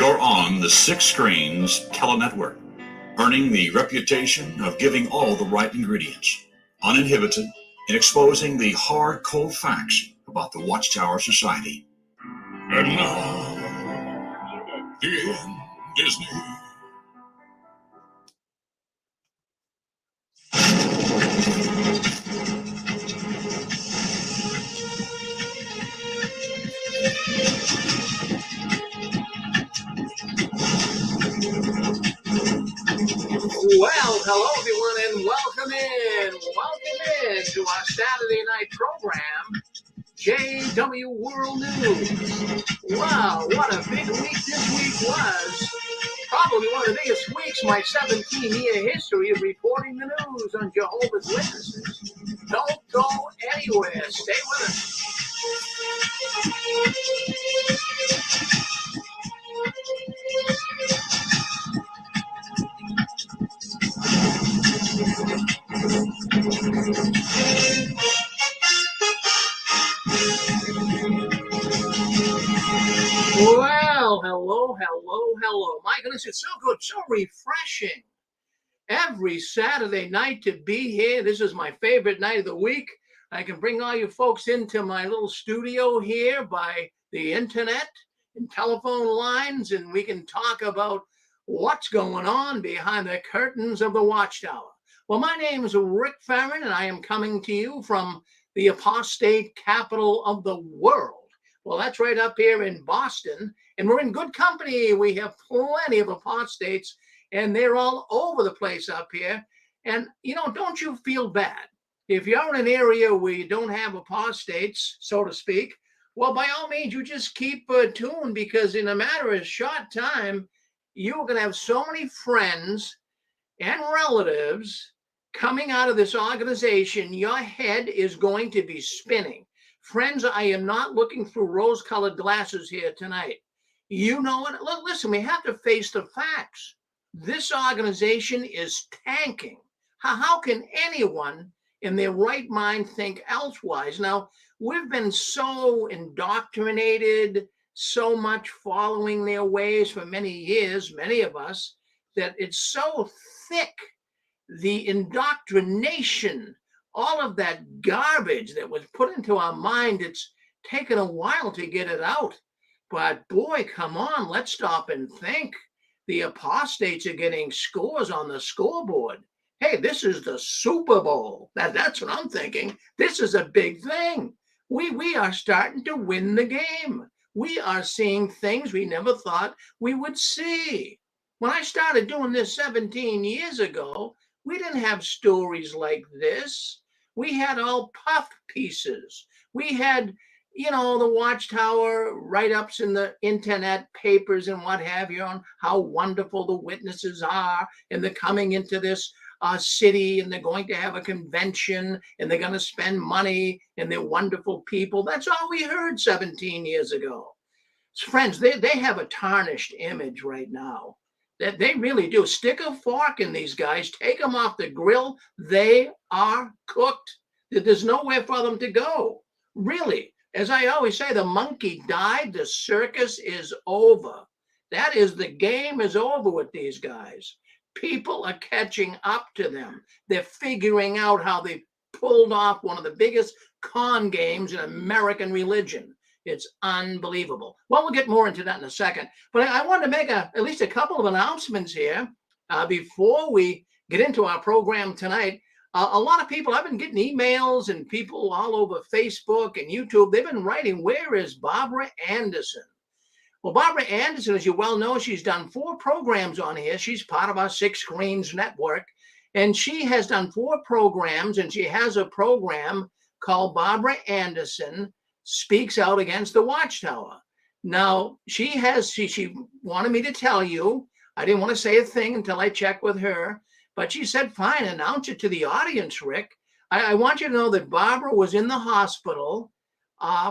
You're on the Six Screens Telenetwork, earning the reputation of giving all the right ingredients, uninhibited, in exposing the hard, cold facts about the Watchtower Society. And now, the end is near. Well, hello everyone, and welcome in to our Saturday night program, JW World News. Wow, what a big week this week was. Probably one of the biggest weeks in my 17-year history of reporting the news on Jehovah's Witnesses. Don't go anywhere. Stay with us. Well, hello. My goodness, it's so good, so refreshing. Every Saturday night to be here. This is my favorite night of the week. I can bring all you folks into my little studio here by the internet and telephone lines, and we can talk about what's going on behind the curtains of the Watchtower. Well, my name is Rick Farron, and I am coming to you from the apostate capital of the world. Well, that's right up here in Boston, and we're in good company. We have plenty of apostates, and they're all over the place up here. And, don't you feel bad. If you're in an area where you don't have apostates, so to speak, well, by all means, you just keep tuned, because in a matter of short time, you're going to have so many friends and relatives coming out of this organization, your head is going to be spinning. Friends, I am not looking through rose-colored glasses here tonight. You know what? Listen, we have to face the facts. This organization is tanking. How can anyone in their right mind think elsewise? Now, we've been so indoctrinated, so much following their ways for many years, many of us, that it's so thick, the indoctrination, all of that garbage that was put into our mind. It's taken a while to get it out. But boy, come on, let's stop and think. The apostates are getting scores on the scoreboard. Hey, this is the Super Bowl. That's what I'm thinking. This is a big thing. We are starting to win the game. We are seeing things we never thought we would see. When I started doing this 17 years ago, we didn't have stories like this. We had all puff pieces. We had, the Watchtower write-ups in the internet papers and what have you on how wonderful the witnesses are, and they're coming into this city, and they're going to have a convention, and they're going to spend money, and they're wonderful people. That's all we heard 17 years ago. Friends, they have a tarnished image right now. That they really do. Stick a fork in these guys, take them off the grill. They are cooked. There's nowhere for them to go. Really, as I always say, the monkey died, the circus is over. That is, the game is over with these guys. People are catching up to them. They're figuring out how they pulled off one of the biggest con games in American religion. It's unbelievable. Well, we'll get more into that in a second. But I wanted to make at least a couple of announcements here before we get into our program tonight. A lot of people, I've been getting emails, and people all over Facebook and YouTube, they've been writing, where is Barbara Anderson? Well, Barbara Anderson, as you well know, she's done 4 programs on here. She's part of our Six Screens network. And she has done 4 programs, and she has a program called Barbara Anderson Speaks Out Against the Watchtower. Now, she wanted me to tell you, I didn't want to say a thing until I checked with her, but she said, fine, announce it to the audience, Rick. I want you to know that Barbara was in the hospital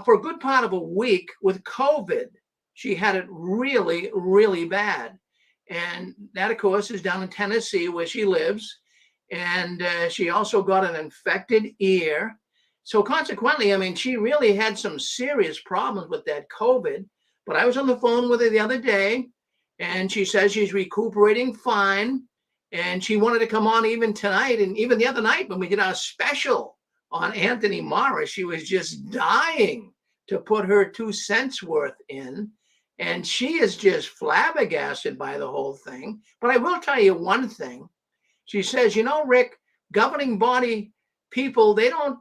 for a good part of a week with COVID. She had it really, really bad. And that, of course, is down in Tennessee where she lives. And she also got an infected ear. So consequently, she really had some serious problems with that COVID. But I was on the phone with her the other day, and she says she's recuperating fine. And she wanted to come on even tonight, and even the other night when we did our special on Anthony Morris, she was just dying to put her 2 cents worth in. And she is just flabbergasted by the whole thing. But I will tell you one thing. She says, Rick, governing body people, they don't,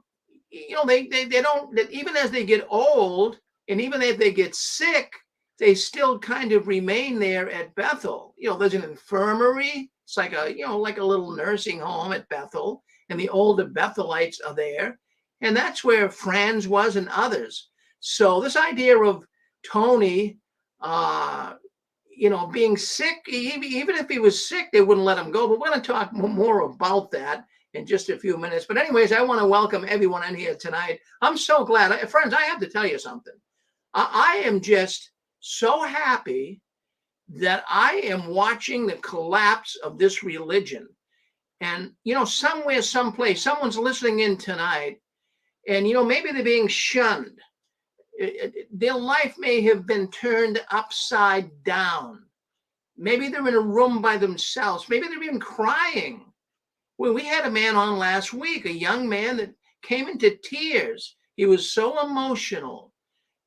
they don't, even as they get old and even if they get sick, they still kind of remain there at Bethel. There's an infirmary. It's like a little nursing home at Bethel, and the older Bethelites are there. And that's where Franz was and others. So this idea of Tony, being sick, even if he was sick, they wouldn't let him go. But we're going to talk more about that in just a few minutes. But anyways, I want to welcome everyone in here tonight. I'm so glad. Friends, I have to tell you something. I am just so happy that I am watching the collapse of this religion. And, somewhere, someplace, someone's listening in tonight, and, maybe they're being shunned. Their life may have been turned upside down. Maybe they're in a room by themselves. Maybe they're even crying. Well, we had a man on last week, a young man that came into tears. He was so emotional.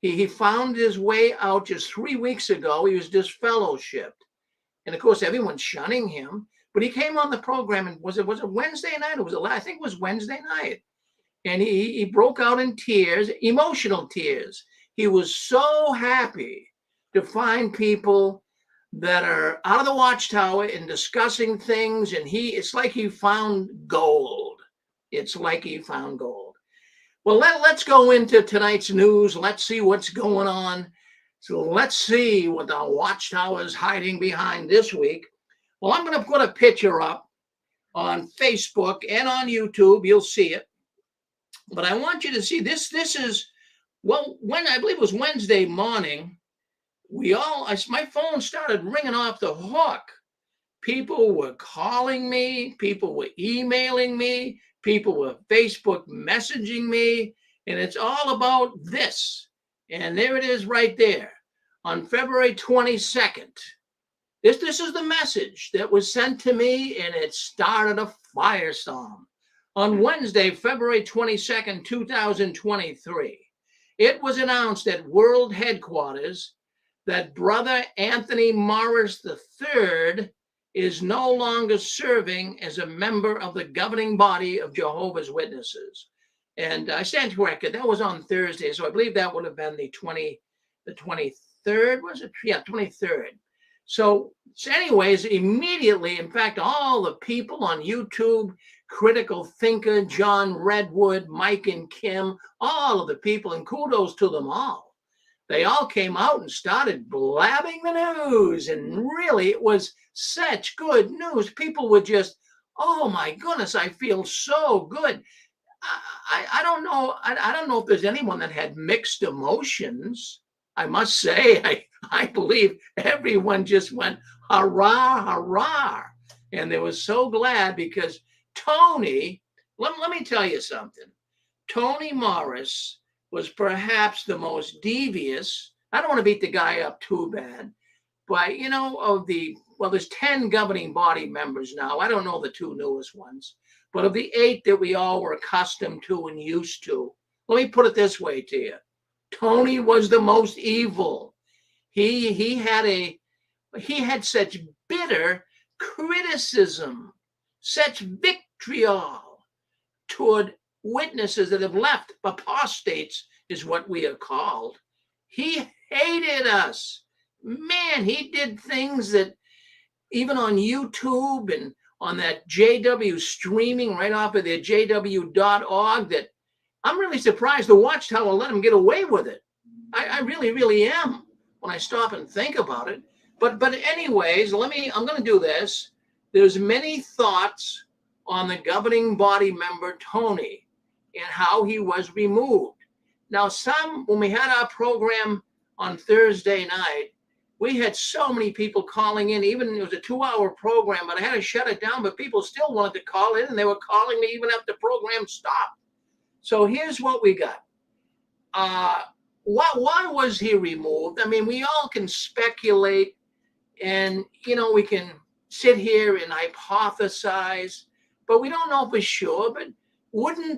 He found his way out just 3 weeks ago. He was disfellowshipped. And of course, everyone's shunning him. But he came on the program, and was it Wednesday night? I think it was Wednesday night. And he broke out in tears, emotional tears. He was so happy to find people that are out of the Watchtower and discussing things. And it's like he found gold. It's like he found gold. Well, let's go into tonight's news. Let's see what's going on. So let's see what the Watchtower is hiding behind this week. Well, I'm going to put a picture up on Facebook and on YouTube. You'll see it. But I want you to see this. This is, when I believe it was Wednesday morning, my phone started ringing off the hook. People were calling me. People were emailing me. People were Facebook messaging me, and it's all about this. And there it is right there on February 22nd. This is the message that was sent to me, and it started a firestorm. On Wednesday, February 22nd, 2023, it was announced at World Headquarters that Brother Anthony Morris III is no longer serving as a member of the governing body of Jehovah's Witnesses. And I stand corrected. That was on Thursday. So I believe that would have been the 23rd, was it? Yeah, 23rd. So anyways, immediately, in fact, all the people on YouTube, Critical Thinker, John Redwood, Mike and Kim, all of the people, and kudos to them all. They all came out and started blabbing the news. And really, it was such good news. People were just, oh my goodness, I feel so good. I don't know. I don't know if there's anyone that had mixed emotions. I must say, I believe everyone just went, hurrah, hurrah. And they were so glad because Tony, let me tell you something. Tony Morris was perhaps the most devious. I don't want to beat the guy up too bad, but there's 10 governing body members now. I don't know the 2 newest ones, but of the 8 that we all were accustomed to and used to, let me put it this way to you. Tony was the most evil. He had such bitter criticism, such vitriol toward witnesses that have left. Apostates is what we are called. He hated us. Man, he did things that even on YouTube and on that JW streaming right off of their JW.org that I'm really surprised the Watchtower let him get away with it. I really, really am when I stop and think about it. But anyways, I'm going to do this. There's many thoughts on the governing body member, Tony, and how he was removed. Now, when we had our program on Thursday night, we had so many people calling in. Even it was a 2-hour program, but I had to shut it down. But people still wanted to call in, and they were calling me even after the program stopped. So here's what we got. Why was he removed? I mean, we all can speculate And, we can sit here and hypothesize, but we don't know for sure. But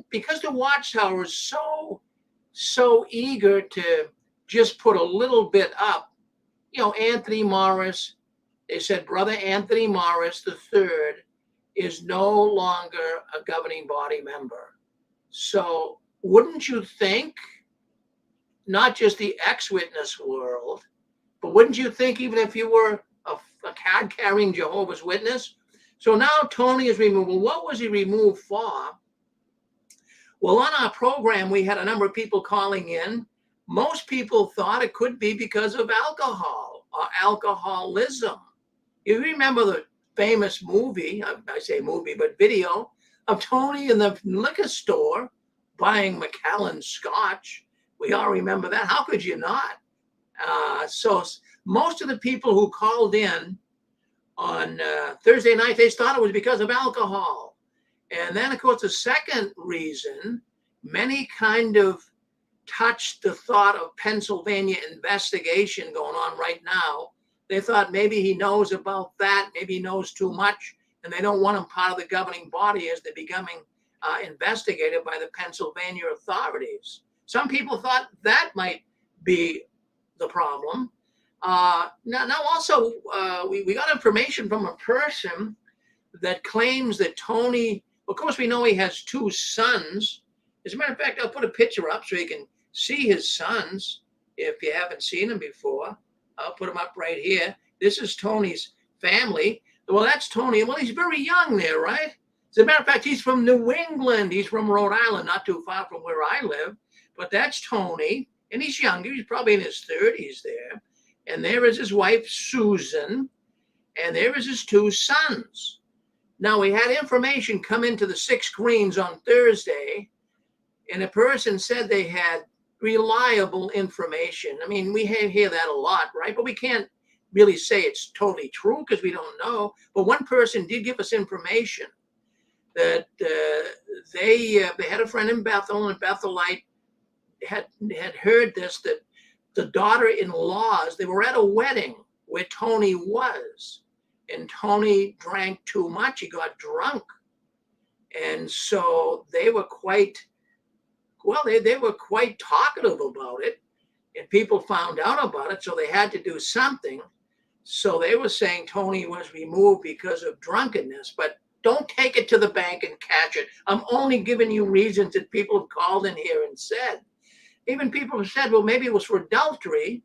because the Watchtower is so eager to just put a little bit up, Anthony Morris, they said Brother Anthony Morris III is no longer a governing body member. So wouldn't you think, not just the ex-witness world, but wouldn't you think even if you were a card-carrying Jehovah's Witness? So now Tony is removed. Well, what was he removed for? Well, on our program, we had a number of people calling in. Most people thought it could be because of alcohol or alcoholism. You remember the famous movie, I say movie, but video of Tony in the liquor store buying Macallan Scotch. We all remember that. How could you not? So most of the people who called in on Thursday night, they thought it was because of alcohol. And then, of course, the second reason, many kind of touched the thought of Pennsylvania investigation going on right now. They thought maybe he knows about that, maybe he knows too much, and they don't want him part of the governing body as they're becoming investigated by the Pennsylvania authorities. Some people thought that might be the problem. Now also, we got information from a person that claims that Tony, of course, we know he has two sons. As a matter of fact, I'll put a picture up so you can see his sons if you haven't seen them before. I'll put them up right here. This is Tony's family. Well, that's Tony. Well, he's very young there, right? As a matter of fact, he's from New England. He's from Rhode Island, not too far from where I live. But that's Tony, and he's younger. He's probably in his 30s there. And there is his wife, Susan, and there is his two sons. Now, we had information come into the 6 screens on Thursday, and a person said they had reliable information. I mean, we hear that a lot, right? But we can't really say it's totally true because we don't know. But one person did give us information that they had a friend in Bethel, and Bethelite had heard this, that the daughter-in-laws, they were at a wedding where Tony was, and Tony drank too much. He got drunk. And so they were quite, they were quite talkative about it, and people found out about it, so they had to do something. So they were saying Tony was removed because of drunkenness, but don't take it to the bank and catch it. I'm only giving you reasons that people have called in here and said. Even people have said, well, maybe it was for adultery,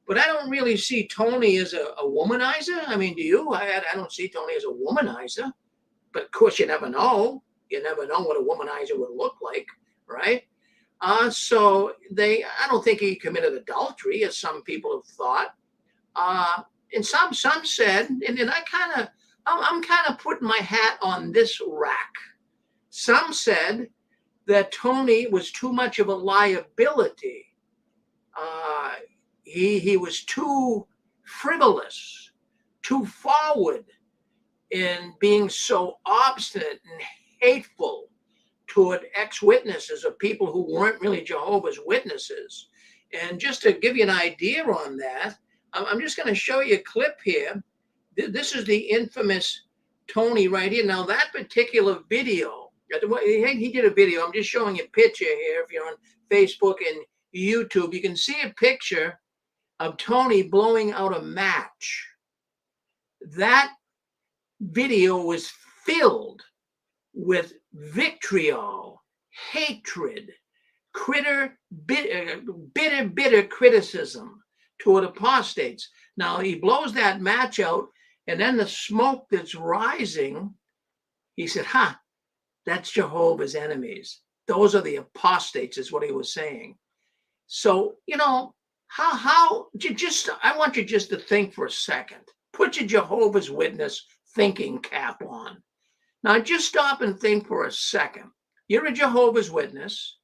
but I don't really see Tony as a womanizer. I mean, do you? I don't see Tony as a womanizer, but of course you never know. You never know what a womanizer would look like, right? So I don't think he committed adultery, as some people have thought. And some said, and I'm kind of putting my hat on this rack. Some said that Tony was too much of a liability. He was too frivolous, too forward in being so obstinate and hateful toward ex-witnesses or people who weren't really Jehovah's Witnesses. And just to give you an idea on that, I'm just going to show you a clip here. This is the infamous Tony right here. Now, that particular video, he did a video. I'm just showing you a picture here. If you're on Facebook and YouTube, you can see a picture of Tony blowing out a match. That video was filled with vitriol, hatred, bitter criticism toward apostates. Now, he blows that match out, and then the smoke that's rising, he said, that's Jehovah's enemies. Those are the apostates, is what he was saying. So, I want you just to think for a second. Put your Jehovah's Witness thinking cap on. Now, just stop and think for a second. You're a Jehovah's Witness.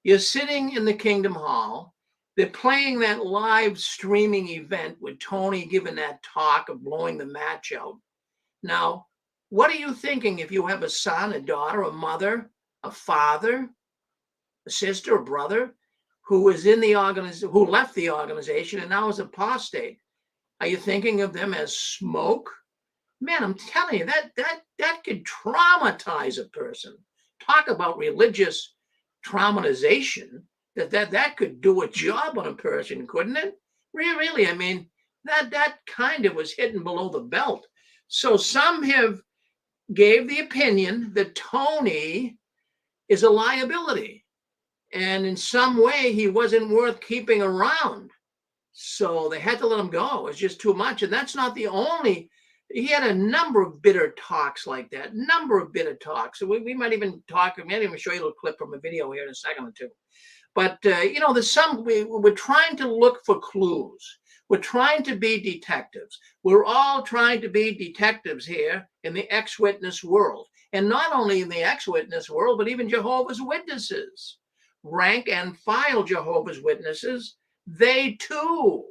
You're sitting in the Kingdom Hall. They're playing that live streaming event with Tony giving that talk of blowing the match out. Now, what are you thinking if you have a son, a daughter, a mother, a father, a sister, a brother who was in the who left the organization and now is apostate? Are you thinking of them as smoke? Man, I'm telling you, that could traumatize a person. Talk about religious traumatization. That could do a job on a person, couldn't it? Really, I mean, that kind of was hitting below the belt. So some have gave the opinion that Tony is a liability, and in some way he wasn't worth keeping around. So they had to let him go. It was just too much. And that's not the only. He had a number of bitter talks like that. Number of bitter talks. So we might even talk. I might even show you a little clip from a video here in a second or two. But there's some. We're trying to look for clues. We're trying to be detectives. We're all trying to be detectives here in the ex-witness world, and not only in the ex-witness world, but even Jehovah's Witnesses, rank and file Jehovah's Witnesses. They too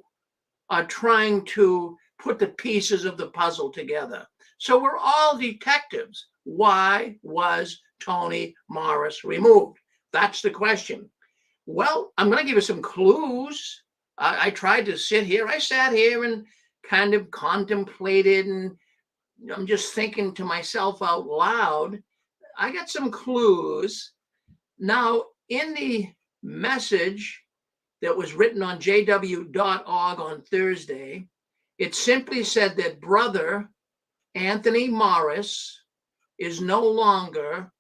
are trying to put the pieces of the puzzle together. So we're all detectives. Why was Tony Morris removed? That's the question. Well, I'm going to give you some clues. I tried to sit here. I sat here and kind of contemplated, and I'm just thinking to myself out loud. I got some clues. Now, in the message that was written on JW.org on Thursday, it simply said that Brother Anthony Morris is no longer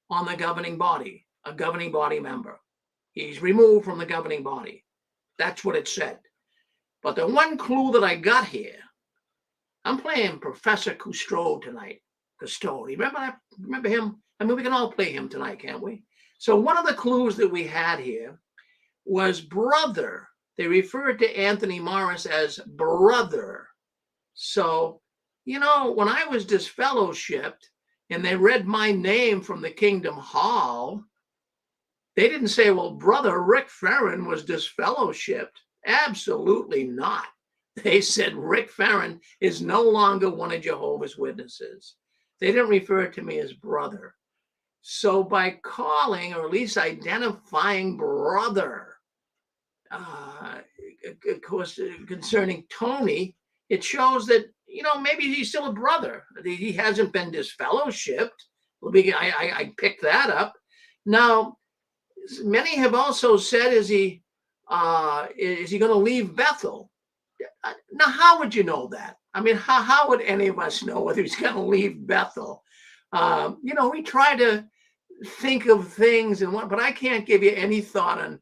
on the governing body, a governing body member. He's removed from the governing body. That's what it said. But the one clue that I got here, I'm playing Professor Cousteau tonight. Cousteau, remember that? Remember him? I mean, we can all play him tonight, can't we? So one of the clues that we had here was brother. They referred to Anthony Morris as brother. So, when I was disfellowshipped and they read my name from the Kingdom Hall, they didn't say, well, Brother Rick Ferrin was disfellowshipped. Absolutely not. They said Rick Ferrin is no longer one of Jehovah's Witnesses. They didn't refer to me as brother. So by calling, or at least identifying brother, of course, concerning Tony, it shows that, maybe he's still a brother. He hasn't been disfellowshipped. I picked that up. Now, many have also said, is he going to leave Bethel? Now, how would you know that? I mean, how would any of us know whether he's going to leave Bethel? We try to think of things but I can't give you any thought on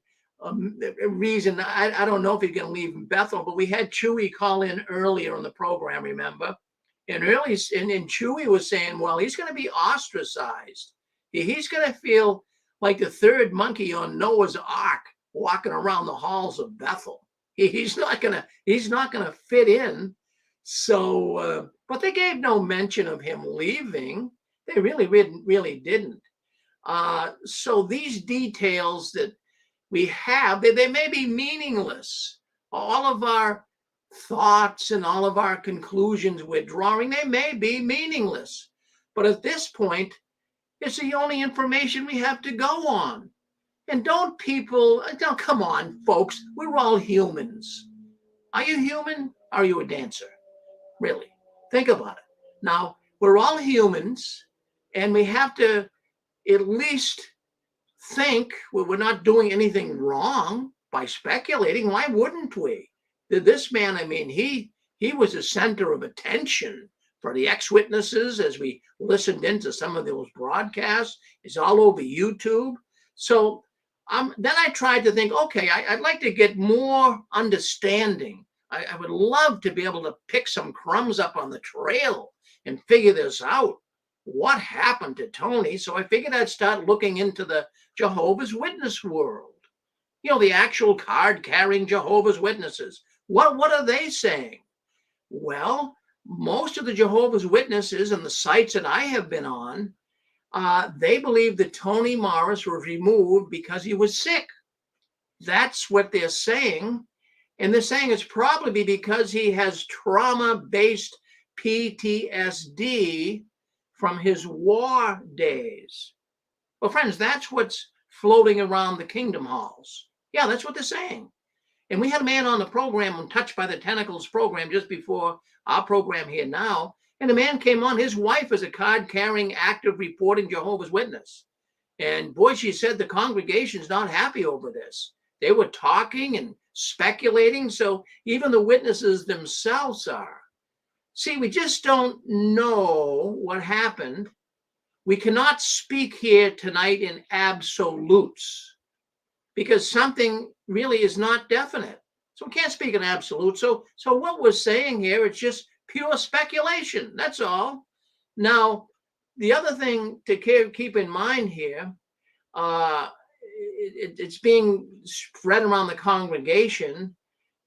a reason. I don't know if he's going to leave Bethel, but we had Chewy call in earlier on the program, remember? And Chewy was saying, well, he's going to be ostracized. He's going to feel like the third monkey on Noah's Ark walking around the halls of Bethel. He's not gonna fit in. So, but they gave no mention of him leaving. They really didn't. So these details that we have, they may be meaningless. All of our thoughts and all of our conclusions we're drawing, they may be meaningless. But at this point, it's the only information we have to go on. And don't come on, folks. We're all humans. Are you human? Are you a dancer? Really? Think about it. Now, we're all humans, and we have to at least think we're not doing anything wrong by speculating. Why wouldn't we? This man, I mean, he was a center of attention for the ex-witnesses as we listened into some of those broadcasts. It's all over YouTube. So then I tried to think, okay, I'd like to get more understanding. I would love to be able to pick some crumbs up on the trail and figure this out. What happened to Tony? So I figured I'd start looking into the Jehovah's Witness world. The actual card-carrying Jehovah's Witnesses. What are they saying? Well, most of the Jehovah's Witnesses and the sites that I have been on, they believe that Tony Morris was removed because he was sick. That's what they're saying. And they're saying it's probably because he has trauma-based PTSD from his war days. Well, friends, that's what's floating around the kingdom halls. Yeah, that's what they're saying. And we had a man on the program on Touched by the Tentacles program just before our program here now. And the man came on. His wife is a card-carrying, active, reporting Jehovah's Witness. And boy, she said the congregation's not happy over this. They were talking and speculating. So even the witnesses themselves are. See, we just don't know what happened. We cannot speak here tonight in absolutes because something really is not definite. So we can't speak in absolutes. So what we're saying here, it's just pure speculation. That's all. Now, the other thing to keep in mind here, it's being spread around the congregation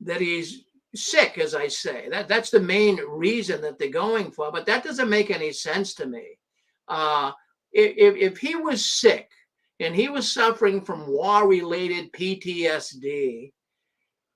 that he's sick, as I say. That's the main reason that they're going for, but that doesn't make any sense to me. If he was sick and he was suffering from war-related PTSD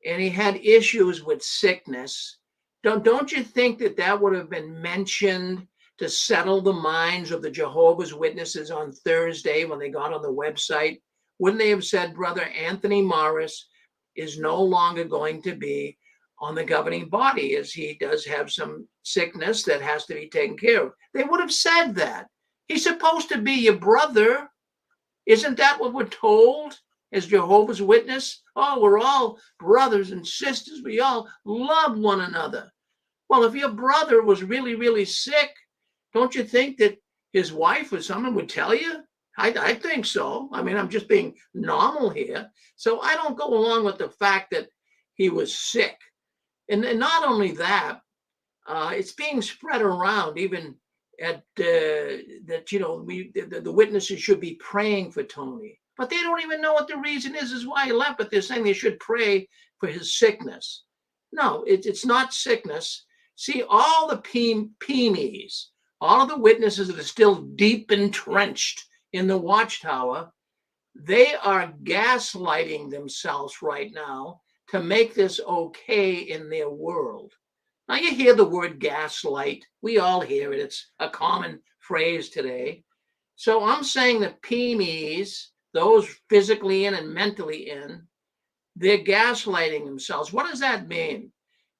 and he had issues with sickness, don't you think that would have been mentioned to settle the minds of the Jehovah's Witnesses on Thursday when they got on the website? Wouldn't they have said, Brother Anthony Morris is no longer going to be on the governing body as he does have some sickness that has to be taken care of? They would have said that. He's supposed to be your brother. Isn't that what we're told as Jehovah's Witness? Oh, we're all brothers and sisters. We all love one another. Well, if your brother was really, really sick, don't you think that his wife or someone would tell you? I think so. I mean, I'm just being normal here. So I don't go along with the fact that he was sick. And not only that, it's being spread around even at that, the witnesses should be praying for Tony. But they don't even know what the reason is why he left. But they're saying they should pray for his sickness. No, it's not sickness. See, all the PMEs, all of the witnesses that are still deep entrenched in the Watchtower, they are gaslighting themselves right now to make this okay in their world. Now, you hear the word gaslight. We all hear it. It's a common phrase today. So I'm saying that PMEs, those physically in and mentally in, they're gaslighting themselves. What does that mean?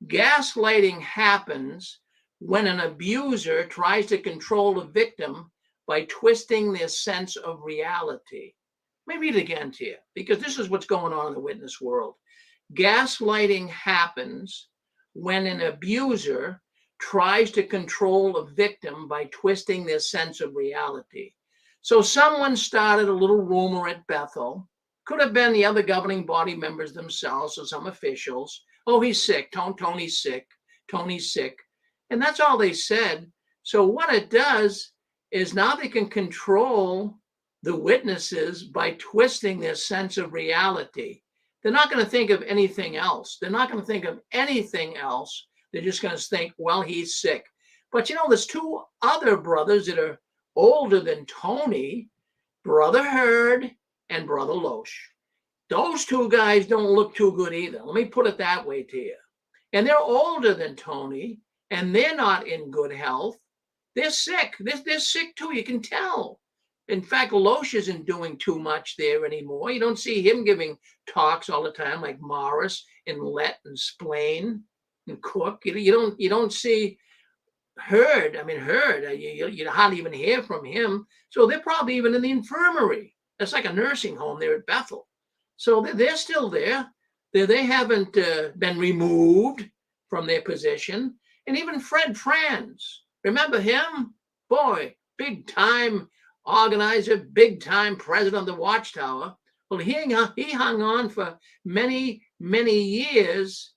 Gaslighting happens when an abuser tries to control a victim by twisting their sense of reality. Let me read it again to you, because this is what's going on in the witness world. Gaslighting happens when an abuser tries to control a victim by twisting their sense of reality. So someone started a little rumor at Bethel. Could have been the other governing body members themselves or some officials. Oh, he's sick. Tony's sick. Tony's sick. And that's all they said. So what it does is now they can control the witnesses by twisting their sense of reality. They're not going to think of anything else. They're not going to think of anything else. They're just going to think, well, he's sick. But there's two other brothers that are older than Tony, Brother Hurd and Brother Loesch. Those two guys don't look too good either. Let me put it that way to you. And they're older than Tony, and they're not in good health. They're sick. They're sick too, you can tell. In fact, Loesch isn't doing too much there anymore. You don't see him giving talks all the time like Morris and Lett and Splain and Cook. You don't see Hurd. I mean, Hurd, you hardly even hear from him. So they're probably even in the infirmary. That's like a nursing home there at Bethel. So they're still there. They haven't been removed from their position. And even Fred Franz, remember him? Boy, big time organizer, big time president of the Watchtower. Well, he hung on for many, many years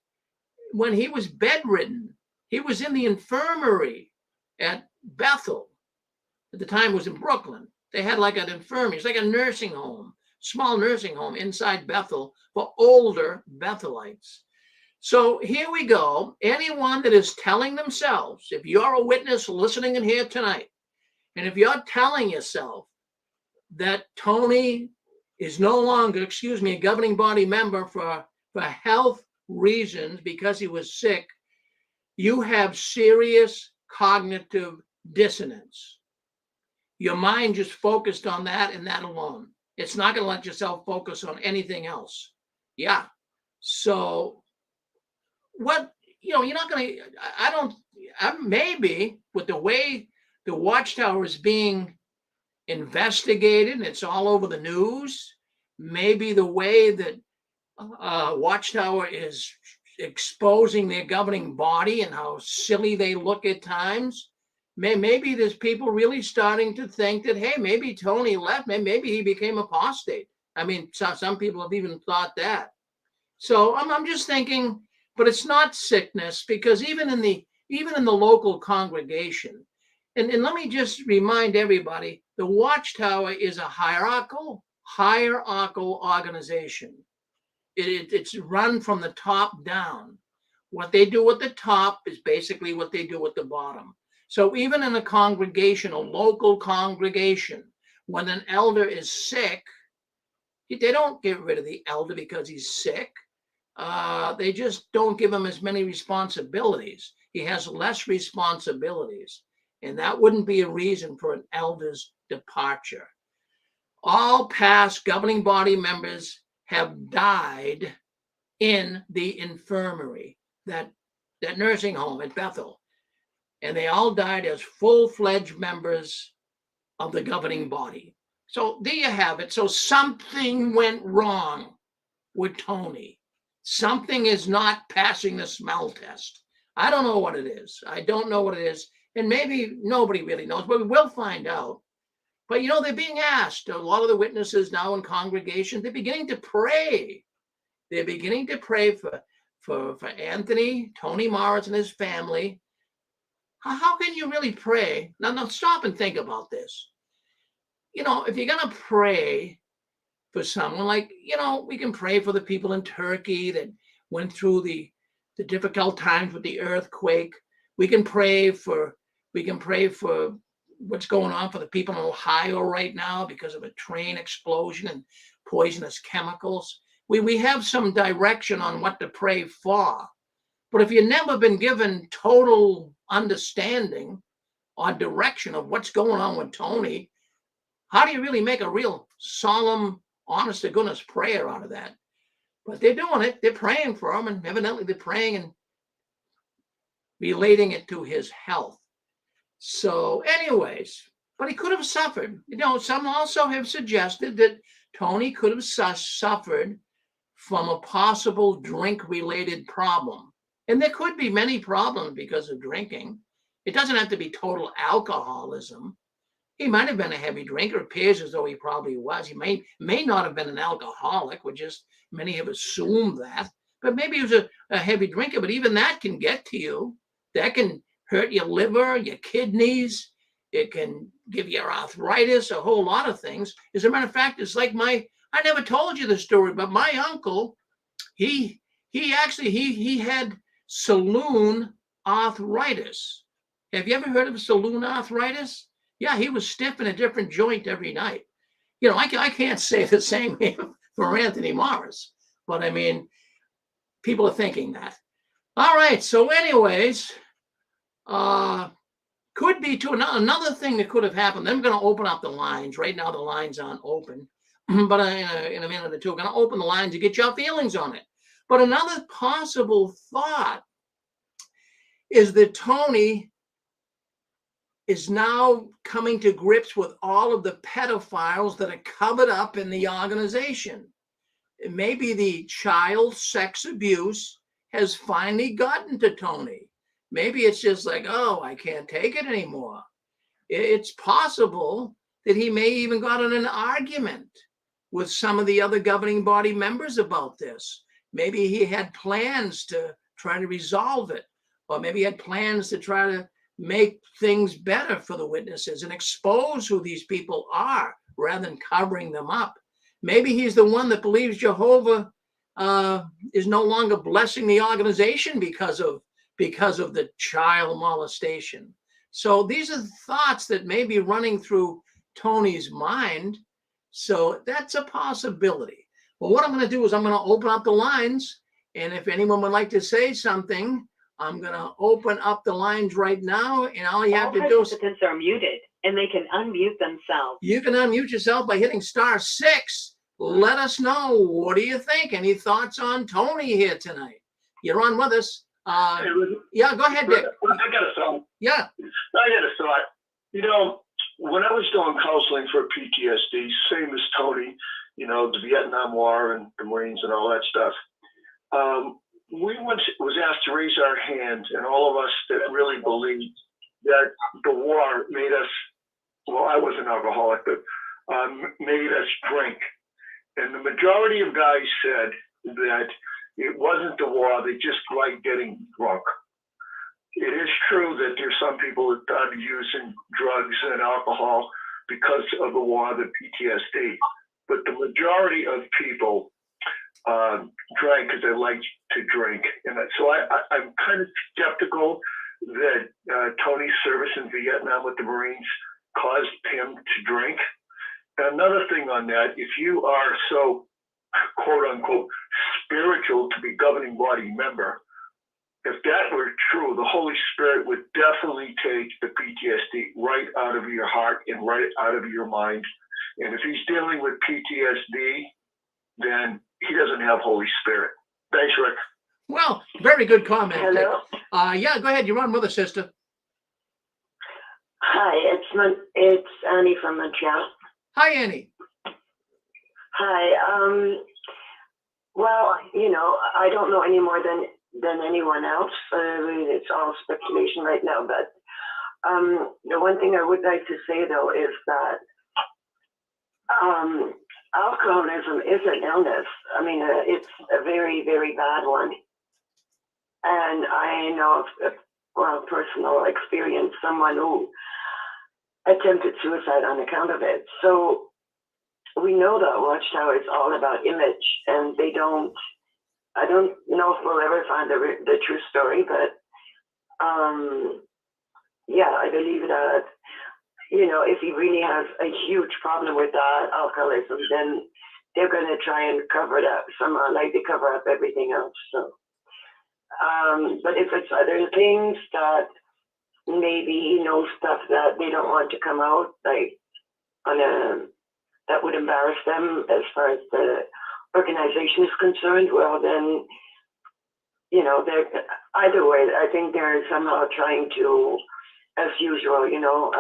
when he was bedridden. He was in the infirmary at Bethel. At the time it was in Brooklyn. They had like an infirmary. It's like a nursing home, small nursing home inside Bethel for older Bethelites. So here we go. Anyone that is telling themselves, if you're a witness listening in here tonight, and if you're telling yourself that Tony is no longer, a governing body member for health reasons because he was sick, you have serious cognitive dissonance. Your mind just focused on that and that alone. It's not going to let yourself focus on anything else. Yeah. So what, you're not going to, maybe with the way the Watchtower is being investigated, it's all over the news, maybe the way that Watchtower is exposing their governing body and how silly they look at times. Maybe there's people really starting to think that, hey, maybe Tony left, maybe he became apostate. I mean, some people have even thought that. So I'm just thinking, but it's not sickness, because even in the local congregation, and let me just remind everybody, the Watchtower is a hierarchical organization. It's run from the top down. What they do at the top is basically what they do at the bottom. So even in a congregation, a local congregation, when an elder is sick, they don't get rid of the elder because he's sick. They just don't give him as many responsibilities. He has less responsibilities, and that wouldn't be a reason for an elder's departure. All past governing body members have died in the infirmary, that nursing home at Bethel, and they all died as full-fledged members of the governing body. So there you have it. So something went wrong with Tony. Something is not passing the smell test. I don't know what it is. And maybe nobody really knows, but we will find out. But they're being asked. A lot of the witnesses now in congregation, they're beginning to pray. They're beginning to pray for Anthony, Tony Morris, and his family. How can you really pray? Now stop and think about this. If you're going to pray for someone, like, we can pray for the people in Turkey that went through the difficult times with the earthquake. We can pray for what's going on for the people in Ohio right now because of a train explosion and poisonous chemicals. We have some direction on what to pray for. But if you've never been given total understanding or direction of what's going on with Tony, how do you really make a real solemn, honest to goodness prayer out of that? But they're doing it. They're praying for him, and evidently they're praying and relating it to his health. So anyways, but he could have suffered. Some also have suggested that Tony could have suffered from a possible drink-related problem. And there could be many problems because of drinking. It doesn't have to be total alcoholism. He might have been a heavy drinker. It appears as though he probably was. He may not have been an alcoholic. Many have assumed that. But maybe he was a heavy drinker. But even that can get to you. That can hurt your liver, your kidneys. It can give you arthritis, a whole lot of things. As a matter of fact, it's like I never told you the story, but my uncle, he had saloon arthritis. Have you ever heard of saloon arthritis? Yeah, he was stiff in a different joint every night. I can't say the same for Anthony Morris, but I mean, people are thinking that. All right, so anyways, could be too. Another thing that could have happened, I'm going to open up the lines. Right now, the lines aren't open, but in a minute or two, I'm going to open the lines to get your feelings on it. But another possible thought is that Tony is now coming to grips with all of the pedophiles that are covered up in the organization. Maybe the child sex abuse has finally gotten to Tony. Maybe it's just like, oh, I can't take it anymore. It's possible that he may even got in an argument with some of the other governing body members about this. Maybe he had plans to try to resolve it, or maybe he had plans to try to make things better for the witnesses and expose who these people are rather than covering them up. Maybe he's the one that believes Jehovah is no longer blessing the organization because of the child molestation. So these are thoughts that may be running through Tony's mind. So that's a possibility. Well, what I'm going to do is I'm going to open up the lines. And if anyone would like to say something, I'm going to open up the lines right now. And all you have to do is... participants are muted and they can unmute themselves. You can unmute yourself by hitting *6 let us know. What do you think? Any thoughts on Tony here tonight? You're on with us. Yeah, go ahead, Dick. I got a thought. Yeah. I got a thought. You know, when I was doing counseling for PTSD, same as Tony, you know, the Vietnam War and the Marines and all that stuff, we once was asked to raise our hands, and all of us that really believed that the war made us, well, I was an alcoholic, but made us drink. And the majority of guys said that it wasn't the war, they just liked getting drunk. It is true that there's some people that started using drugs and alcohol because of the war, the PTSD. But the majority of people drank because they liked to drink. And so I'm kind of skeptical that Tony's service in Vietnam with the Marines caused him to drink. And another thing on that, if you are so, quote unquote, spiritual to be governing body member, if that were true, the Holy Spirit would definitely take the PTSD right out of your heart and right out of your mind. And if he's dealing with PTSD, then he doesn't have Holy Spirit. Thanks, Rick. Well, very good comment. Hello. Yeah, go ahead. You're on with us, sister. Hi, it's Annie from Montreal. Hi, Annie. Hi. Well, you know, I don't know any more than anyone else. It's all speculation right now. But the one thing I would like to say, though, is that alcoholism is an illness. I mean, it's a very, very bad one. And I know of personal experience, someone who attempted suicide on account of it. So we know that Watchtower is all about image, and I don't know if we'll ever find the true story, but yeah, I believe that, you know, if he really has a huge problem with that alcoholism, then they're going to try and cover it up somehow, like they cover up everything else. So, but if it's other things that maybe he knows stuff that they don't want to come out, like that would embarrass them as far as the organization is concerned, well then, you know, they're either way. I think they're somehow trying to, as usual, you know,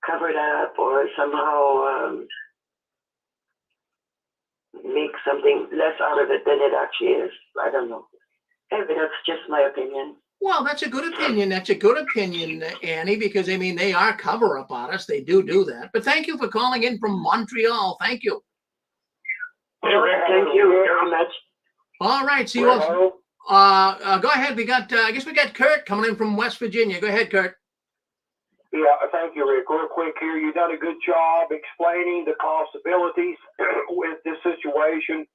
cover it up or somehow make something less out of it than it actually is. I don't know. Maybe that's just my opinion. Well, that's a good opinion. That's a good opinion, Annie, because, I mean, they are cover-up artists. They do that. But thank you for calling in from Montreal. Thank you. Hey, Rick. Thank you very much. All right. See you all. Go ahead. I guess we got Kurt coming in from West Virginia. Go ahead, Kurt. Yeah, thank you, Rick. Real quick here, you've done a good job explaining the possibilities with this situation.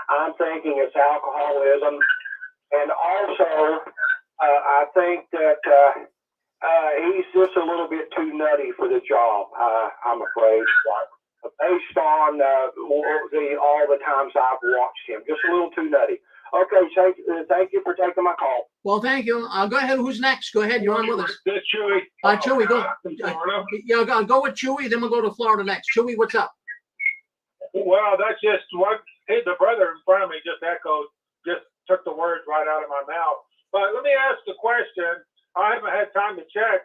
I'm thinking it's alcoholism. And also, I think that he's just a little bit too nutty for the job, I'm afraid. Based on all the times I've watched him, just a little too nutty. Okay, thank you for taking my call. Well, thank you. Go ahead. Who's next? Go ahead. You're on with us. That's Chewy. Chewy, go. Florida. I'll go with Chewy, then we'll go to Florida next. Chewy, what's up? Well, that's just what the brother in front of me just took the words right out of my mouth. But let me ask the question. I haven't had time to check.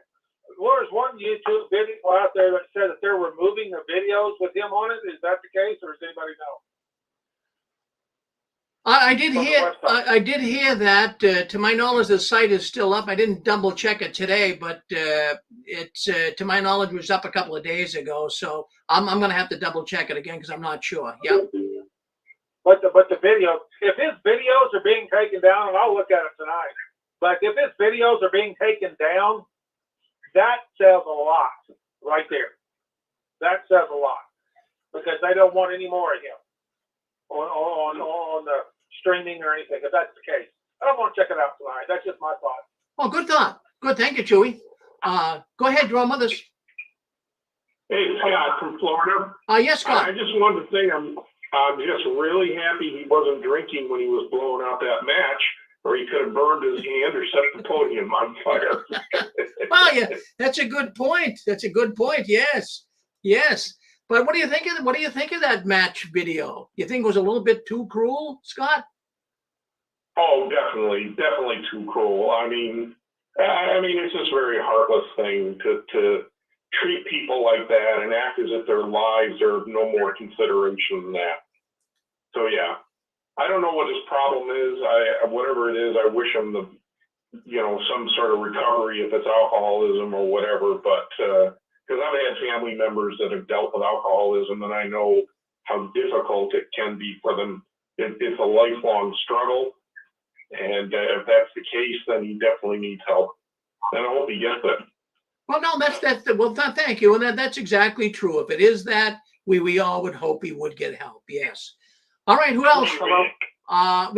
There's one YouTube video out there that said that they're removing the videos with him on it. Is that the case, or does anybody know? I did hear that. To my knowledge, the site is still up. I didn't double check it today, but it's to my knowledge was up a couple of days ago. So I'm going to have to double check it again because I'm not sure. Yeah. But the video, if his videos are being taken down, and I'll look at it tonight. But if his videos are being taken down, that says a lot right there. That says a lot because they don't want any more of him on the streaming or anything. If that's the case, I don't want to check it out tonight. That's just my thought. Oh, good thought. Good. Thank you, Chewy. Go ahead, Jerome Mothers. Hey, Scott from Florida. Yes, Scott. I just wanted to say I'm just really happy he wasn't drinking when he was blowing out that match, or he could have burned his hand or set the podium on fire. Well, yeah, that's a good point. That's a good point. Yes. But what do you think of that match video? You think it was a little bit too cruel, Scott? Oh, definitely too cruel. I mean, it's just a very heartless thing to treat people like that and act as if their lives are of no more consideration than that. So yeah, I don't know what his problem is. Whatever it is, I wish him some sort of recovery if it's alcoholism or whatever. But because I've had family members that have dealt with alcoholism, and I know how difficult it can be for them. It's a lifelong struggle. And if that's the case, then he definitely needs help. And I hope he gets it. Well, no, thank you. And that's exactly true. If it is that, we all would hope he would get help. Yes. All right. Who else? Hello. I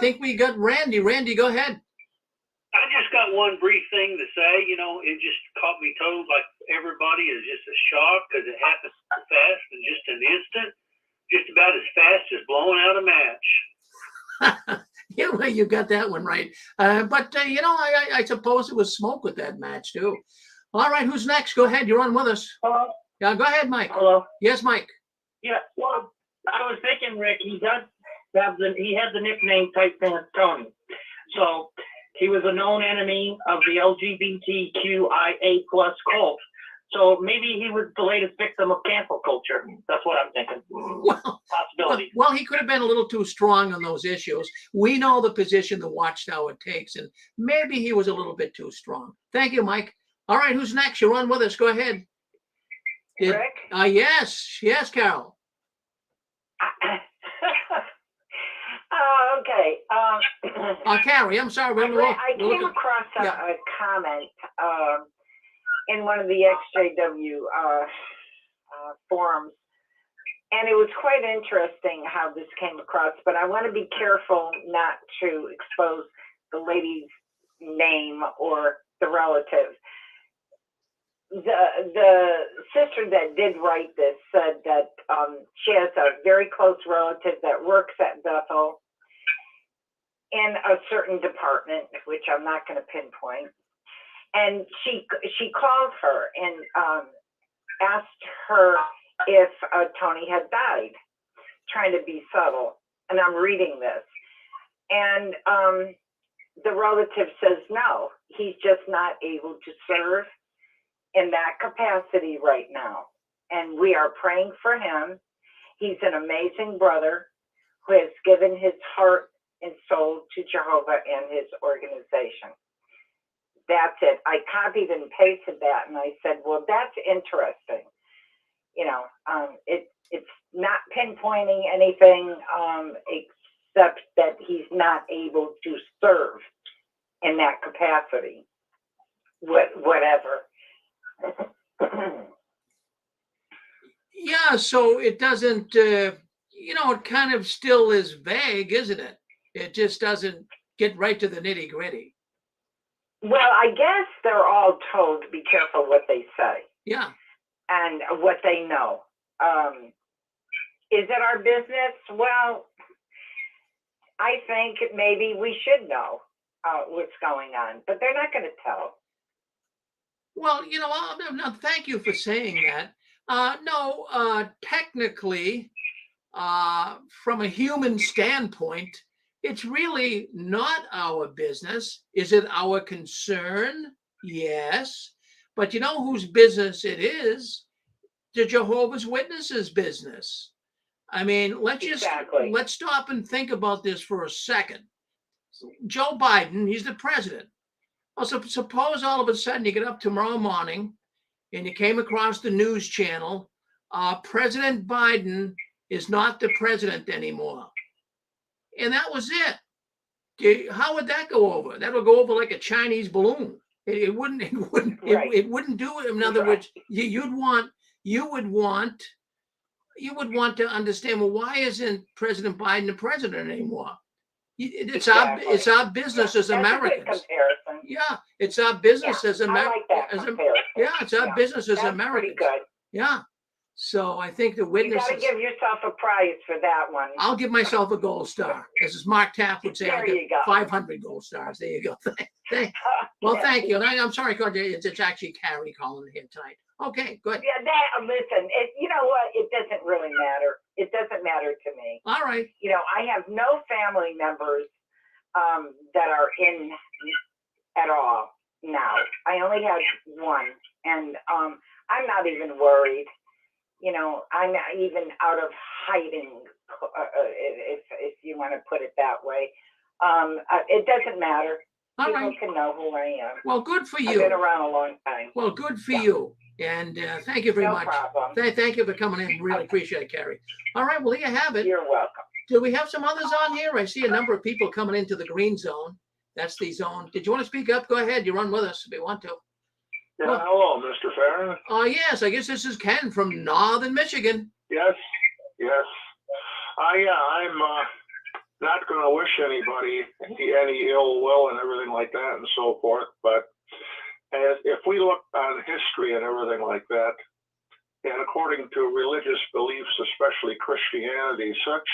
think we got Randy. Randy, go ahead. I just got one brief thing to say. It just caught me totally, like everybody is just a shock because it happened so fast in just an instant, just about as fast as blowing out a match. Yeah, well, you got that one right. But I suppose it was smoke with that match too. All right, who's next? Go ahead. You're on with us. Hello. Yeah, go ahead, Mike. Hello. Yes, Mike. Yeah. Well, I was thinking, Rick, he had the nickname type thing, Tony. So he was a known enemy of the LGBTQIA+ cult. So maybe he was the latest victim of cancel culture. That's what I'm thinking. Possibility. Well, he could have been a little too strong on those issues. We know the position the Watchtower takes, and maybe he was a little bit too strong. Thank you, Mike. All right, who's next? You're on with us. Go ahead. Rick? Yes, Carol. Okay. Carrie, I'm sorry. I came across a comment in one of the XJW forums, and it was quite interesting how this came across, but I want to be careful not to expose the lady's name or the relative. The sister that did write this said that she has a very close relative that works at Bethel in a certain department, which I'm not going to pinpoint. And she called her and asked her if Tony had died, trying to be subtle. And I'm reading this. And the relative says, no, he's just not able to serve in that capacity right now. And we are praying for him. He's an amazing brother who has given his heart and soul to Jehovah and his organization. That's it. I copied and pasted that, and I said, well, that's interesting. It's not pinpointing anything except that he's not able to serve in that capacity, whatever. Yeah, so it doesn't, it kind of still is vague, isn't it? It just doesn't get right to the nitty gritty. Well, I guess they're all told to be careful what they say. Yeah. And what they know. Is it our business? Well, I think maybe we should know what's going on, but they're not going to tell. Well, no, thank you for saying that. Technically, from a human standpoint, it's really not our business. Is it our concern? Yes. But you know whose business it is? The Jehovah's Witnesses' business. I mean, let's stop and think about this for a second. Joe Biden, he's the president. Well, so suppose all of a sudden you get up tomorrow morning and you came across the news channel, President Biden is not the president anymore. And that was it. How would that go over? That would go over like a Chinese balloon. It wouldn't do it. In other words, you would want to understand, well, why isn't President Biden the president anymore? It's our business as Americans. Yeah, it's our business as Americans. I like that comparison. Yeah, it's our business as That's Americans. pretty good. Yeah. So I think the You got witnesses. to give yourself a prize for that one. I'll give myself a gold star. As Mark Taft would say, There I'll you get go. 500 gold stars. There you go. Well, thank you. And I'm sorry, it's actually Carrie calling here tonight. Okay, good. Yeah, listen, you know what? It doesn't really matter. It doesn't matter to me. All right. You know, I have no family members that are in at all now. I only have one, and I'm not even worried. You know, I'm not even out of hiding, if you want to put it that way. It doesn't matter. All People right. can know who I am. Well, good for I've you. been around a long time. Well, good for you. And thank you very No much. problem. Thank you for coming in. Really appreciate it, Carrie. All right. Well, there you have it. You're welcome. Do we have some others on here? I see a number of people coming into the green zone. That's the zone. Did you want to speak up? Go ahead. You run with us if you want to. Yeah, Well- hello, Mr. Farron. Yes. I guess this is Ken from Northern Michigan. Yes, yes. I'm not going to wish anybody any ill will and everything like that and so forth, but if we look on history and everything like that, and according to religious beliefs, especially Christianity, such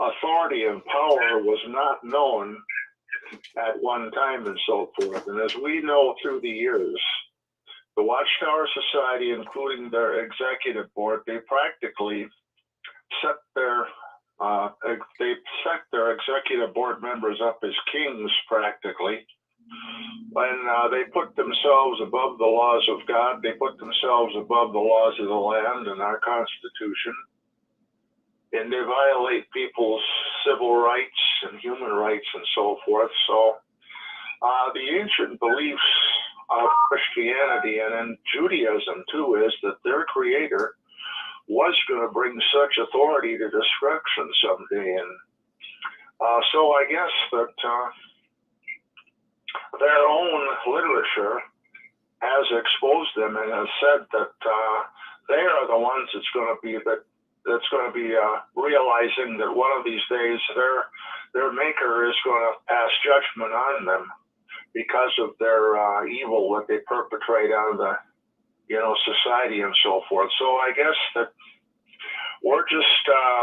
authority and power was not known at one time and so forth. And as we know through the years, the Watchtower Society, including their executive board, they practically set their executive board members up as kings practically. When they put themselves above the laws of God, they put themselves above the laws of the land and our Constitution, and they violate people's civil rights and human rights and so forth. So the ancient beliefs of Christianity and in Judaism too is that their creator was going to bring such authority to destruction someday. And so I guess that their own literature has exposed them and has said that they are the ones that's going to be realizing that one of these days their maker is going to pass judgment on them because of their evil that they perpetrate on the society and so forth. So I guess that we're just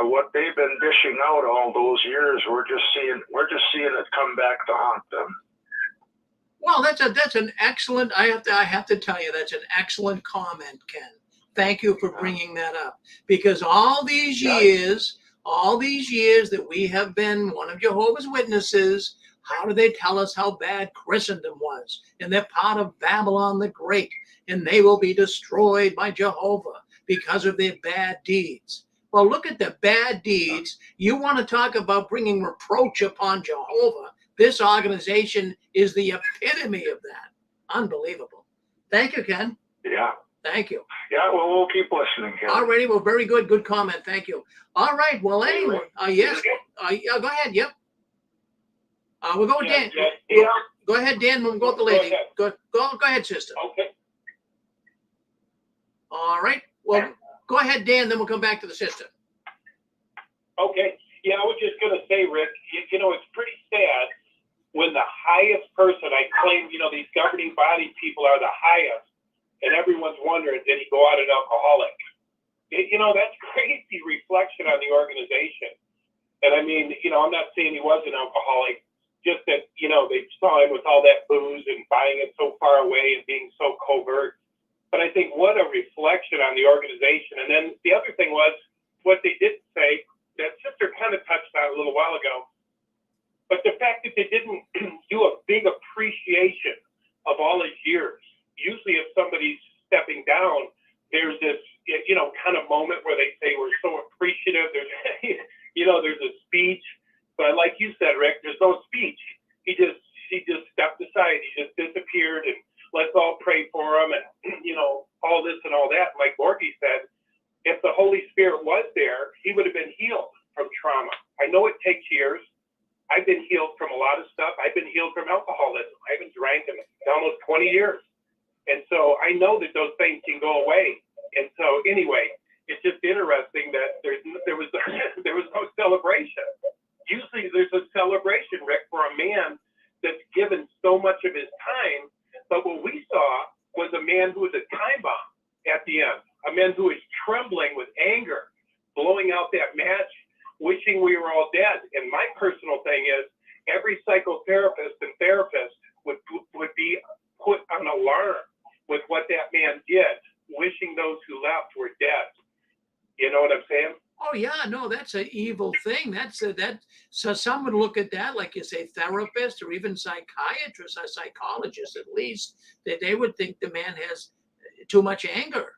what they've been dishing out all those years. We're just seeing it come back to haunt them. Well, that's an excellent. I have to tell you, that's an excellent comment, Ken. Thank you for bringing that up, because all these years that we have been one of Jehovah's Witnesses, how do they tell us how bad Christendom was? And they're part of Babylon the Great, and they will be destroyed by Jehovah because of their bad deeds. Well, look at the bad deeds. You want to talk about bringing reproach upon Jehovah? This organization is the epitome of that. Unbelievable. Thank you, Ken. Yeah. Thank you. Yeah, well, we'll keep listening, Ken. All righty. Well, very good. Good comment. Thank you. All right. Well, anyway, yes. Yeah, go ahead. Yep. We'll go with Dan. Yeah. Go ahead, Dan. We'll go with the lady. Go ahead, sister. Okay. All right. Well, go ahead, Dan. Then we'll come back to the sister. Okay. Yeah, I was just going to say, Rick, you know, it's pretty sad when the highest person, I claim, you know, these governing body people are the highest, and everyone's wondering, did he go out an alcoholic? You know, that's crazy reflection on the organization. And I mean, you know, I'm not saying he was an alcoholic, just that, you know, they saw him with all that booze and buying it so far away and being so covert. But I think what a reflection on the organization. And then the other thing was what they didn't say, that sister kind of touched on a little while ago, but the fact that they didn't do a big appreciation of all his years. Usually if somebody's stepping down, there's this, you know, kind of moment where they say, we're so appreciative. There's, you know, there's a speech, but like you said, Rick, there's no speech. He just stepped aside. He just disappeared, and let's all pray for him, and, you know, all this and all that. Like Gorgie said, if the Holy Spirit was there, he would have been healed from trauma. I know it takes years. I've been healed from a lot of stuff. I've been healed from alcoholism. I haven't drank in almost 20 years. And so I know that those things can go away. And so anyway, it's just interesting that there was no celebration. Usually there's a celebration, Rick, for a man that's given so much of his time. But what we saw was a man who was a time bomb at the end, a man who was trembling physical therapists and therapists would be put on alarm with what that man did, wishing those who left were dead. You know what I'm saying? Oh yeah, no, that's an evil thing. So some would look at that, like you say, therapist or even psychiatrists or psychologists at least, that they would think the man has too much anger.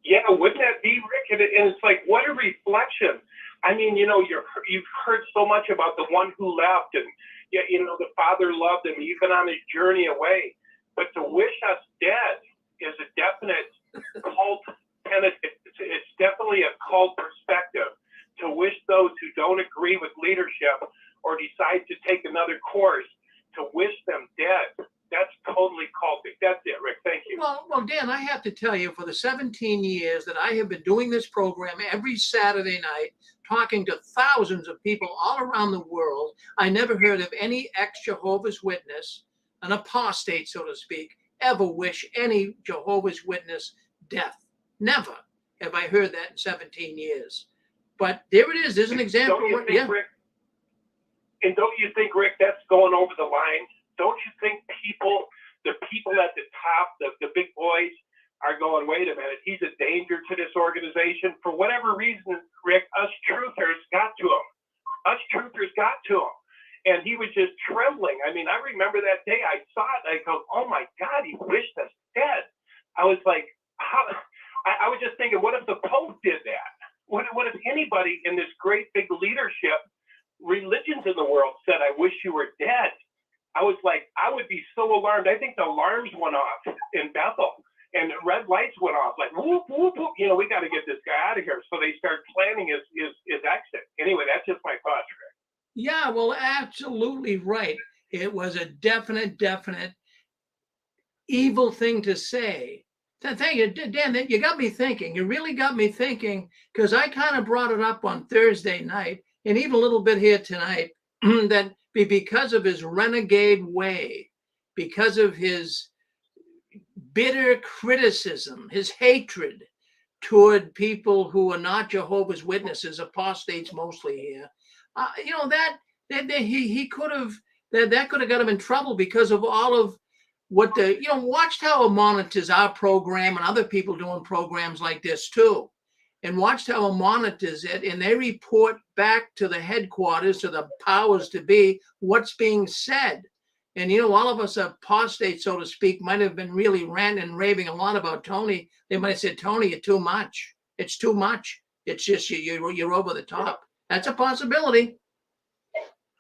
Yeah, wouldn't that be, Rick? And it's like, what a reflection. I mean, you've heard so much about the one who left, and the Father loved him even on his journey away. But to wish us dead is a definite cult it's definitely a cult perspective to wish those who don't agree with leadership or decide to take another course, to wish them dead. That's totally cultic. That's it, Rick. Thank you. Well, Dan, I have to tell you, for the 17 years that I have been doing this program every Saturday night, talking to thousands of people all around the world, I never heard of any ex-Jehovah's Witness, an apostate, so to speak, ever wish any Jehovah's Witness death. Never have I heard that in 17 years. But there it is. There's an example. Rick, and don't you think, Rick, that's going over the line? Don't you think the people at the top, the big boys, are going, wait a minute, he's a danger to this organization? For whatever reason, Rick, us truthers got to him. And he was just trembling. I mean, I remember that day I saw it. I go, oh my God, he wished us dead. I was like, how? I was just thinking, what if the Pope did that? What if anybody in this great big leadership religions in the world said, I wish you were dead? I was like, I would be so alarmed. I think the alarms went off in Bethel and red lights went off, like, whoop, whoop, whoop. We got to get this guy out of here. So they start planning his exit. Anyway, that's just my thoughts, Rick. Yeah, well, absolutely right. It was a definite evil thing to say. Thank you, Dan. You got me thinking. You really got me thinking, because I kind of brought it up on Thursday night and even a little bit here tonight, that because of his renegade way, because of his bitter criticism, his hatred toward people who are not Jehovah's Witnesses, apostates mostly here, he could have got him in trouble because of all of what Watchtower monitors our program and other people doing programs like this too. And Watchtower monitors it, and they report back to the headquarters, to the powers to be, what's being said. And, all of us apostates, so to speak, might have been really ranting and raving a lot about Tony. They might have said, Tony, you're too much. It's too much. It's just you're over the top. That's a possibility.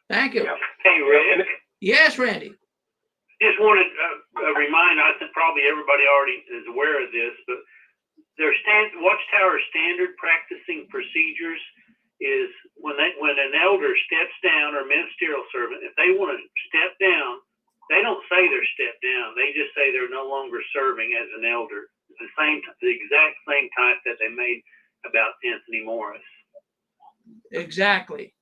Thank you. Hey, Rick. Yes, Randy. Just wanted a reminder. I think probably everybody already is aware of this, but Watchtower standard practicing procedures is when an elder steps down, or ministerial servant, if they want to step down, they don't say they're stepped down. They just say they're no longer serving as an elder. It's the exact same type that they made about Anthony Morris. Exactly.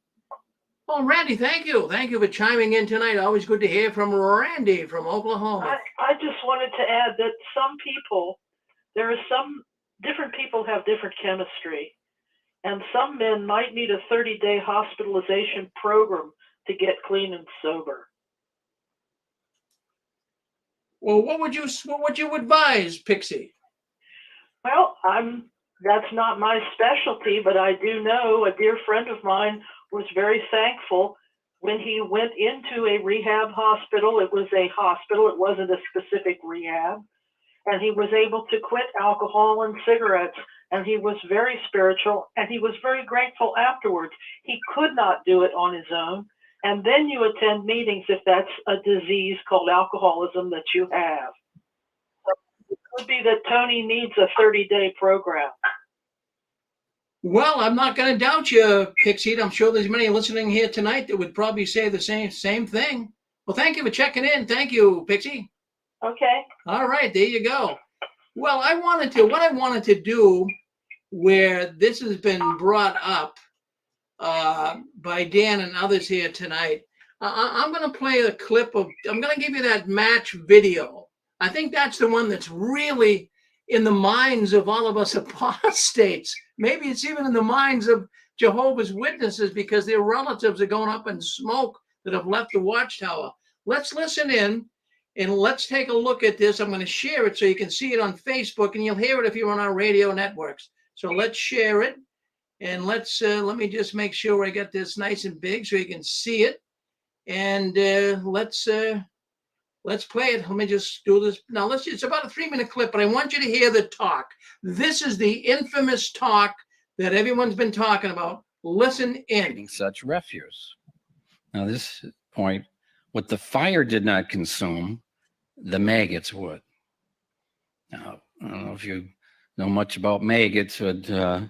Well, Randy, thank you. Thank you for chiming in tonight. Always good to hear from Randy from Oklahoma. I just wanted to add that different people have different chemistry, and some men might need a 30-day hospitalization program to get clean and sober. Well, what would you advise, Pixie? Well, that's not my specialty, but I do know a dear friend of mine was very thankful when he went into a rehab hospital. It was a hospital. It wasn't a specific rehab. And he was able to quit alcohol and cigarettes. And he was very spiritual, and he was very grateful afterwards. He could not do it on his own. And then you attend meetings if that's a disease called alcoholism that you have. It could be that Tony needs a 30-day program. Well, I'm not going to doubt you, Pixie. I'm sure there's many listening here tonight that would probably say the same thing. Well, thank you for checking in. Thank you, Pixie. Okay. All right, there you go. Well, what I wanted to do, where this has been brought up by Dan and others here tonight, I'm going to play a clip I'm going to give you that match video. I think that's the one that's really in the minds of all of us apostates. Maybe it's even in the minds of Jehovah's Witnesses, because their relatives are going up in smoke. that have left the Watchtower. Let's listen in and let's take a look at this. I'm going to share it so you can see it on Facebook, and you'll hear it if you're on our radio networks. So let's share it, and let's let me just make sure I got this nice and big so you can see it. And let's play it. Let me just do this. Now, it's about a 3-minute clip, but I want you to hear the talk. This is the infamous talk that everyone's been talking about. Listen in. Such refuse. Now, this point, what the fire did not consume, the maggots would. Now, I don't know if you know much about maggots, but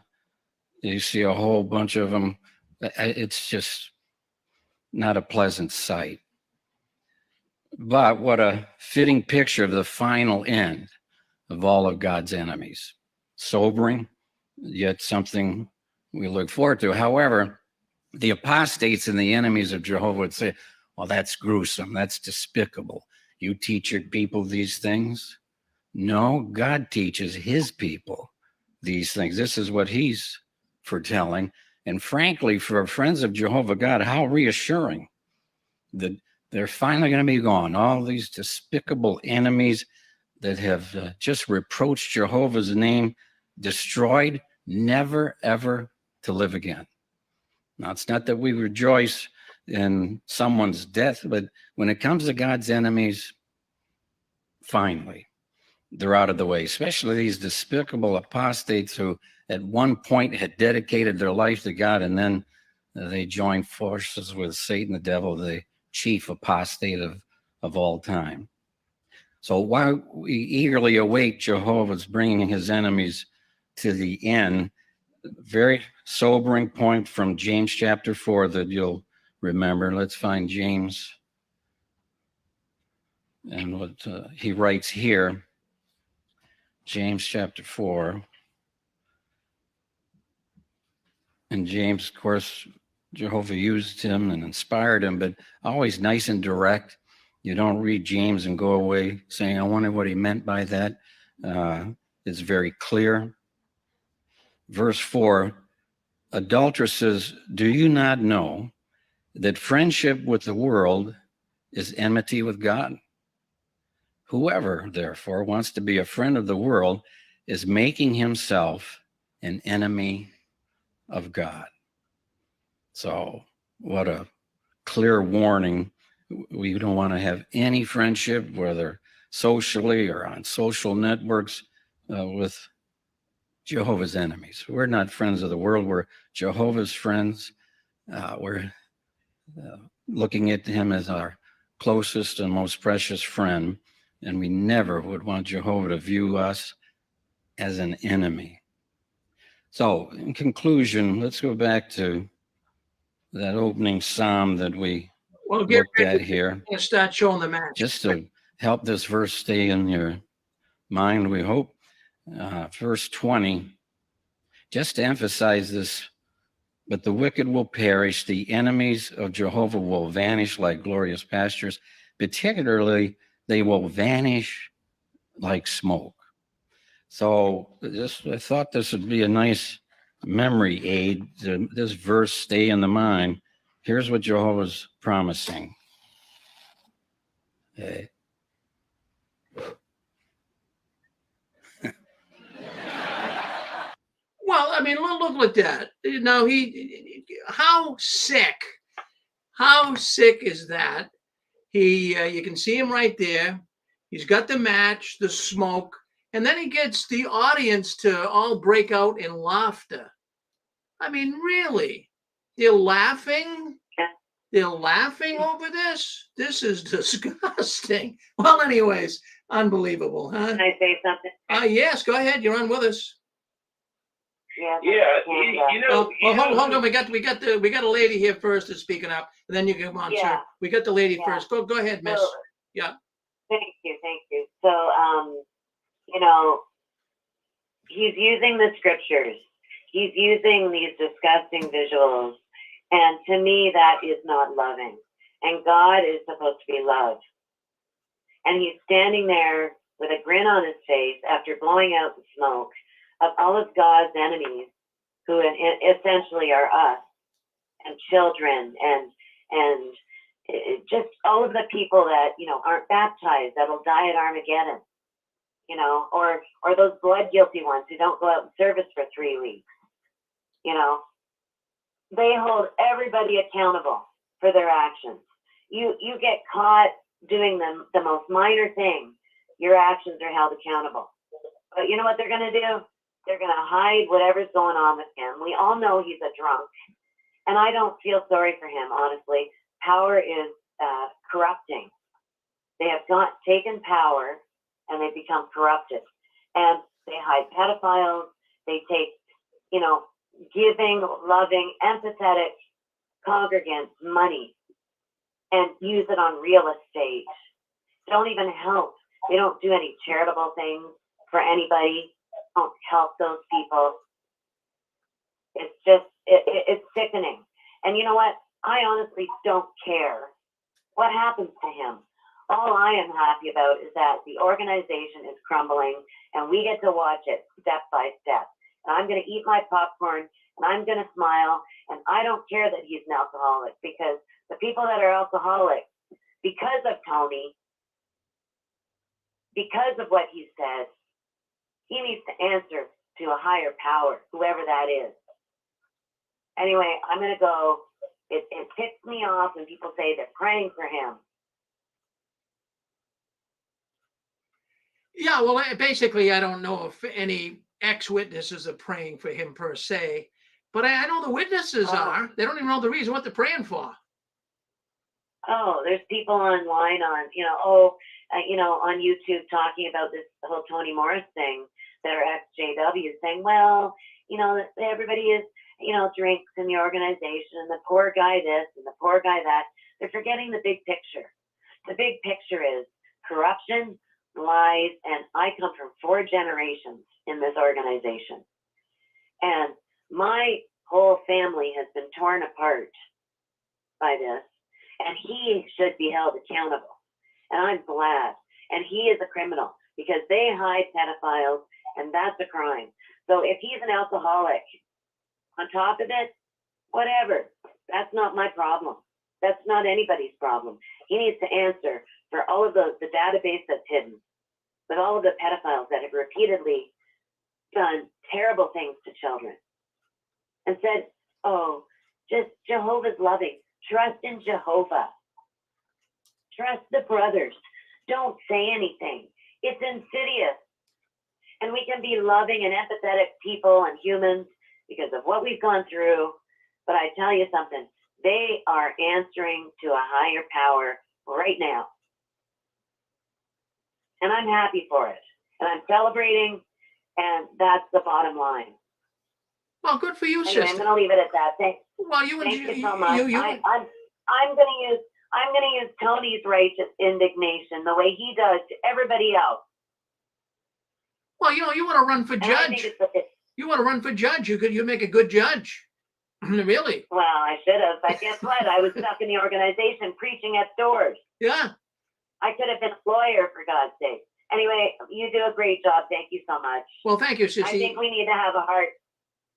you see a whole bunch of them. It's just not a pleasant sight. But what a fitting picture of the final end of all of God's enemies. Sobering, yet something we look forward to. However, the apostates and the enemies of Jehovah would say, well, that's gruesome. That's despicable. You teach your people these things? No, God teaches his people these things. This is what he's foretelling. And frankly, for friends of Jehovah God, how reassuring that they're finally going to be gone. All these despicable enemies that have just reproached Jehovah's name, destroyed, never, ever to live again. Now, it's not that we rejoice in someone's death, but when it comes to God's enemies, finally, they're out of the way, especially these despicable apostates who at one point had dedicated their life to God, and then they joined forces with Satan, the devil, the chief apostate of all time. So while we eagerly await Jehovah's bringing his enemies to the end, very sobering point from James chapter 4 that you'll remember. Let's find James and what he writes here. James chapter 4. And James, of course, Jehovah used him and inspired him, but always nice and direct. You don't read James and go away saying, I wonder what he meant by that. It's very clear. Verse 4, adulteresses, do you not know that friendship with the world is enmity with God? Whoever, therefore, wants to be a friend of the world is making himself an enemy of God. So what a clear warning. We don't want to have any friendship, whether socially or on social networks, with Jehovah's enemies. We're not friends of the world. We're Jehovah's friends. We're looking at him as our closest and most precious friend, and we never would want Jehovah to view us as an enemy. So, in conclusion, let's go back to that opening psalm that we looked at here. Start showing the match. Just to help this verse stay in your mind, we hope. Verse 20, just to emphasize this, but the wicked will perish, the enemies of Jehovah will vanish like glorious pastures, particularly they will vanish like smoke. So I thought this would be a nice memory aid to this verse stay in the mind. Here's what Jehovah's promising. Okay. Well, I mean, look at that. Now, how sick is that? You can see him right there. He's got the match, the smoke, and then he gets the audience to all break out in laughter. I mean, really? They're laughing? They're laughing over this? This is disgusting. Well, anyways, unbelievable, huh? Can I say something? Yes, go ahead. You're on with us. Yeah, you know. Hold on. We got a lady here first that's speaking up, and then you come on, sir. We got the lady first. Go ahead, miss. So, yeah. Thank you. So, he's using the scriptures. He's using these disgusting visuals, and to me, that is not loving. And God is supposed to be love. And he's standing there with a grin on his face after blowing out the smoke of all of God's enemies, who essentially are us and children and just all of the people that, aren't baptized, that'll die at Armageddon, or those blood guilty ones who don't go out in service for 3 weeks, they hold everybody accountable for their actions. You get caught doing the most minor thing, your actions are held accountable. But you know what they're going to do? They're going to hide whatever's going on with him. We all know he's a drunk, and I don't feel sorry for him, honestly. Power is corrupting. They have taken power, and they become corrupted. And they hide pedophiles. They take, giving, loving, empathetic congregants money and use it on real estate. Don't even help. They don't do any charitable things for anybody. Don't help those people. It's just, it's sickening. And you know what? I honestly don't care what happens to him. All I am happy about is that the organization is crumbling and we get to watch it step by step. And I'm going to eat my popcorn and I'm going to smile. And I don't care that he's an alcoholic, because the people that are alcoholics, because of Tony, because of what he said, he needs to answer to a higher power, whoever that is. Anyway, I'm going to go. It ticks me off when people say they're praying for him. Yeah, well, basically, I don't know if any ex-witnesses are praying for him per se, but I know the witnesses are. They don't even know the reason what they're praying for. Oh, there's people online on, on YouTube talking about this whole Tony Morris thing that are ex-JWs saying, well, everybody is, drinks in the organization and the poor guy this and the poor guy that. They're forgetting the big picture. The big picture is corruption, lies, and I come from 4 generations in this organization. And my whole family has been torn apart by this, and he should be held accountable. And I'm glad. And he is a criminal because they hide pedophiles, and that's a crime. So if he's an alcoholic, on top of it, whatever. That's not my problem. That's not anybody's problem. He needs to answer for all of the database that's hidden, with all of the pedophiles that have repeatedly done terrible things to children and said, oh, just Jehovah's loving. Trust in Jehovah. Trust the brothers. Don't say anything. It's insidious. And we can be loving and empathetic people and humans because of what we've gone through. But I tell you something, they are answering to a higher power right now. And I'm happy for it. And I'm celebrating. And that's the bottom line. Well, good for you, anyway, sister. I'm going to leave it at that. Thank you so much. I'm going to use Tony's righteous indignation the way he does to everybody else. Well, you want to run for judge. You want to run for judge. You make a good judge. Really? Well, I should have. But guess what? I was stuck in the organization preaching at stores. Yeah. I could have been a lawyer, for God's sake. Anyway, you do a great job. Thank you so much. Well, thank you, Sissy. I think we need to have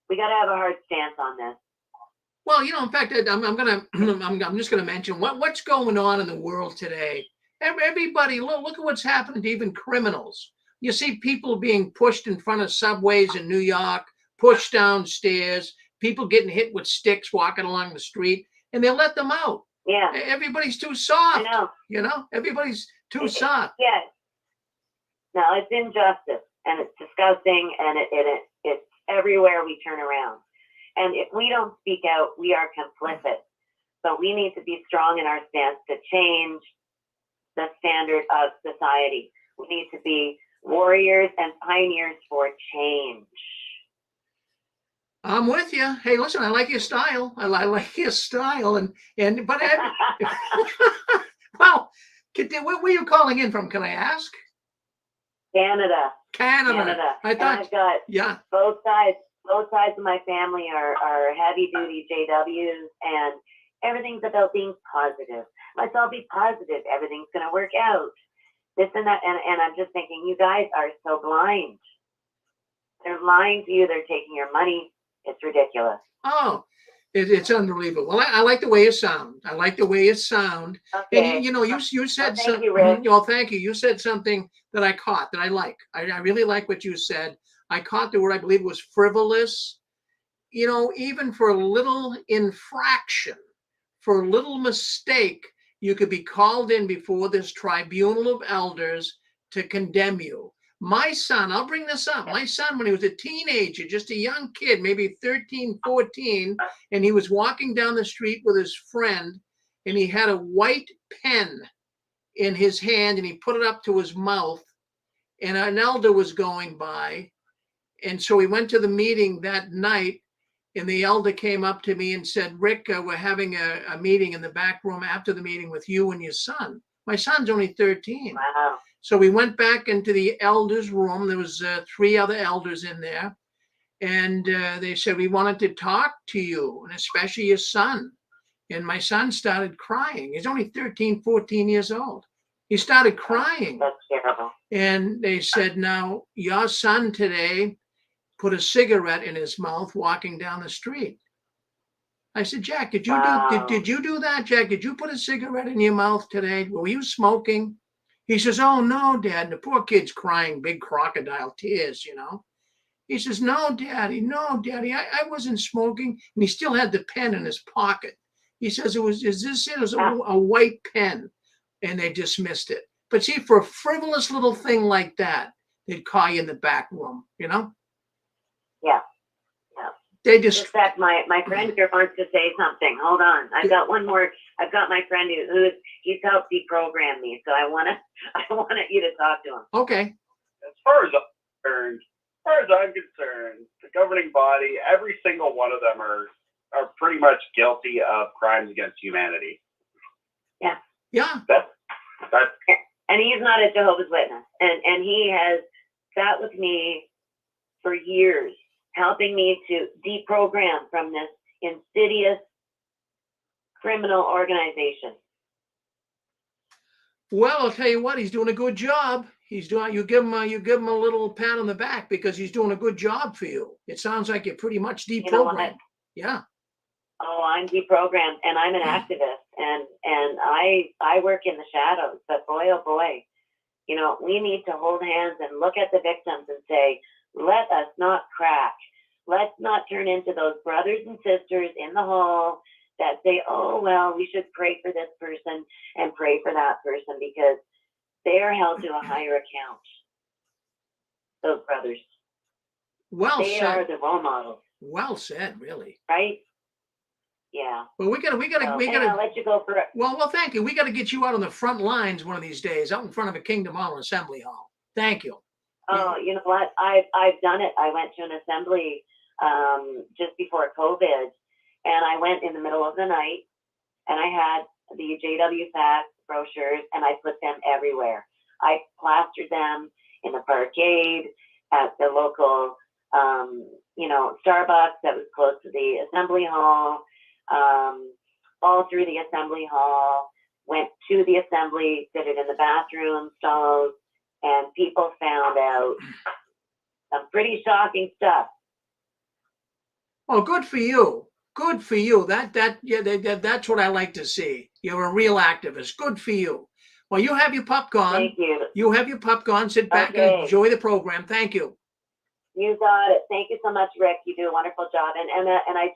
we got to have a hard stance on this. Well, in fact, I'm just gonna mention what's going on in the world today. Everybody, look at what's happening to even criminals. You see people being pushed in front of subways in New York, pushed downstairs, people getting hit with sticks walking along the street, and they let them out. Yeah. Everybody's too soft. I know. Everybody's too soft. Yes. No, it's injustice, and it's disgusting, and it's everywhere we turn around. And if we don't speak out, we are complicit. So we need to be strong in our stance to change the standard of society. We need to be warriors and pioneers for change. I'm with you. Hey, listen, I like your style. I like your style, but well, where were you calling in from? Can I ask? Canada. I thought. I've got both sides of my family are heavy duty JWs, and everything's about being positive. Let's all be positive. Everything's going to work out. This and that. And I'm just thinking, you guys are so blind. They're lying to you. They're taking your money. It's ridiculous. Oh, It's unbelievable. Well, I like the way you sound. I like the way you sound. Okay. And you said thank something. you, Rick. Well, thank you. You said something that I caught that I like. I really like what you said. I caught the word, I believe, was frivolous. Even for a little infraction, for a little mistake, you could be called in before this tribunal of elders to condemn you. My son, I'll bring this up. My son, when he was a teenager, just a young kid, maybe 13, 14, and he was walking down the street with his friend, and he had a white pen in his hand, and he put it up to his mouth, and an elder was going by. And so we went to the meeting that night, and the elder came up to me and said, Rick, we're having a meeting in the back room after the meeting with you and your son. My son's only 13. Wow. So we went back into the elders' room. There was 3 other elders in there. And they said, we wanted to talk to you, and especially your son. And my son started crying. He's only 13, 14 years old. He started crying. That's terrible. And they said, now, your son today put a cigarette in his mouth walking down the street. I said, Jack, did you do that, Jack? Did you put a cigarette in your mouth today? Were you smoking? He says, oh, no, Dad. And the poor kid's crying big crocodile tears, He says, no, Daddy, I wasn't smoking. And he still had the pen in his pocket. He says, it was a white pen. And they dismissed it. But see, for a frivolous little thing like that, they'd call you in the back room, Yeah. They just. In fact, my friend here wants to say something. Hold on. I've got one more. I've got my friend he's helped deprogram me. So I wanted you to talk to him. Okay. As far as I'm concerned, the governing body, every single one of them are pretty much guilty of crimes against humanity. Yeah. Yeah. And he's not a Jehovah's Witness. And he has sat with me for years, helping me to deprogram from this insidious criminal organization. Well, I'll tell you what, he's doing a good job. You give him a little pat on the back because he's doing a good job for you. It sounds like you're pretty much deprogrammed. Yeah. Oh, I'm deprogrammed, and I'm an activist, and I work in the shadows. But boy, oh boy, we need to hold hands and look at the victims and say, let us not crack. Let's not turn into those brothers and sisters in the hall that say, oh, well, we should pray for this person and pray for that person because they are held to a higher account. Those brothers. Well they said. are the role models. Well said, really. Right? Yeah. Well, we gotta I'll let you go for it. Well, thank you. We gotta get you out on the front lines one of these days, out in front of a Kingdom Hall Assembly Hall. Thank you. Oh, you know what? I've done it. I went to an assembly just before COVID, and I went in the middle of the night, and I had the JWs brochures, and I put them everywhere. I plastered them in the parkade, at the local, Starbucks that was close to the assembly hall, all through the assembly hall, went to the assembly, did it in the bathroom stalls, and people found out some pretty shocking stuff. Well, good for you. Good for you. That's what I like to see. You're a real activist. Good for you. Well, you have your popcorn. Thank you. You have your popcorn. Sit back and enjoy the program. Thank you. You got it. Thank you so much, Rick. You do a wonderful job. And I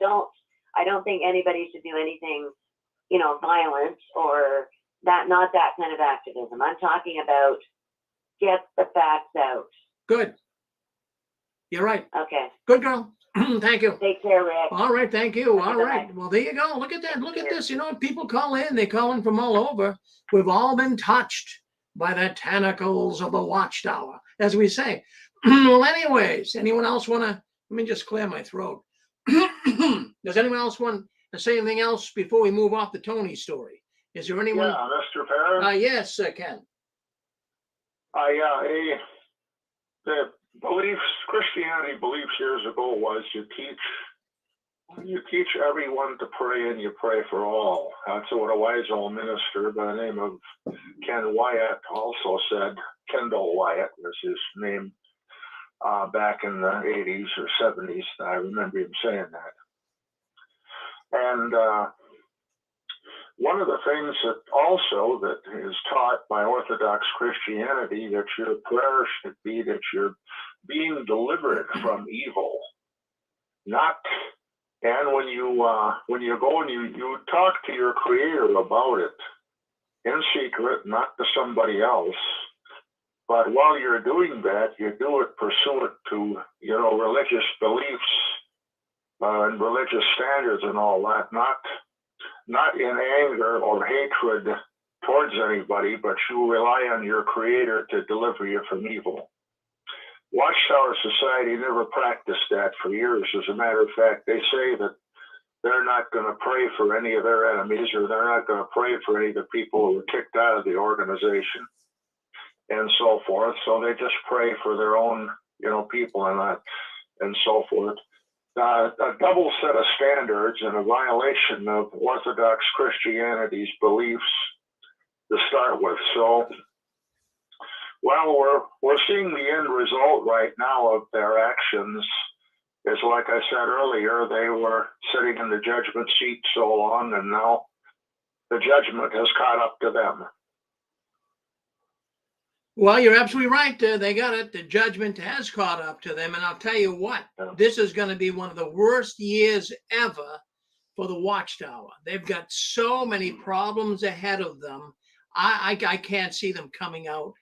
don't think anybody should do anything, violent or not that kind of activism. I'm talking about get the facts out. Good. You're right. Okay. Good girl. Thank you. Take care, Rick. All right. Thank you. All right. Well, there you go. Look at that. Look at this. People call in. They call in from all over. We've all been touched by the tentacles of the Watchtower, as we say. Well, anyways, anyone else want to, let me just clear my throat. Does anyone else want to say anything else before we move off the Tony story? Is there anyone? Yeah, Mr. Parent. Yes, Ken. The Christianity beliefs years ago was you teach everyone to pray and you pray for all. That's what a wise old minister by the name of Ken Wyatt also said. Kendall Wyatt was his name back in the 80s or 70s. I remember him saying that. And one of the things that also that is taught by Orthodox Christianity, that your prayer should be that you're being delivered from evil, not. And when you go and you talk to your Creator about it in secret, not to somebody else, but while you're doing that, you do it pursuant to religious beliefs and religious standards and all that, not in anger or hatred towards anybody, but you rely on your Creator to deliver you from evil. Watchtower Society never practiced that for years. As a matter of fact, they say that they're not going to pray for any of their enemies, or they're not going to pray for any of the people who were kicked out of the organization and so forth. So they just pray for their own, people and so forth. A double set of standards and a violation of Orthodox Christianity's beliefs to start with. So, well, we're seeing the end result right now of their actions. Is, like I said earlier, they were sitting in the judgment seat so long, and now the judgment has caught up to them. Well, you're absolutely right. They got it. The judgment has caught up to them. And I'll tell you what, this is going to be one of the worst years ever for the Watchtower. They've got so many problems ahead of them. I can't see them coming out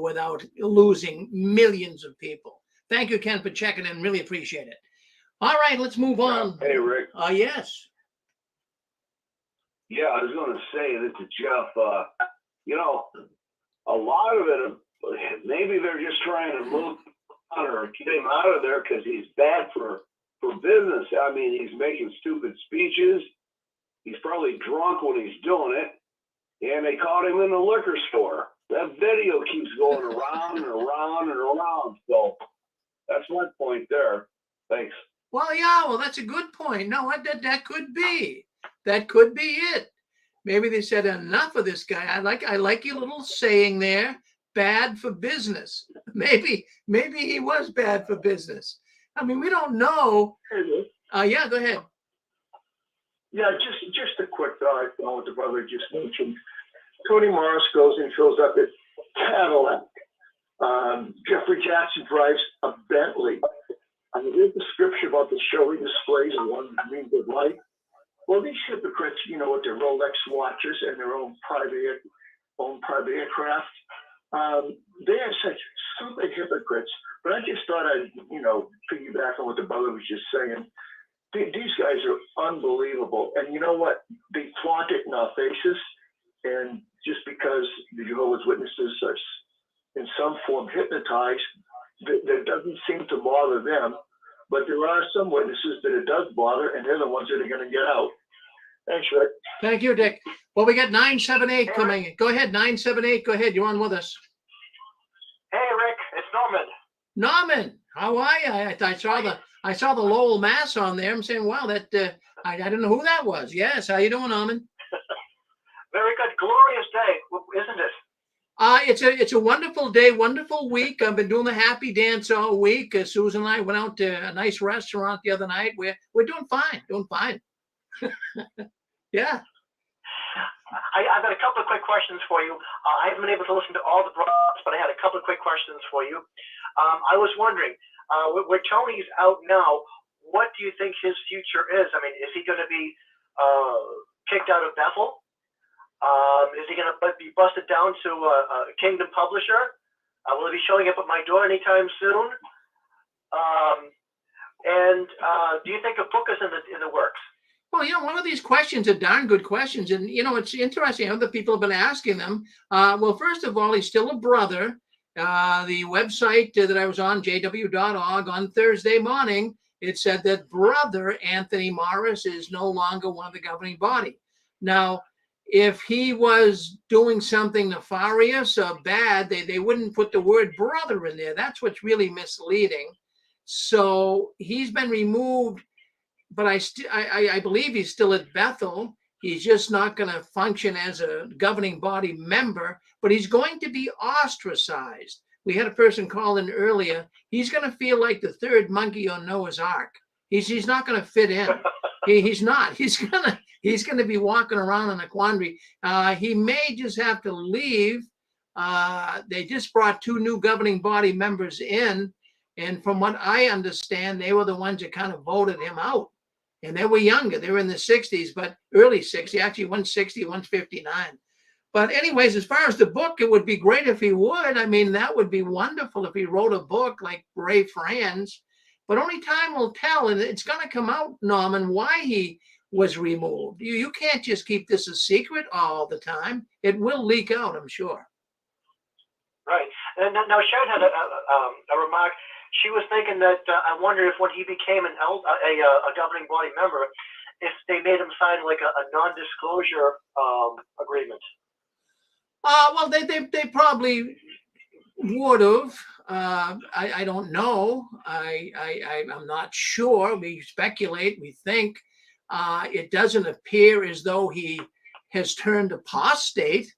without losing millions of people. Thank you, Ken, for checking in. Really appreciate it. All right, let's move on. Hey, Rick. Yes. Yeah, I was going to say this to Jeff. A lot of it, maybe they're just trying to move on or get him out of there because he's bad for business. I mean, he's making stupid speeches. He's probably drunk when he's doing it. And they caught him in the liquor store. That video keeps going around and around and around. So that's my point there. Thanks. Well, yeah, that's a good point. No, that could be. That could be it. Maybe they said enough of this guy. I like your little saying there, bad for business. Maybe he was bad for business. I mean, we don't know. Yeah, go ahead. Yeah, just a quick thought on what the brother just mentioned. Tony Morris goes and fills up his Cadillac. Jeffrey Jackson drives a Bentley. I mean, there's a scripture about the showy displays of one green good light. Well, these hypocrites, with their Rolex watches and their own private aircraft, they are such super hypocrites. But I just thought I'd, piggyback on what the brother was just saying. These guys are unbelievable. And you know what? They flaunt it in our faces. And just because the Jehovah's Witnesses are in some form hypnotized, that doesn't seem to bother them. But there are some witnesses that it does bother, and they're the ones that are going to get out. Thanks, Rick. Thank you, Dick. Well, we got 978 coming in. Go ahead, 978. Go ahead. You're on with us. Hey, Rick. It's Norman. Norman, how are you? I saw the Lowell Mass on there. I'm saying, wow, that I didn't know who that was. Yes, how you doing, Norman? Very good. Glorious day, isn't it? It's a wonderful day, wonderful week. I've been doing the happy dance all week. Susan and I went out to a nice restaurant the other night. We're doing fine, Yeah. I've got a couple of quick questions for you. I haven't been able to listen to all the broadcasts, but I had a couple of quick questions for you. I was wondering, where Tony's out now, what do you think his future is? I mean, is he going to be kicked out of Bethel? Is he going to be busted down to a Kingdom publisher? Will he be showing up at my door anytime soon? And do you think a book is in the works? Well, one of these questions are darn good questions. And, it's interesting. Other people have been asking them. Well, first of all, he's still a brother. The website that I was on, JW.org, on Thursday morning, it said that Brother Anthony Morris is no longer one of the governing body. Now, if he was doing something nefarious or bad, they wouldn't put the word brother in there. That's what's really misleading. So he's been removed, but I believe he's still at Bethel. He's just not going to function as a governing body member, but he's going to be ostracized. We had a person call in earlier. He's going to feel like the third monkey on Noah's Ark. He's not going to fit in. He's not. He's gonna be walking around in a quandary. He may just have to leave. They just brought 2 new governing body members in, and from what I understand, they were the ones that kind of voted him out. And they were younger. They were in the 60s, but early 60s. Actually, 160, 159. But anyways, as far as the book, it would be great if he would. I mean, that would be wonderful if he wrote a book like Ray Franz. But only time will tell, and it's going to come out, Norman, why he was removed. You can't just keep this a secret all the time. It will leak out, I'm sure. Right. And now Sharon had a remark. She was thinking that I wonder if when he became a governing body member, if they made him sign like a non-disclosure agreement. Well, they probably would have. I don't know. I'm not sure. We speculate. We think. It doesn't appear as though he has turned apostate.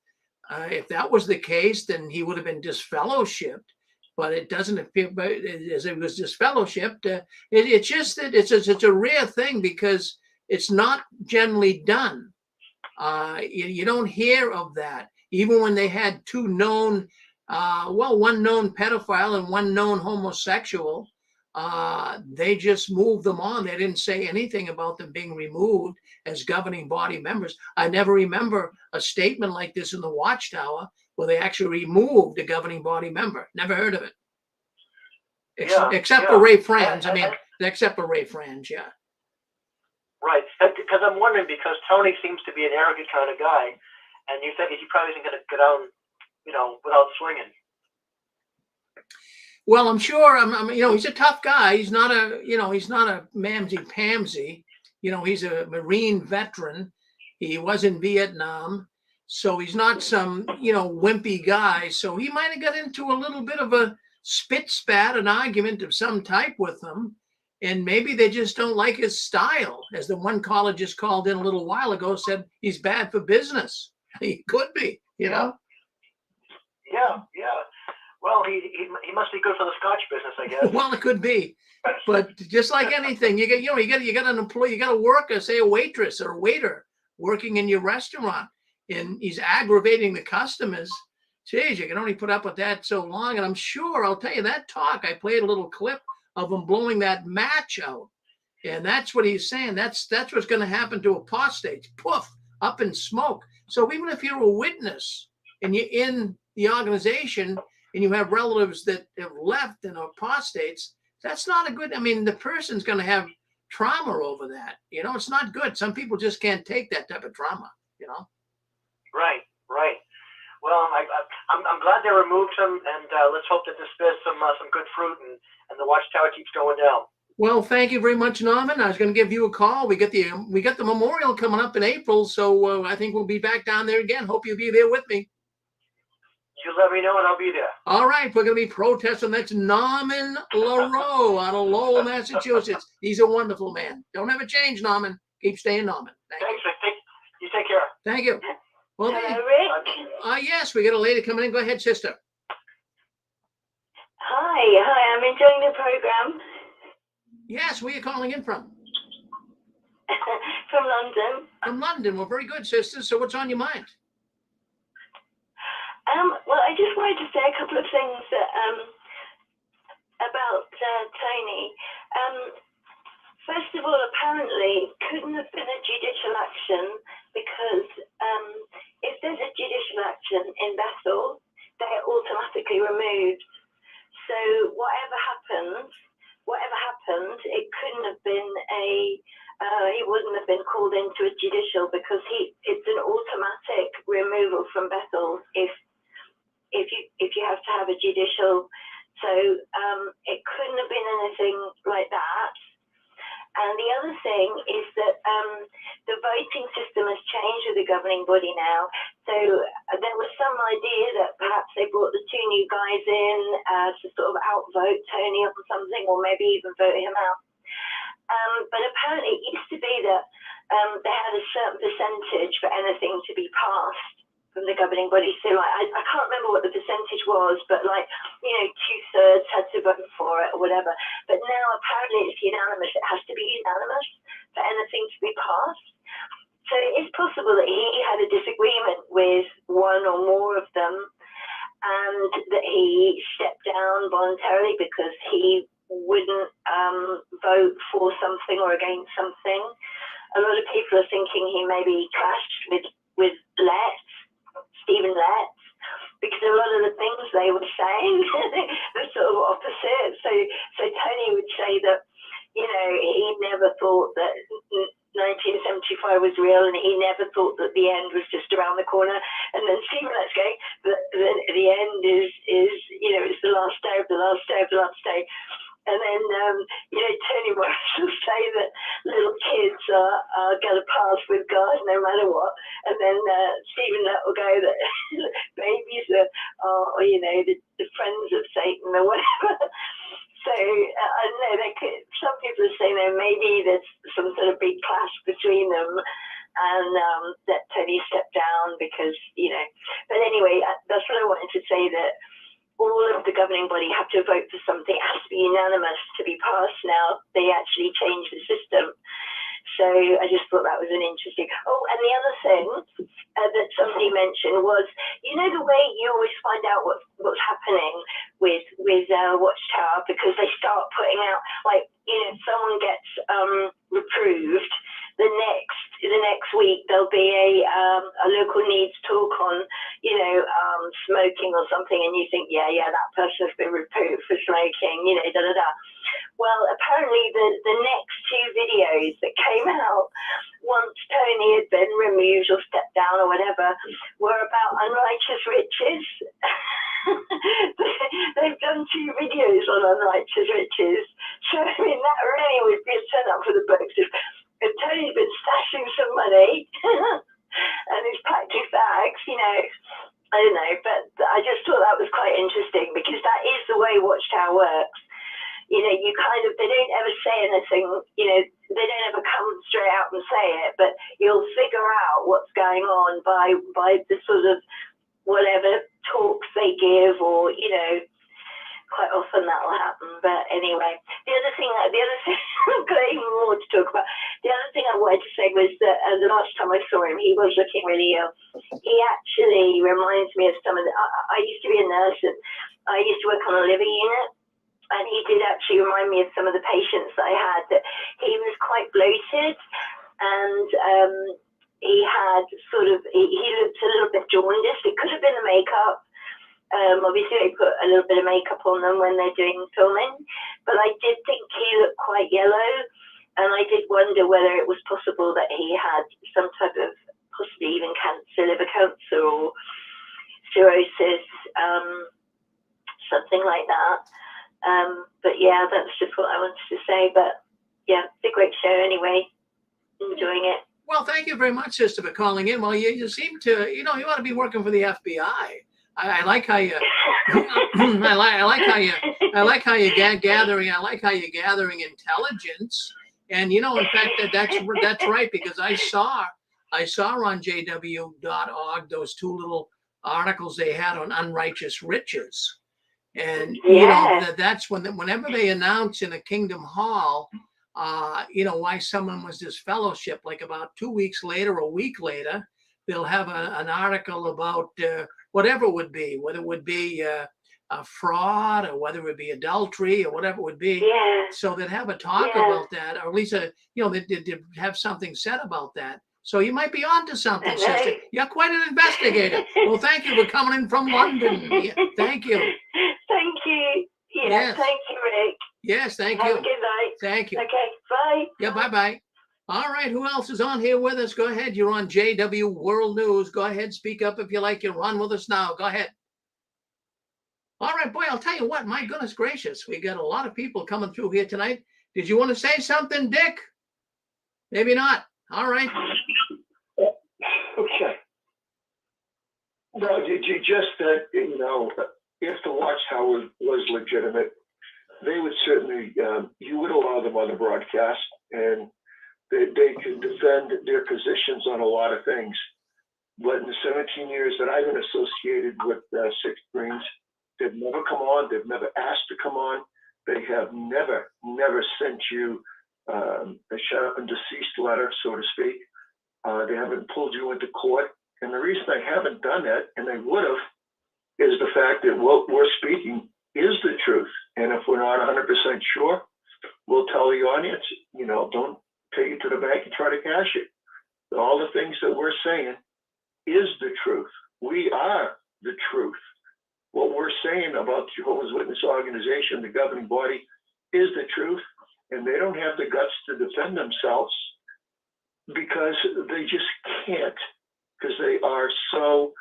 If that was the case, then he would have been disfellowshipped. But it doesn't appear. But as it was disfellowshipped, it's just that it's a rare thing because it's not generally done. You don't hear of that. Even when they had 2 known, one known pedophile and 1 known homosexual, they just moved them on. They didn't say anything about them being removed as governing body members. I never remember a statement like this in the Watchtower where they actually removed a governing body member. Never heard of it. Except for Ray Franz. Except for Ray Franz, yeah. Right. Because I'm wondering, because Tony seems to be an arrogant kind of guy, and you think he probably isn't going to go down, without swinging. Well, I'm sure. He's a tough guy. He's not a mamsy-pamsy. He's a Marine veteran. He was in Vietnam, so he's not some, wimpy guy. So he might have got into a little bit of a spit-spat, an argument of some type with them, and maybe they just don't like his style. As the one caller just called in a little while ago, said he's bad for business. He could be, Yeah. Well, he must be good for the Scotch business, I guess. Well, it could be, but just like anything, you got an employee, you got a worker, say a waitress or a waiter working in your restaurant, and he's aggravating the customers. Geez, you can only put up with that so long. And I'm sure, I'll tell you, that talk, I played a little clip of him blowing that match out, and that's what he's saying. That's what's going to happen to apostates. Poof, up in smoke. So even if you're a witness and you're in the organization and you have relatives that have left and are apostates, that's not a good, the person's going to have trauma over that. It's not good. Some people just can't take that type of trauma, Right. Well, I'm glad they removed him, and let's hope that this bears some good fruit, and the Watchtower keeps going down. Well, thank you very much, Norman. I was going to give you a call. We got the memorial coming up in April, so I think we'll be back down there again. Hope you'll be there with me. You let me know, and I'll be there. All right, we're going to be protesting. That's Norman LaRoe out of Lowell, Massachusetts. He's a wonderful man. Don't ever change, Norman. Keep staying Norman. Thanks. You take care. Thank you. Well, Rick? yes, we got a lady coming in. Go ahead, sister. Hi, I'm enjoying the program. Yes, where are you calling in from? From London. From London. Well, very good, sister. So what's on your mind? Well, I just wanted to say a couple of things about Tony. First of all, apparently, couldn't have been a judicial action because if there's a judicial action in Bethel, they're automatically removed. So whatever happened, it couldn't have been he wouldn't have been called into a judicial because it's an automatic removal from Bethel if you have to have a judicial. So it couldn't have been anything like that. And the other thing is that the voting system has changed with the governing body now. So there was some idea that perhaps they brought the 2 new guys in to sort of outvote Tony or something, or maybe even vote him out. But apparently it used to be that they had a certain percentage for anything to be passed from the governing body. So like I can't remember what the percentage was, but 2/3 had to vote for it or whatever. But now apparently it's unanimous. It has to be unanimous for anything to be passed. So it's possible that he had a disagreement with one or more of them, and that he stepped down voluntarily because he wouldn't vote for something or against something. A lot of people are thinking he maybe clashed with Stephen Letts, because a lot of the things they were saying were sort of opposite. So Tony would say that, you know, he never thought that 1975 was real, and he never thought that the end was just around the corner. And then Stephen Letts going, the end is, you know, it's the last day of the last day of the last day. And then, you know, Tony Morris will say that little kids are going to pass with God no matter what. And then Stephen Lett will go that babies are, you know, the friends of Satan or whatever. So, I don't know, some people are saying that maybe there's some sort of big clash between them, and that Tony stepped down because, you know. But anyway, that's what I wanted to say, that all of the governing body have to vote for something. It has to be unanimous to be passed now. They actually changed the system. So I just thought that was an interesting. Oh, and the other thing that somebody mentioned was, you know, the way you always find out what's happening with Watchtower, because they start putting out, like, you know, someone gets reproved, the next week there'll be a local needs talk on, you know, smoking or something, and you think, yeah, that person's been reproved for smoking, you know, da. Well, apparently the next two videos that came out once Tony had been removed or stepped down or whatever were about unrighteous riches. They've done 2 videos on unrighteous riches. So, I mean, that really would be a setup for the books. If Tony's been stashing some money and he's packed his bags, you know, I don't know, but I just thought that was quite interesting, because that is the way Watchtower works. You know, they don't ever say anything, you know, they don't ever come straight out and say it, but you'll figure out what's going on by the sort of whatever talks they give, or, you know, quite often that will happen. But anyway, the other thing, I've got even more to talk about. The other thing I wanted to say was that the last time I saw him, he was looking really ill. He actually reminds me of some of I used to be a nurse, and I used to work on a liver unit. And he did actually remind me of some of the patients that I had, that he was quite bloated, and he had he looked a little bit jaundiced. It could have been the makeup. Obviously, they put a little bit of makeup on them when they're doing filming, but I did think he looked quite yellow, and I did wonder whether it was possible that he had some type of, possibly even cancer, liver cancer or cirrhosis, something like that. But yeah, that's just what I wanted to say. But yeah, it's a great show anyway. Enjoying it. Well, thank you very much, sister, for calling in. Well, you seem to, you know, you ought to be working for the FBI. I like how you, I like how you're gathering intelligence. And you know, in fact, that's right, because I saw on JW.org those 2 little articles they had on unrighteous riches. And you know, that's whenever they announce in a Kingdom Hall, you know, why someone was disfellowship, like about 2 weeks later, a week later, they'll have an article about whatever it would be, whether it would be a fraud, or whether it would be adultery, or whatever it would be. Yeah. So they'd have a talk about that, or at least you know, they'd have something said about that. So you might be onto something, sister. You're quite an investigator. Well, thank you for coming in from London. Yeah, thank you. Thank you. Yeah, yes. Thank you, Rick. Yes, thank Have you. a good night. Thank you. Okay, bye. Yeah, bye-bye. All right, who else is on here with us? Go ahead. You're on JW World News. Go ahead, speak up if you like. You're on with us now. Go ahead. All right, boy, I'll tell you what. My goodness gracious, we got a lot of people coming through here tonight. Did you want to say something, Dick? Maybe not. All right. Okay. No, just that, you know, if the Watchtower was legitimate, they would certainly, you would allow them on the broadcast, and they could defend their positions on a lot of things. But in the 17 years that I've been associated with Sixth Greens, they've never come on. They've never asked to come on. They have never sent you a shut up and deceased is the fact that what we're speaking is the truth. And if we're not 100% sure, we'll tell the audience, don't take it to the bank and try to cash it. All the things that we're saying is the truth. We are the truth. What we're saying about Jehovah's Witness organization, the governing body, is the truth. And they don't have the guts to defend themselves because they just can't, because they are so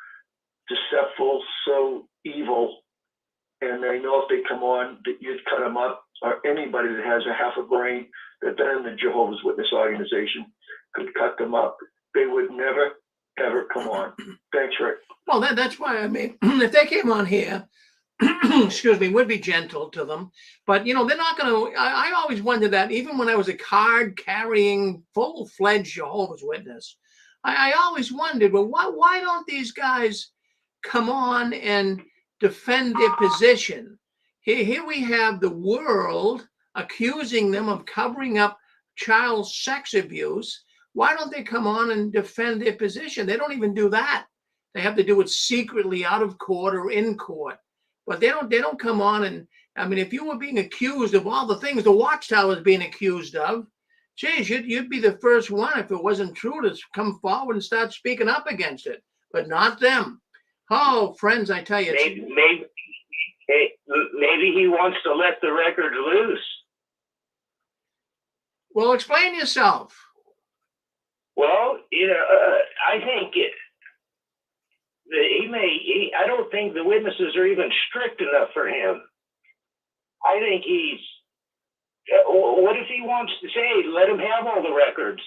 deceitful, so evil. And they know if they come on that you'd cut them up, or anybody that has a half a brain that been in the Jehovah's Witness organization could cut them up. They would never, ever come on. Thanks, Rick. Well, that's why, I mean, if they came on here, excuse me, would be gentle to them. But, they're not going to, I always wondered that, even when I was a card-carrying, full-fledged Jehovah's Witness, I always wondered, well, why don't these guys come on and defend their position? Here we have the world accusing them of covering up child sex abuse. Why don't they come on and defend their position? They don't even do that. They have to do it secretly out of court or in court. But they don't come on and, I mean, if you were being accused of all the things the Watchtower is being accused of, geez, you'd be the first one, if it wasn't true, to come forward and start speaking up against it. But not them. Oh, friends, I tell you. Maybe he wants to let the record loose. Well, explain yourself. Well, I think I don't think the witnesses are even strict enough for him. I think what if he wants to say, let him have all the records?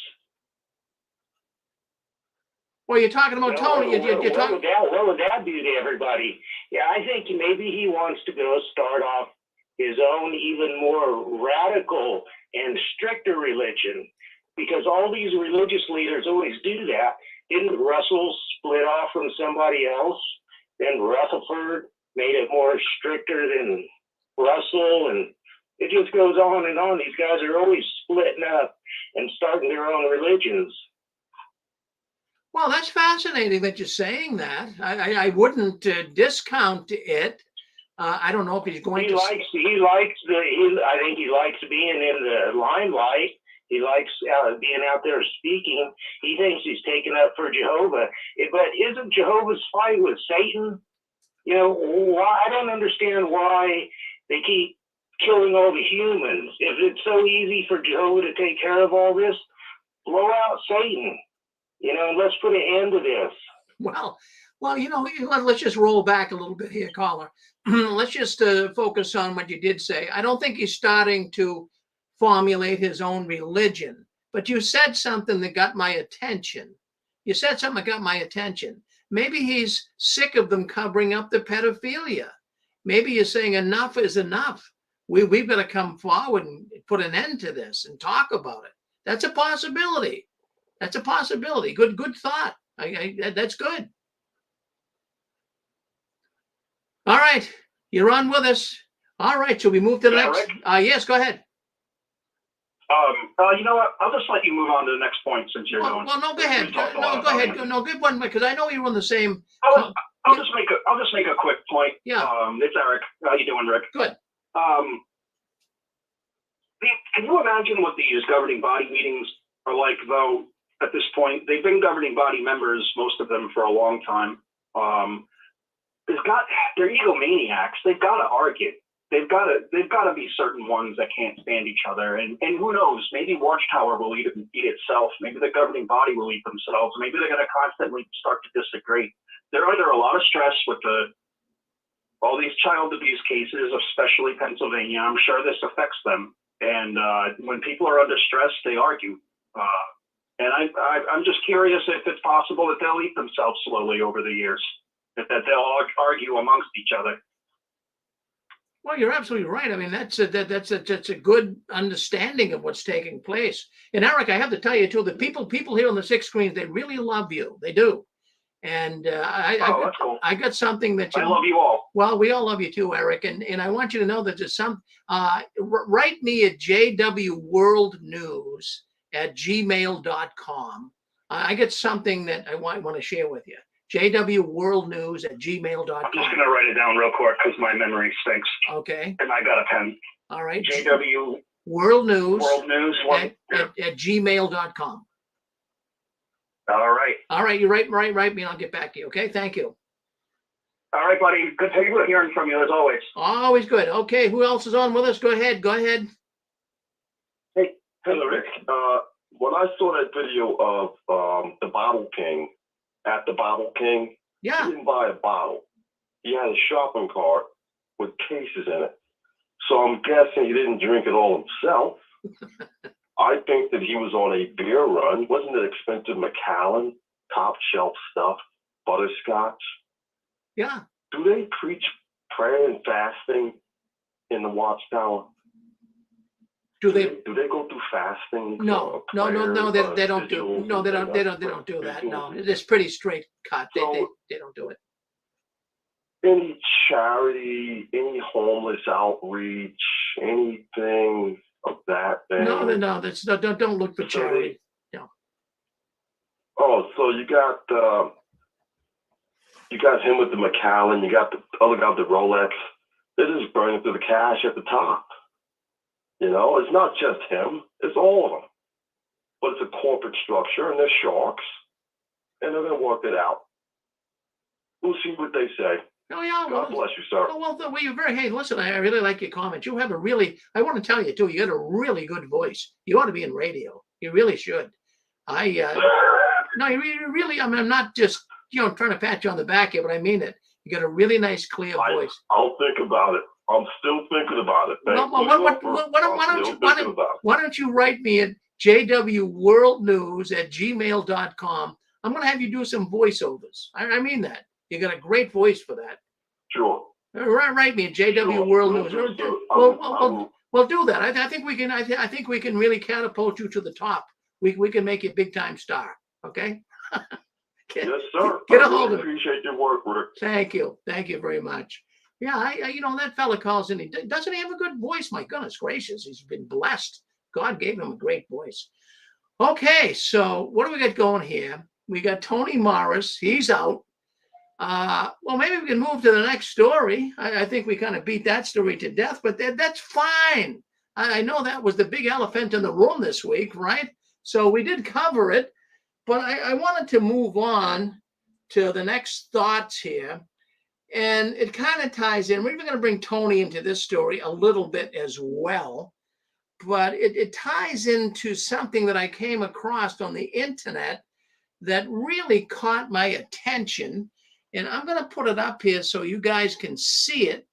Well, you're talking about Tony. You're talking. What would that do to everybody? Yeah, I think maybe he wants to go start off his own even more radical and stricter religion, because all these religious leaders always do that. Didn't Russell split off from somebody else? Then Rutherford made it more stricter than Russell, and it just goes on and on. These guys are always splitting up and starting their own religions. Well, that's fascinating that you're saying that. I wouldn't discount it. I don't know if he's going to. I think he likes being in the limelight. He likes being out there speaking. He thinks he's taken up for Jehovah. But isn't Jehovah's fight with Satan? I don't understand why they keep killing all the humans. If it's so easy for Jehovah to take care of all this, blow out Satan. Let's put an end to this. Well, let's just roll back a little bit here, caller. Let's just focus on what you did say. I don't think he's starting to formulate his own religion, but you said something that got my attention. Maybe he's sick of them covering up the pedophilia. Maybe you're saying enough is enough. We've got to come forward and put an end to this and talk about it. That's a possibility. Good thought. That's good. All right, you're on with us. All right, so we move to the next. Yes, go ahead. You know what? I'll just let you move on to the next point since you're going. Well, no, go ahead. Go ahead. No, good one, because I know you're on the same. I'll just make a quick point. Yeah. It's Eric. How you doing, Rick? Good. Can you imagine what these governing body meetings are like, though? At this point, they've been governing body members, most of them, for a long time. They're egomaniacs. They've got to argue. They've got to be certain ones that can't stand each other. And who knows? Maybe Watchtower will eat itself. Maybe the governing body will eat themselves. Maybe they're going to constantly start to disagree. They're under a lot of stress with all these child abuse cases, especially Pennsylvania. I'm sure this affects them. And when people are under stress, they argue. And I'm just curious if it's possible that they'll eat themselves slowly over the years, that they'll argue amongst each other. Well, you're absolutely right. I mean, that's a good understanding of what's taking place. And Eric, I have to tell you too, the people here on the six screens, they really love you. They do. And I got something that I love you all. Well, we all love you too, Eric. And I want you to know that there's some. Write me at jwworldnews@gmail.com. I got something that I want to share with you. JWWorldNews@gmail.com. I'm just going to write it down real quick because my memory stinks. Okay. And I got a pen. All right. JW World News at gmail.com. All right. All right. You write me and I'll get back to you. Okay. Thank you. All right, buddy. Good hearing from you as always. Always good. Okay. Who else is on with us? Go ahead. Hey, Rick. When I saw that video of the Bottle King at the Bottle King, he didn't buy a bottle. He had a shopping cart with cases in it. So I'm guessing he didn't drink it all himself. I think that he was on a beer run. Wasn't it expensive Macallan, top shelf stuff, butterscotch? Yeah. Do they preach prayer and fasting in the Watchtower? Do they go through fasting? No, they don't do. No, they don't do that. No, it's pretty straight cut. They don't do it. Any charity, any homeless outreach, anything of that thing? No. Don't look for charity. No. Oh, so you got him with the Macallan. You got the other guy with the Rolex. They're just burning through the cash at the top. You know, it's not just him, it's all of them. But it's a corporate structure, and they're sharks, and they're going to work it out. We'll see what they say. Oh, yeah. God bless you, sir. Oh, well, you're hey, listen, I really like your comment. You have I want to tell you, too, you got a really good voice. You ought to be in radio. You really should. No, you really, I'm not just, trying to pat you on the back here, but I mean it. You got a really nice, clear voice. I'll think about it. I'm still thinking about it. Why don't you write me at jwworldnews@gmail.com? I'm going to have you do some voiceovers. I mean that. You got a great voice for that. Sure. Write me at JWWorldNews. Well, do that. I think we can. I think we can really catapult you to the top. We can make you a big time star. Okay. Yes, sir. Get a hold of it. Appreciate your work, Rick. Thank you very much. Yeah, that fella calls in. Doesn't he have a good voice? My goodness gracious, he's been blessed. God gave him a great voice. Okay, so what do we got going here? We got Tony Morris. He's out. Well, maybe we can move to the next story. I think we kind of beat that story to death, but that's fine. I know that was the big elephant in the room this week, right? So we did cover it, but I wanted to move on to the next thoughts here. And it kind of ties in. We're even going to bring Tony into this story a little bit as well. But it ties into something that I came across on the internet that really caught my attention. And I'm going to put it up here so you guys can see it.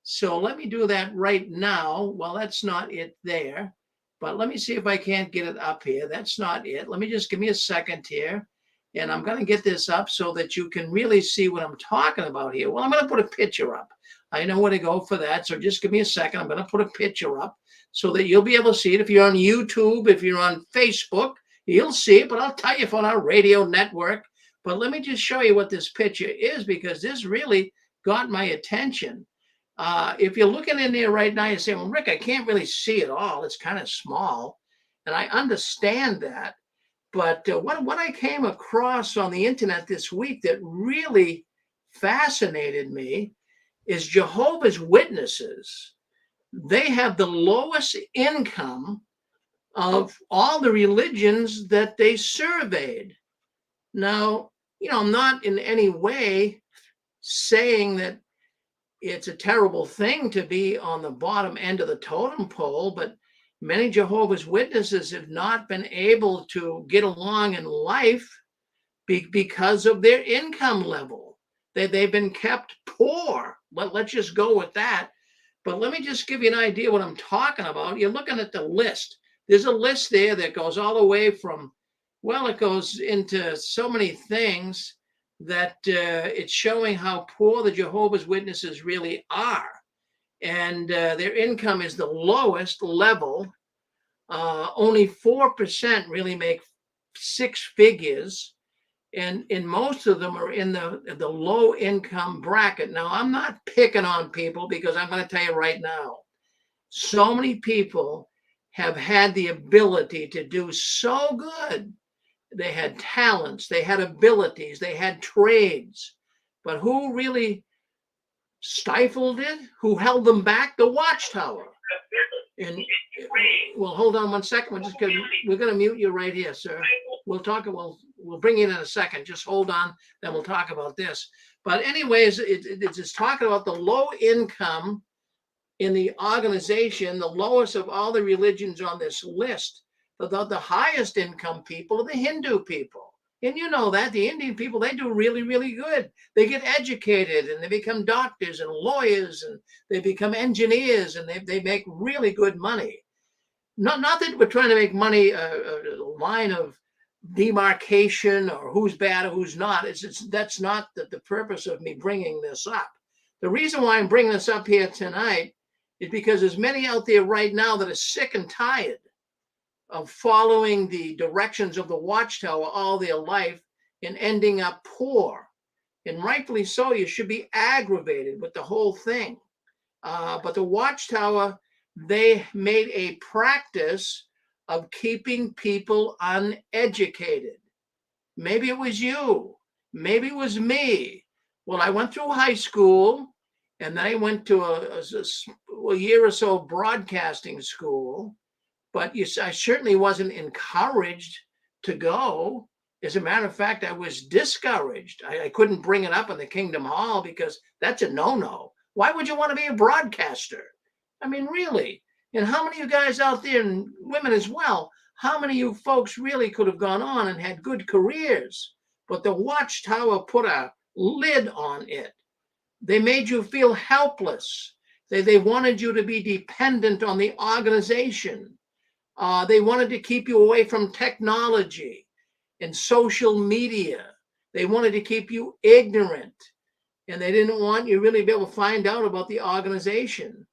So let me do that right now. Well, that's not it there. But let me see if I can't get it up here. That's not it. Give me a second here. And I'm going to get this up so that you can really see what I'm talking about here. Well, I'm going to put a picture up. I know where to go for that. So just give me a second. I'm going to put a picture up so that you'll be able to see it. If you're on YouTube, if you're on Facebook, you'll see it. But I'll tell you if on our radio network. But let me just show you what this picture is, because this really got my attention. If you're looking in there right now, you're saying, well, Rick, I can't really see it all. It's kind of small. And I understand that. But what I came across on the internet this week that really fascinated me is Jehovah's Witnesses. They have the lowest income of all the religions that they surveyed. Now, I'm not in any way saying that it's a terrible thing to be on the bottom end of the totem pole, but many Jehovah's Witnesses have not been able to get along in life because of their income level. They've been kept poor. Let's just go with that. But let me just give you an idea what I'm talking about. You're looking at the list. There's a list there that goes all the way from, well, it goes into so many things that it's showing how poor the Jehovah's Witnesses really are. And their income is the lowest level. Only 4% really make six figures. And most of them are in the low income bracket. Now, I'm not picking on people, because I'm going to tell you right now, so many people have had the ability to do so good they had talents, they had abilities, they had trades. But who really stifled it? Who held them back? The Watchtower. And well, hold on 1 second. We're going to mute you right here, sir. We'll talk. We'll bring you in a second. Just hold on. Then we'll talk about this. But anyways, it's talking about the low income in the organization, the lowest of all the religions on this list. The highest income people are the Hindu people. And you know that the Indian people, they do really, really good. They get educated and they become doctors and lawyers and they become engineers and they make really good money. Not that we're trying to make money a line of demarcation or who's bad or who's not. That's not the purpose of me bringing this up. The reason why I'm bringing this up here tonight is because there's many out there right now that are sick and tired of following the directions of the Watchtower all their life and ending up poor. And rightfully so, you should be aggravated with the whole thing. But the Watchtower, they made a practice of keeping people uneducated. Maybe it was you. Maybe it was me. Well, I went through high school and then I went to a year or so broadcasting school. But I certainly wasn't encouraged to go. As a matter of fact, I was discouraged. I couldn't bring it up in the Kingdom Hall because that's a no-no. Why would you want to be a broadcaster? I mean, really? And how many of you guys out there, and women as well, how many of you folks really could have gone on and had good careers? But the Watchtower put a lid on it. They made you feel helpless. They wanted you to be dependent on the organization. They wanted to keep you away from technology and social media. They wanted to keep you ignorant. And they didn't want you really to be able to find out about the organization.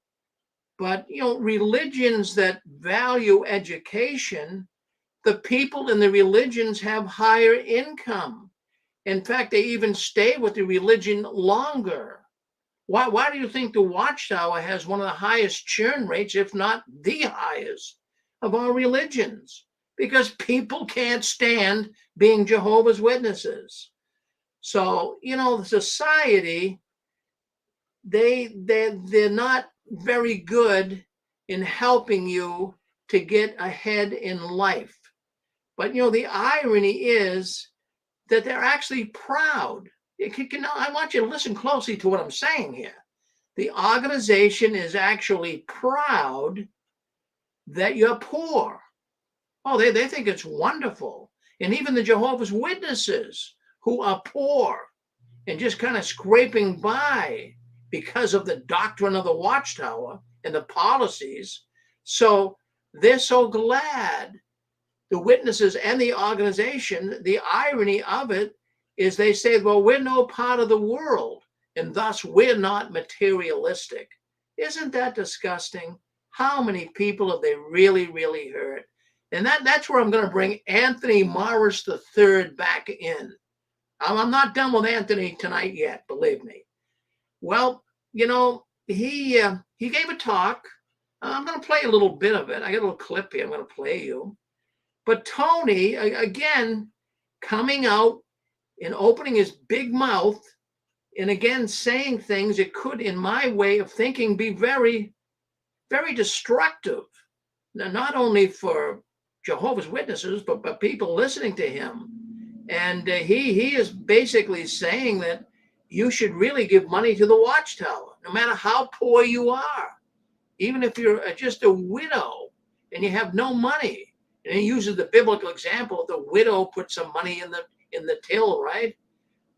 But, you know, religions that value education, the people in the religions have higher income. In fact, they even stay with the religion longer. Why do you think the Watchtower has one of the highest churn rates, if not the highest, of all religions? Because people can't stand being Jehovah's Witnesses. So, you know, the society, they're not very good in helping you to get ahead in life. But, you know, the irony is that they're actually proud. I want you to listen closely to what I'm saying here. The organization is actually proud that you're poor. Oh, they think it's wonderful. And even the Jehovah's Witnesses who are poor and just kind of scraping by because of the doctrine of the Watchtower and the policies. So they're so glad, the witnesses and the organization. The irony of it is they say, well, we're no part of the world, and thus we're not materialistic. Isn't that disgusting? How many people have they really, really hurt? And that's where I'm going to bring Anthony Morris III back in. I'm not done with Anthony tonight yet, believe me. Well, you know, he gave a talk. I'm going to play a little bit of it. I got a little clip here I'm going to play you. But Tony, again, coming out and opening his big mouth and again saying things that could, in my way of thinking, be very, very destructive. Now, not only for Jehovah's Witnesses, but people listening to him. And he is basically saying that you should really give money to the Watchtower, no matter how poor you are. Even if you're just a widow and you have no money. And he uses the biblical example, the widow put some money in the till, right?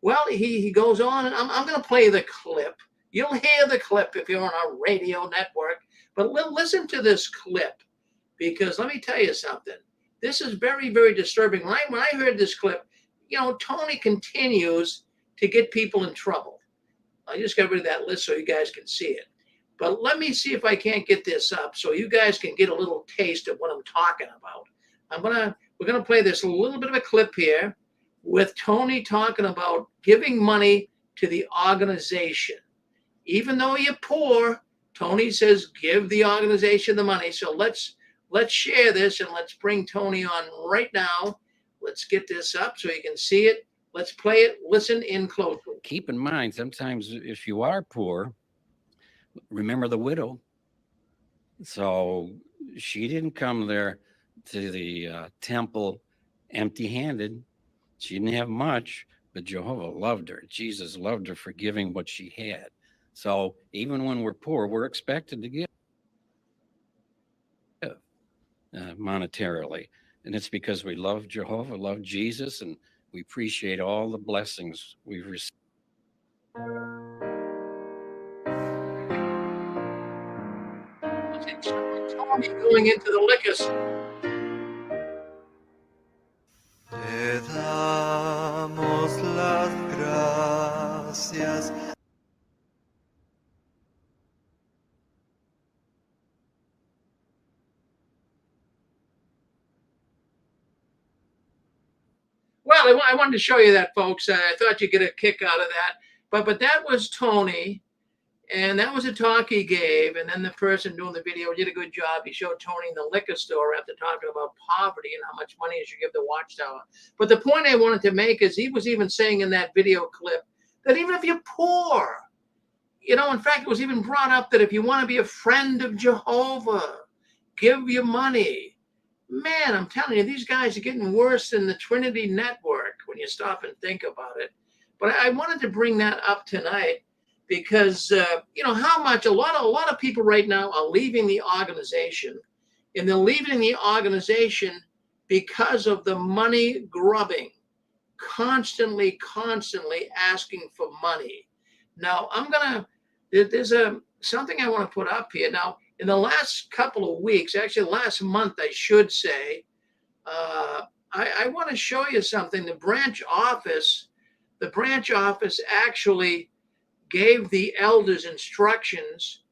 Well, he goes on, and I'm going to play the clip. You'll hear the clip if you're on our radio network. But listen to this clip, because let me tell you something. This is very, very disturbing. When I heard this clip, you know, Tony continues to get people in trouble. I just got rid of that list so you guys can see it. But let me see if I can't get this up so you guys can get a little taste of what I'm talking about. We're gonna play this little bit of a clip here with Tony talking about giving money to the organization. Even though you're poor, Tony says give the organization the money. So let's share this and let's bring Tony on right now. Let's get this up so you can see it. Let's play it. Listen in closely. Keep in mind, sometimes if you are poor, remember the widow. So she didn't come there to the temple empty-handed. She didn't have much, but Jehovah loved her. Jesus loved her for giving what she had. So even when we're poor, we're expected to give monetarily. And it's because we love Jehovah, love Jesus, and we appreciate all the blessings we've received. Tony going into the liquor store. Te damos las gracias. Well, I wanted to show you that, folks. I thought you'd get a kick out of that. But that was Tony, and that was a talk he gave. And then the person doing the video did a good job. He showed Tony in the liquor store after talking about poverty and how much money you should give the Watchtower. But the point I wanted to make is he was even saying in that video clip that even if you're poor, you know, in fact, it was even brought up that if you want to be a friend of Jehovah, give your money. Man, I'm telling you, these guys are getting worse than the Trinity Network when you stop and think about it. But I wanted to bring that up tonight because, you know, how much a lot of people right now are leaving the organization, and they're leaving the organization because of the money grubbing, constantly asking for money. Now, there's something I want to put up here. Now, in the last couple of weeks, actually last month, I should say, I want to show you something. The branch office actually gave the elders instructions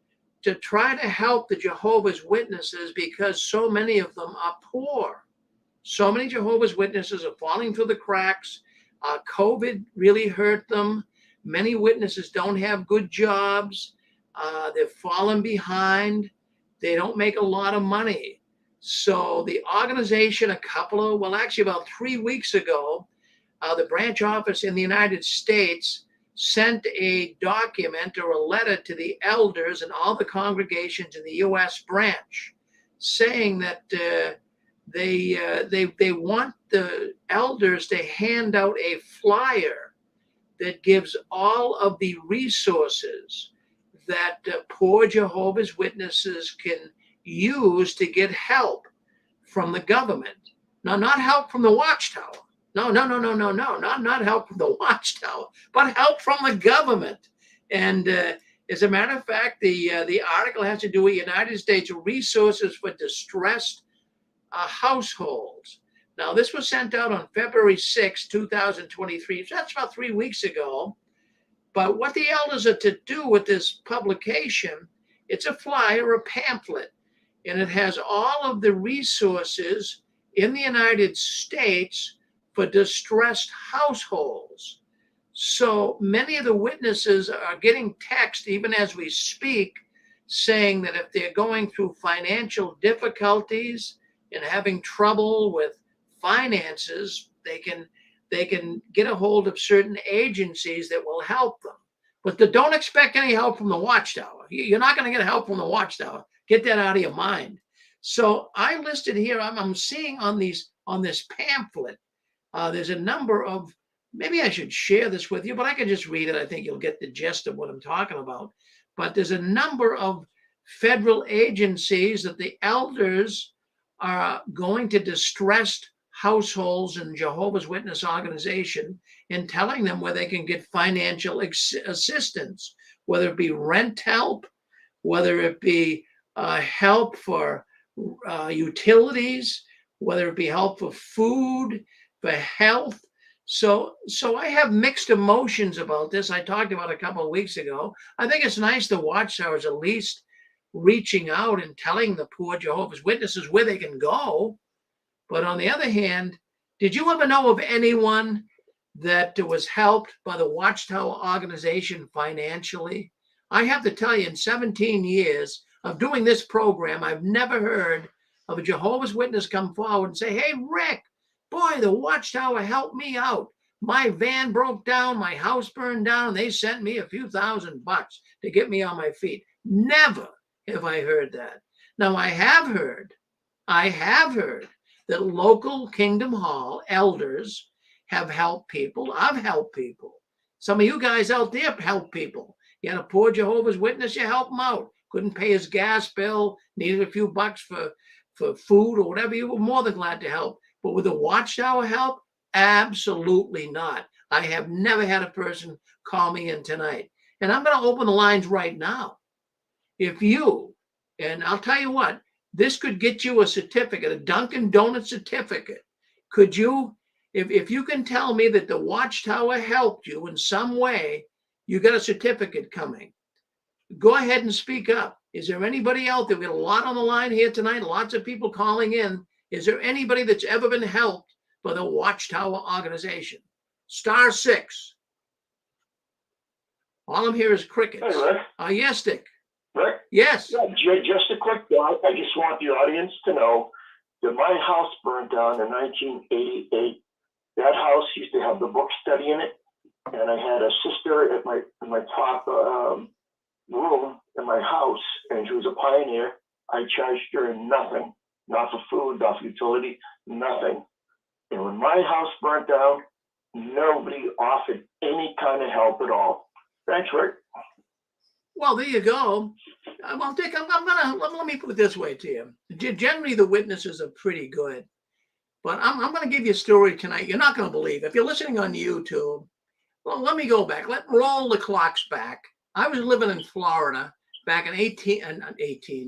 to try to help the Jehovah's Witnesses because so many of them are poor. So many Jehovah's Witnesses are falling through the cracks. COVID really hurt them. Many witnesses don't have good jobs. They've fallen behind. They don't make a lot of money. So the organization about 3 weeks ago, the branch office in the United States sent a document or a letter to the elders and all the congregations in the U.S. branch saying that they want the elders to hand out a flyer that gives all of the resources that poor Jehovah's Witnesses can use to get help from the government. Now, not help from the Watchtower. No, not help from the Watchtower, but help from the government. And as a matter of fact, the article has to do with United States resources for distressed households. Now, this was sent out on February 6, 2023. So that's about 3 weeks ago. But what the elders are to do with this publication, it's a flyer, a pamphlet, and it has all of the resources in the United States for distressed households. So many of the witnesses are getting text, even as we speak, saying that if they're going through financial difficulties and having trouble with finances, they can get a hold of certain agencies that will help them. But don't expect any help from the Watchtower. You're not going to get help from the Watchtower. Get that out of your mind. So I listed here, I'm seeing on this pamphlet, there's a number of, maybe I should share this with you, but I can just read it. I think you'll get the gist of what I'm talking about. But there's a number of federal agencies that the elders are going to distressed households and Jehovah's Witness organization and telling them where they can get financial assistance, whether it be rent help, whether it be help for utilities, whether it be help for food, for health. So I have mixed emotions about this. I talked about it a couple of weeks ago. I think it's nice the Watchtower is at least reaching out and telling the poor Jehovah's Witnesses where they can go. But on the other hand, did you ever know of anyone that was helped by the Watchtower organization financially? I have to tell you, in 17 years of doing this program, I've never heard of a Jehovah's Witness come forward and say, hey, Rick, Boy, the Watchtower helped me out. My van broke down, my house burned down, and they sent me a few $1,000 to get me on my feet. Never have I heard that. Now, I have heard that local Kingdom Hall elders have helped people. I've helped people. Some of you guys out there help people. You had a poor Jehovah's Witness, you help him out. Couldn't pay his gas bill, needed a few bucks for food or whatever, you were more than glad to help. But with the Watchtower help, absolutely not. I have never had a person call me in tonight. And I'm going to open the lines right now. If you, and I'll tell you what, this could get you a certificate, a Dunkin' Donuts certificate. Could you, if you can tell me that the Watchtower helped you in some way, you got a certificate coming. Go ahead and speak up. Is there anybody out there? We got a lot on the line here tonight, lots of people calling in. Is there anybody that's ever been helped by the Watchtower organization? *6. All I'm here is crickets. Hey, Rick. Yes, Dick. Rick? Yes. Yeah, just a quick thought. I just want the audience to know that my house burned down in 1988. That house used to have the book study in it, and I had a sister at my top room in my house, and she was a pioneer. I charged her nothing, not for food, not for utility, nothing. And when my house burnt down, nobody offered any kind of help at all. Thanks, Rick. Well, there you go. Well, Dick, let me put it this way to you. Generally, the witnesses are pretty good, but I'm going to give you a story tonight. You're not going to believe. If you're listening on YouTube, well, let me go back. Roll the clocks back. I was living in Florida back in 18.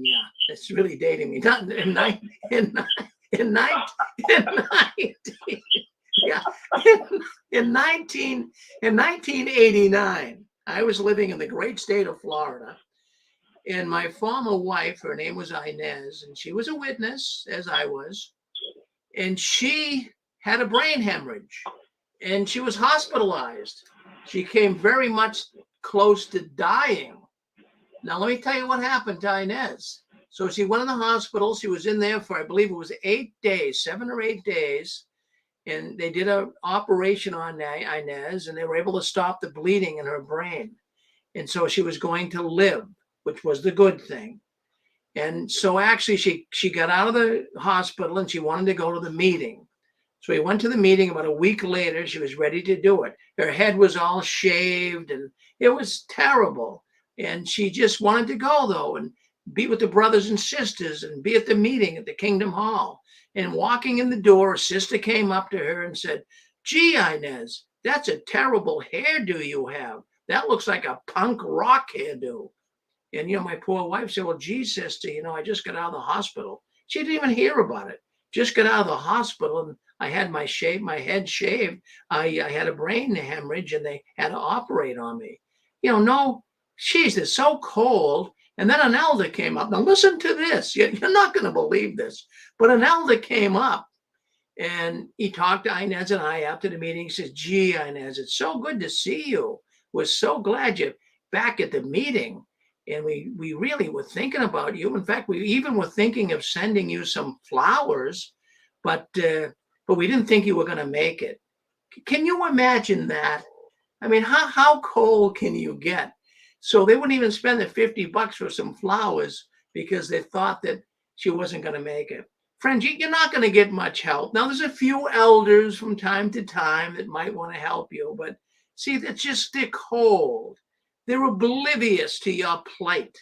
Yeah, it's really dating me. Not in 1989. I was living in the great state of Florida, and my former wife, her name was Inez, and she was a witness, as I was, and she had a brain hemorrhage, and she was hospitalized. She came very much close to dying. Now, let me tell you what happened to Inez. So she went in the hospital. She was in there for, I believe it was 8 days, 7 or 8 days. And they did an operation on Inez, and they were able to stop the bleeding in her brain. And so she was going to live, which was the good thing. And so actually she got out of the hospital and she wanted to go to the meeting. So we went to the meeting. About a week later, she was ready to do it. Her head was all shaved and it was terrible. And she just wanted to go, though, and be with the brothers and sisters and be at the meeting at the Kingdom Hall. And walking in the door, a sister came up to her and said, "Gee, Inez, that's a terrible hairdo you have. That looks like a punk rock hairdo." And, my poor wife said, "Well, gee, sister, I just got out of the hospital." She didn't even hear about it. Just got out of the hospital, and I had my head shaved. I had a brain hemorrhage, and they had to operate on me. No, geez, it's so cold. And then an elder came up. Now listen to this. You're not going to believe this, but an elder came up and he talked to Inez and I after the meeting. He says, "Gee, Inez, it's so good to see you. We're so glad you're back at the meeting. And we really were thinking about you. In fact, we even were thinking of sending you some flowers, but we didn't think you were going to make it." Can you imagine that? I mean, how cold can you get? So they wouldn't even spend the $50 for some flowers because they thought that she wasn't going to make it. Friends, you're not going to get much help. Now, there's a few elders from time to time that might want to help you, but see, they're cold. They're oblivious to your plight.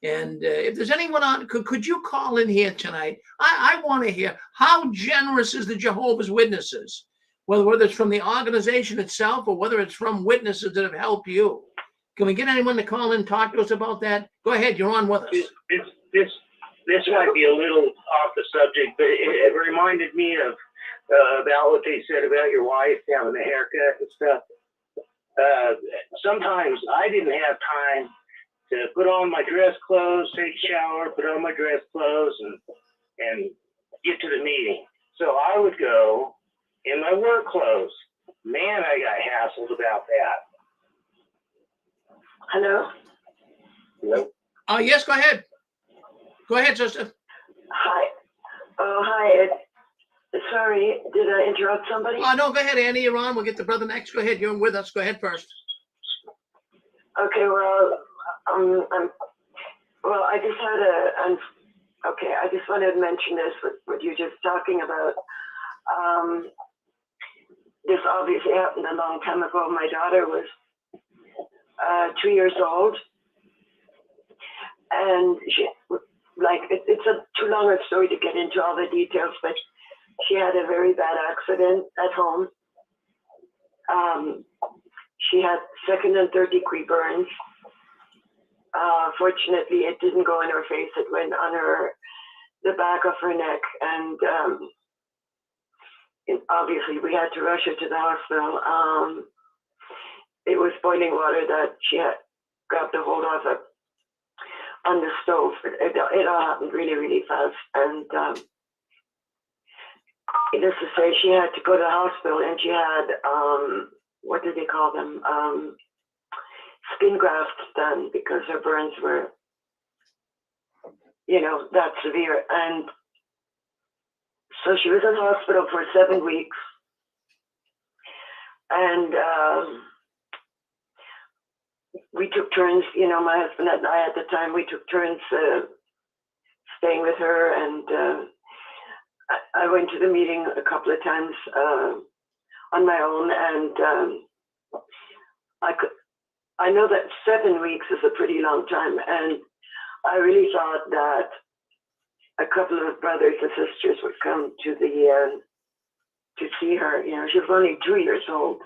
And if there's anyone on, could you call in here tonight? I want to hear, how generous is the Jehovah's Witnesses? Whether it's from the organization itself or whether it's from witnesses that have helped you. Can we get anyone to call in and talk to us about that? Go ahead, you're on with us. This might be a little off the subject, but it reminded me of about what they said about your wife having a haircut and stuff. Sometimes I didn't have time to put on my dress clothes, take a shower, put on my dress clothes, and get to the meeting. So I would go in my work clothes. Man, I got hassled about that. Hello? Hello? Yes, go ahead. Go ahead, sister. Hi. Oh, hi, Ed. Sorry, did I interrupt somebody? Oh, no, go ahead, Annie. You're on. We'll get the brother next. Go ahead. You're with us. Go ahead first. Okay, well, I just had I just wanted to mention this, what you're just talking about. This obviously happened a long time ago. My daughter was 2 years old, and she, it's too long a story to get into all the details, but she had a very bad accident at home. She had second and third degree burns. Fortunately, it didn't go in her face. It went on the back of her neck, and obviously we had to rush her to the hospital. It was boiling water that she had grabbed a hold of on the stove. It all happened really, really fast. And needless to say, she had to go to the hospital, and she had, what do they call them? Skin grafts done because her burns were, that severe. And so she was in hospital for 7 weeks. And we took turns, my husband and I at the time, we took turns staying with her. And I went to the meeting a couple of times on my own. And I know that 7 weeks is a pretty long time. And I really thought that a couple of brothers and sisters would come to to see her. She was only 2 years old.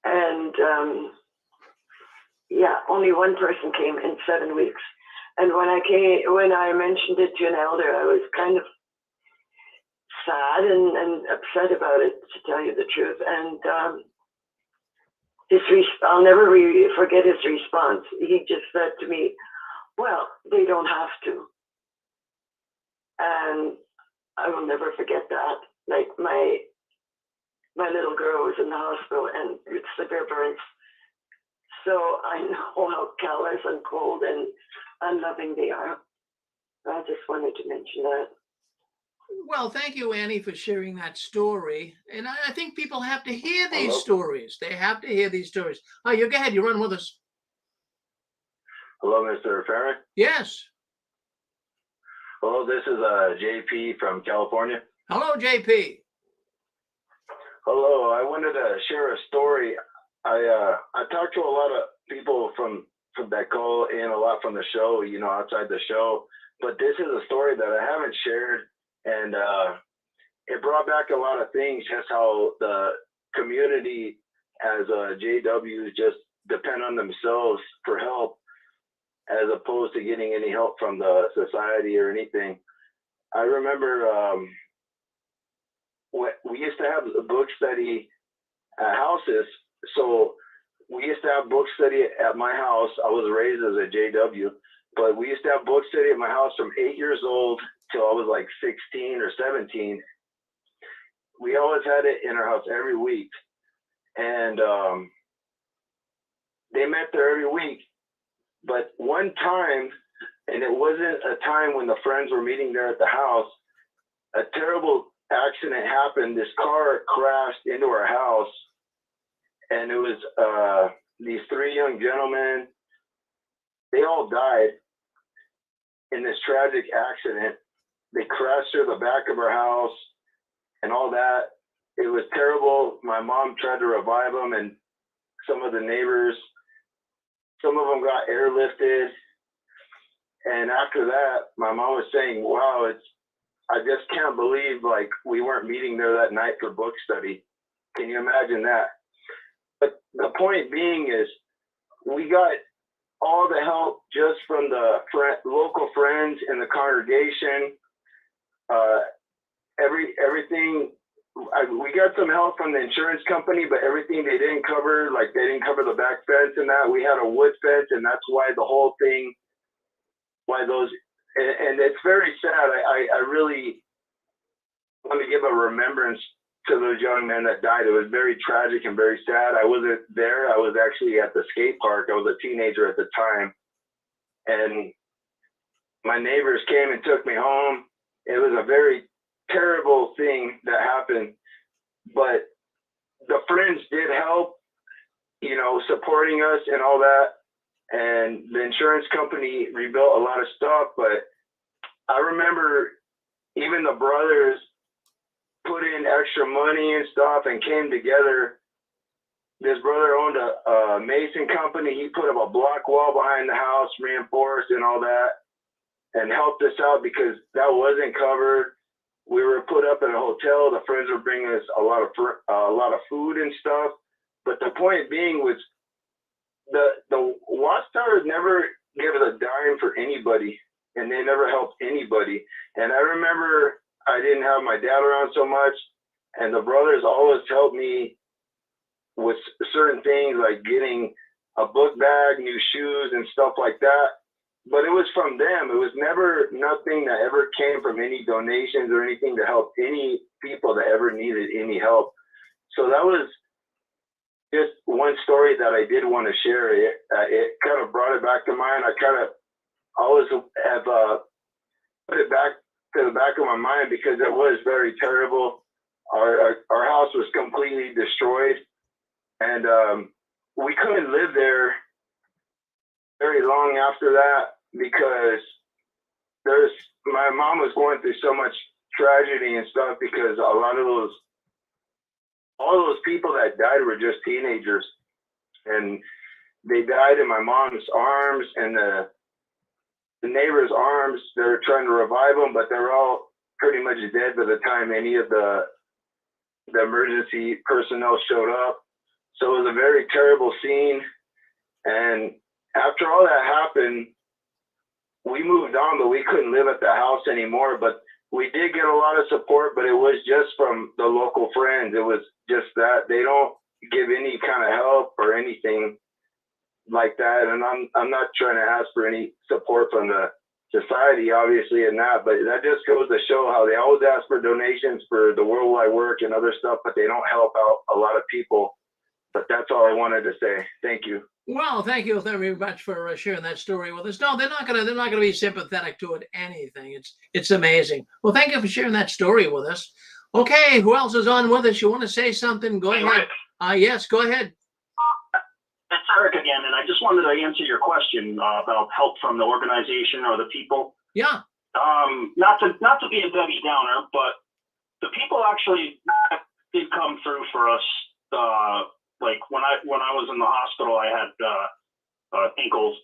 And only one person came in 7 weeks. And when I mentioned it to an elder, I was kind of sad and upset about it, to tell you the truth. And I'll never really forget his response. He just said to me, "Well, they don't have to." And I will never forget that. Like my little girl was in the hospital and with severe burns. So I know how callous and cold and unloving they are. I just wanted to mention that. Well, thank you, Annie, for sharing that story. And I think people have to hear these stories. They have to hear these stories. Oh, you go ahead. You run with us. Hello, Mr. Ferry. Yes. Hello, this is JP from California. Hello, JP. Hello, I wanted to share a story. I talked to a lot of people from that call in, a lot from the show, outside the show. But this is a story that I haven't shared, and it brought back a lot of things. Just how the community as JWs just depend on themselves for help, as opposed to getting any help from the society or anything. I remember we used to have a book study at houses. So we used to have book study at my house. I was raised as a JW, but we used to have book study at my house from 8 years old till I was like 16 or 17. We always had it in our house every week. And they met there every week. But one time, and it wasn't a time when the friends were meeting there at the house, a terrible accident happened. This car crashed into our house, and it was these three young gentlemen. They all died in this tragic accident. They crashed through the back of our house and all that. It was terrible. My mom tried to revive them, and some of the neighbors, some of them got airlifted. And after that, my mom was saying, wow, I just can't believe like we weren't meeting there that night for book study. Can you imagine that? But the point being is we got all the help just from the local friends in the congregation. Everything, we got some help from the insurance company, but everything they didn't cover, like they didn't cover the back fence and that. We had a wood fence, and that's why the whole thing, and it's very sad. I really want to give a remembrance to those young men that died. It was very tragic and very sad. I wasn't there. I was actually at the skate park. I was a teenager at the time. And my neighbors came and took me home. It was a very terrible thing that happened. But the friends did help, supporting us and all that. And the insurance company rebuilt a lot of stuff. But I remember even the brothers put in extra money and stuff and came together. This brother owned a mason company. He put up a block wall behind the house, reinforced and all that, and helped us out because that wasn't covered. We were put up in a hotel. The friends were bringing us a lot of food and stuff. But the point being was the Watchtower never gave us a dime for anybody, and they never helped anybody. And I remember I didn't have my dad around so much, and the brothers always helped me with certain things like getting a book bag, new shoes, and stuff like that. But it was from them. It was never nothing that ever came from any donations or anything to help any people that ever needed any help. So that was just one story that I did want to share. It kind of brought it back to mind. I kind of always have put it back to the back of my mind because it was very terrible. Our house was completely destroyed, and we couldn't live there very long after that because my mom was going through so much tragedy and stuff because all those people that died were just teenagers, and they died in my mom's arms and the neighbors' arms. They were trying to revive them, but they're all pretty much dead by the time any of the emergency personnel showed up. So it was a very terrible scene. And after all that happened, we moved on, but we couldn't live at the house anymore. But we did get a lot of support, but it was just from the local friends. It was just that they don't give any kind of help or anything like that. And I'm not trying to ask for any support from the society, obviously, and that, but that just goes to show how they always ask for donations for the worldwide work and other stuff, but they don't help out a lot of people. But that's all I wanted to say. Thank you. Well, thank you very much for sharing that story with us. No, they're not gonna be sympathetic toward anything. It's amazing. Well, thank you for sharing that story with us. Okay, who else is on with us? You want to say something? Go ahead. Yes, go ahead. It's Eric again, and I just wanted to answer your question about help from the organization or the people. Yeah. Not to be a Debbie Downer, but the people actually did come through for us. Like when I was in the hospital, I had ankle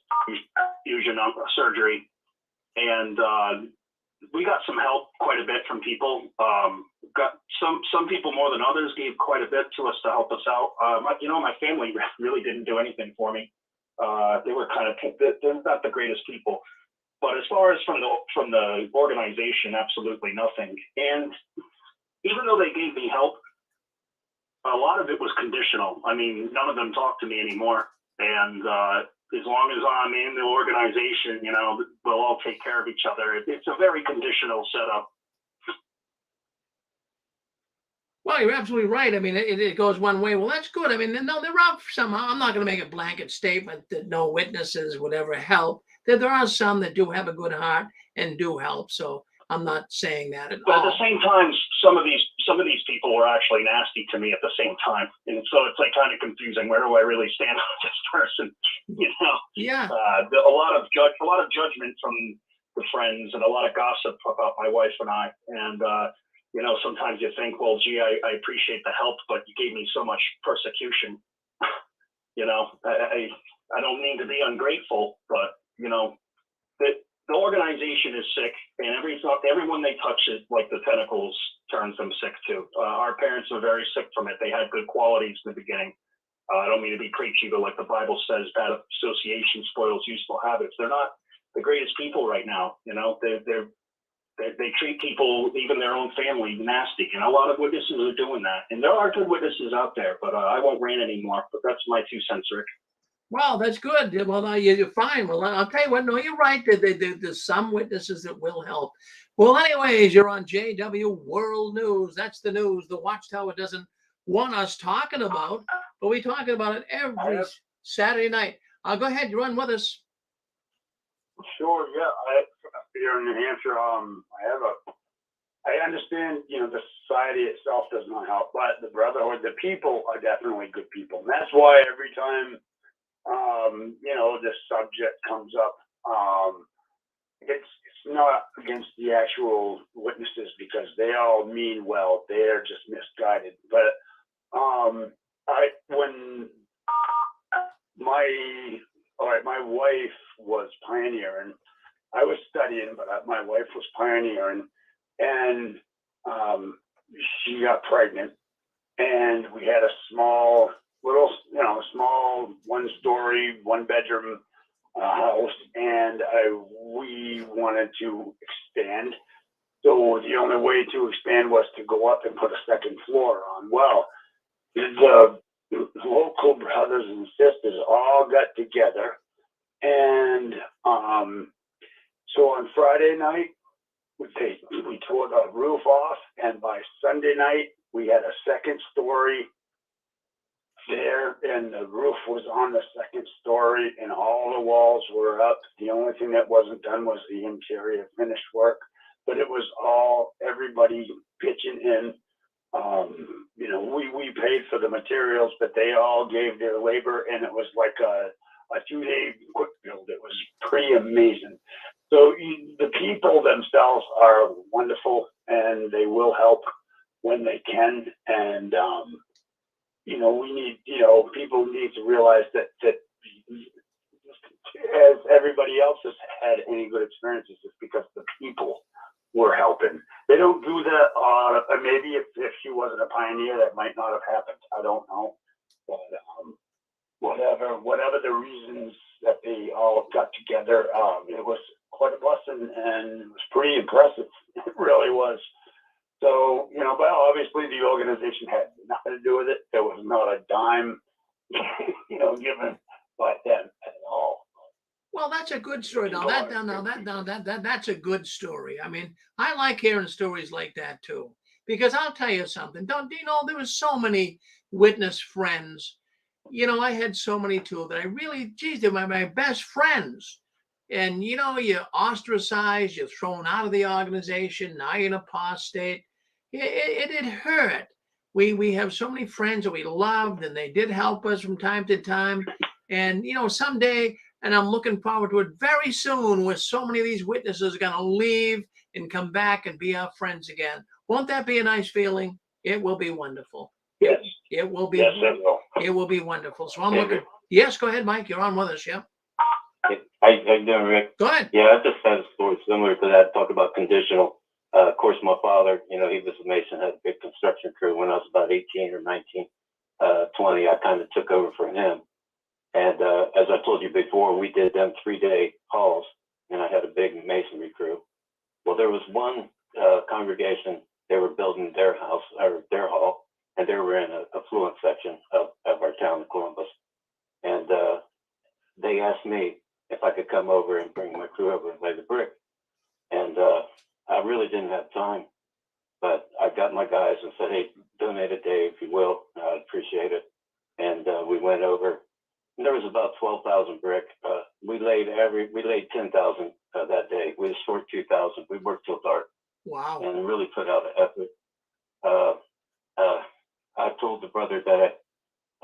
fusion surgery, and we got some help quite a bit from people. Got some people more than others gave quite a bit to us to help us out. My family really didn't do anything for me. They were they're not the greatest people. But as far as from the organization, absolutely nothing. And even though they gave me help, a lot of it was conditional. I mean, none of them talk to me anymore. And as long as I'm in the organization, we'll all take care of each other. It's a very conditional setup. Well, you're absolutely right. I mean, it goes one way. Well, that's good. I mean, no, there are somehow. I'm not going to make a blanket statement that no witnesses would ever help. There are some that do have a good heart and do help. So I'm not saying that at all. But at the same time, some of these people were actually nasty to me at the same time, and so it's like kind of confusing. Where do I really stand on this person? Yeah. A lot of judgment from the friends and a lot of gossip about my wife and I. And sometimes you think, well, gee, I appreciate the help, but you gave me so much persecution. I don't mean to be ungrateful, but the organization is sick, and everyone they touch is like the tentacles turns them sick too. Our parents were very sick from it. They had good qualities in the beginning. I don't mean to be preachy, but like the Bible says, bad association spoils useful habits. They're not the greatest people right now. They treat people, even their own family, nasty. And a lot of witnesses are doing that. And there are good witnesses out there, but I won't rant anymore. But that's my 2 cents, Rick. Well, that's good. Well, now you're fine. Well, I'll tell you what. No, you're right. There's some witnesses that will help. Well, anyways, you're on JW World News. That's the news the Watchtower doesn't want us talking about, but we talking about it every Saturday night. Go ahead. You're on with us. Sure. Yeah. Here in New Hampshire, I have I understand, the society itself does not help, but the brotherhood, the people are definitely good people. And that's why every time, this subject comes up, it's not against the actual witnesses because they all mean well. They're just misguided. But when my wife was pioneering, I was studying, but my wife was pioneering, and she got pregnant, and we had a small one-story, one-bedroom house, and we wanted to expand. So the only way to expand was to go up and put a second floor on. Well, the local brothers and sisters all got together, and so on Friday night, we tore the roof off, and by Sunday night, we had a second story there, and the roof was on the second story, and all the walls were up. The only thing that wasn't done was the interior finished work, but it was all everybody pitching in. We paid for the materials, but they all gave their labor, and it was like a 2-day quick build. It was pretty amazing. So the people themselves are wonderful, and they will help when they can. And we need, people need to realize that as everybody else has had any good experiences, it's because the people were helping. They don't do that. Maybe if she wasn't a pioneer, that might not have happened. I don't know. But whatever the reasons that they all got together, it was quite a blessing, and it was pretty impressive. It really was. So, but obviously the organization had nothing to do with it. There was not a dime, given by them at all. Well, that's a good story. That's a good story. I mean, I like hearing stories like that too, because I'll tell you something. There was so many witness friends. I had so many too that I really, they're my best friends. And you're ostracized, you're thrown out of the organization. Now you're an apostate. It hurt. We have so many friends that we loved, and they did help us from time to time. And someday, and I'm looking forward to it very soon, where so many of these witnesses are going to leave and come back and be our friends again. Won't that be a nice feeling? It will be wonderful. Yes. It will be. Yes, it will. It will be wonderful. So I'm looking. Yes, go ahead, Mike. You're on with us. Yeah. How you doing, Rick? Go ahead. Yeah, I just had a story similar to that. Talk about conditional. Of course, my father, he was a mason, had a big construction crew. When I was about 18 or 19, 20, I kind of took over for him. And as I told you before, we did them 3-day hauls, and I had a big masonry crew. Well, there was one congregation, they were building their house, or their hall, and they were in an affluent section of our town of Columbus. And they asked me if I could come over and bring my crew over and lay the brick. And I really didn't have time, but I got my guys and said, hey, donate a day if you will. I'd appreciate it. And we went over. And there was about 12,000 brick. We laid 10,000 that day. We were short 2,000. We worked till dark. Wow. And really put out an effort. I told the brother that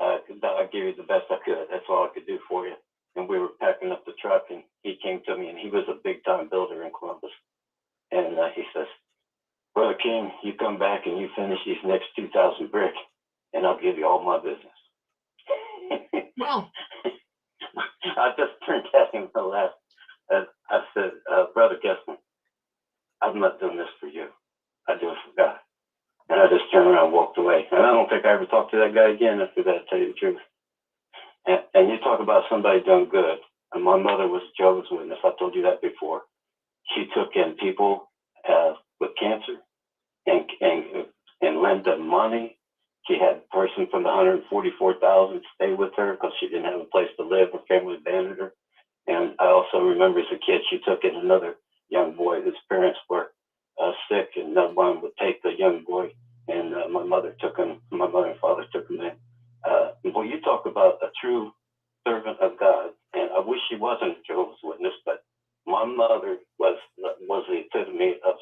I'd give you the best I could. That's all I could do for you. And we were packing up the truck, and he came to me, and he was a big-time builder in Columbus. And he says, Brother King, you come back and you finish these next 2,000 brick, and I'll give you all my business. Well, I just turned at him and laughed. I said, Brother Gessman, I'm not doing this for you. I do it for God. And I just turned around and walked away. And I don't think I ever talked to that guy again after that, to tell you the truth. And you talk about somebody doing good. And my mother was a Jehovah's Witness. I told you that before. She took in people with cancer and lent them money. She had a person from the 144,000 stay with her because she didn't have a place to live. Her family abandoned her. And I also remember as a kid, she took in another young boy. His parents were sick, and no one would take the young boy. And my mother and father took him in. Well, you talk about a true servant of God, and I wish she wasn't a Jehovah's Witness, but my mother was the epitome of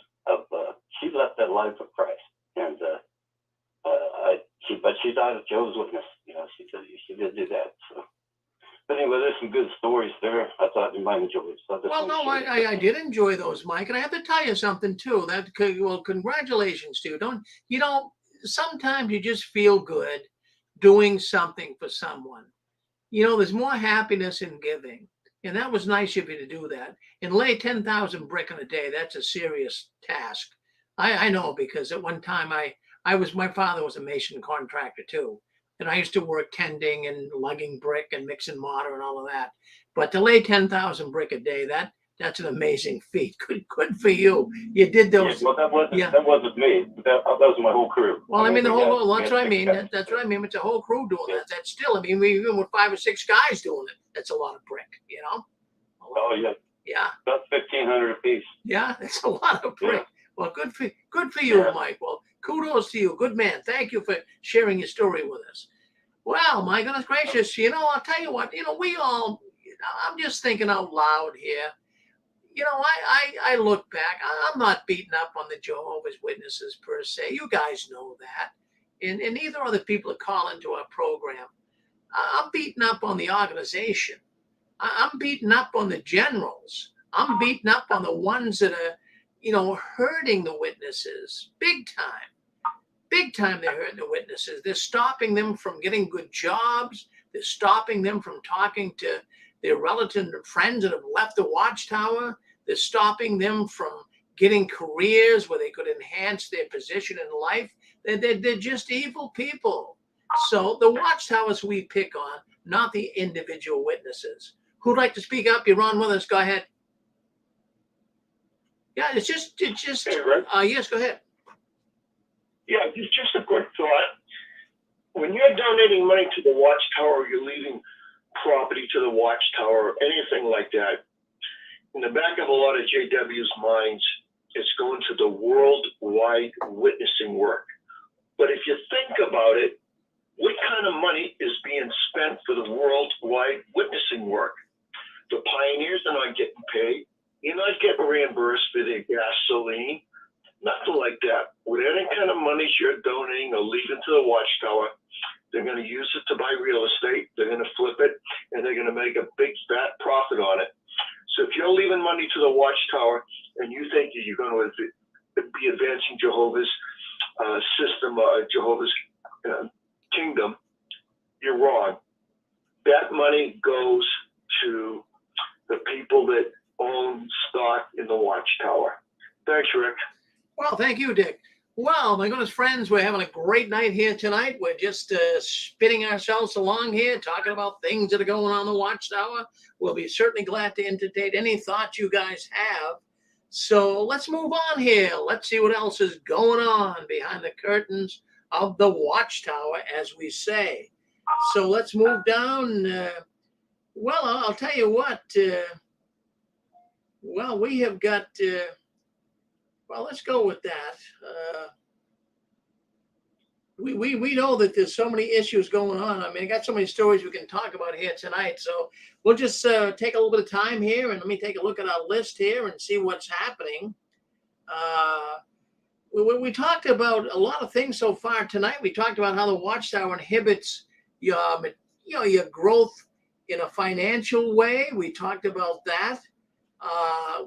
she left that might enjoy it. So Well, no, I did enjoy those, Mike, and I have to tell you something too. Well, congratulations to you. Sometimes you just feel good doing something for someone. There's more happiness in giving, and that was nice of you to do that. And lay 10,000 brick in a day, that's a serious task. I know, because at one time my father was a mason contractor too. And I used to work tending and lugging brick and mixing mortar and all of that. But to lay 10,000 brick a day, that's an amazing feat. Good for you. You did those. Yeah, well, that wasn't me. That was my whole crew. Well, that's what I mean. That's what I mean. It's a whole crew doing that. That's still, even with 5 or 6 guys doing it, that's a lot of brick, Oh, yeah. Yeah. About 1,500 apiece. Yeah, that's a lot of brick. Yeah. Well, good for you, yeah. Mike. Well, kudos to you. Good man. Thank you for sharing your story with us. Well, my goodness gracious, I'll tell you what, we all, I'm just thinking out loud here. I look back. I'm not beating up on the Jehovah's Witnesses per se. You guys know that. And neither are the people that call into our program. I'm beating up on the organization. I'm beating up on the generals. I'm beating up on the ones that are, hurting the witnesses big time. Big time they're hurting the witnesses. They're stopping them from getting good jobs. They're stopping them from talking to their relatives and friends that have left the Watchtower. They're stopping them from getting careers where they could enhance their position in life. They're just evil people. So the Watchtowers we pick on, not the individual witnesses. Who'd like to speak up? You're on with us. Go ahead. Yeah, it's just. Hey, Rick. Yes, go ahead. Yeah, just a quick thought. When you're donating money to the Watchtower, you're leaving property to the Watchtower, anything like that. In the back of a lot of JWs' minds, it's going to the worldwide witnessing work. But if you think about it, what kind of money is being spent for the worldwide witnessing work? The pioneers are not getting paid. You're not getting reimbursed for their gasoline. Nothing like that. With any kind of money you're donating or leaving to the Watchtower, they're going to use it to buy real estate. They're going to flip it, and they're going to make a big fat profit on it. So if you're leaving money to the Watchtower and you think that you're going to be advancing Jehovah's system, Jehovah's kingdom, you're wrong. That money goes to the people that own stock in the Watchtower. Thanks, Rick. Well, thank you, Dick. Well, my goodness, friends, we're having a great night here tonight. We're just spinning ourselves along here, talking about things that are going on in the Watchtower. We'll be certainly glad to entertain any thoughts you guys have. So let's move on here. Let's see what else is going on behind the curtains of the Watchtower, as we say. So let's move down. Well, I'll tell you what. Well, we have got... well, let's go with that. We know that there's so many issues going on. I mean, I got so many stories we can talk about here tonight. So we'll just take a little bit of time here and let me take a look at our list here and see what's happening. We talked about a lot of things so far tonight. We talked about how the Watchtower inhibits your growth in a financial way. We talked about that.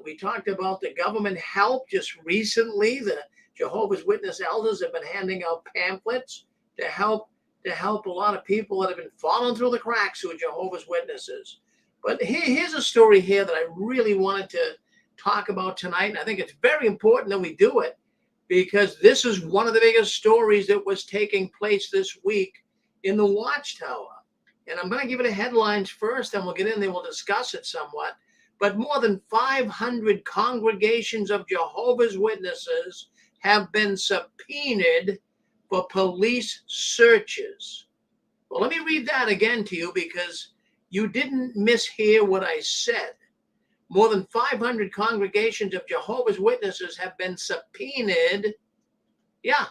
We talked about the government help just recently. The Jehovah's Witness elders have been handing out pamphlets to help a lot of people that have been falling through the cracks who are Jehovah's Witnesses. But here's a story here that I really wanted to talk about tonight. And I think it's very important that we do it because this is one of the biggest stories that was taking place this week in the Watchtower. And I'm going to give it the headlines first, and we'll get in there, we'll discuss it somewhat. But more than 500 congregations of Jehovah's Witnesses have been subpoenaed for police searches. Well, let me read that again to you because you didn't mishear what I said. More than 500 congregations of Jehovah's Witnesses have been subpoenaed. Yeah,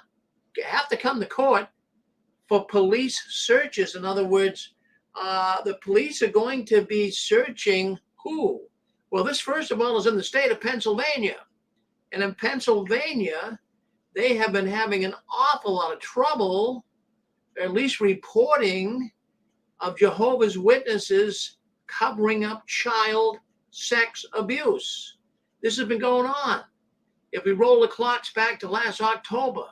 you have to come to court for police searches. In other words, the police are going to be searching who? Well, this, first of all, is in the state of Pennsylvania. And in Pennsylvania, they have been having an awful lot of trouble, or at least reporting, of Jehovah's Witnesses covering up child sex abuse. This has been going on. If we roll the clocks back to last October,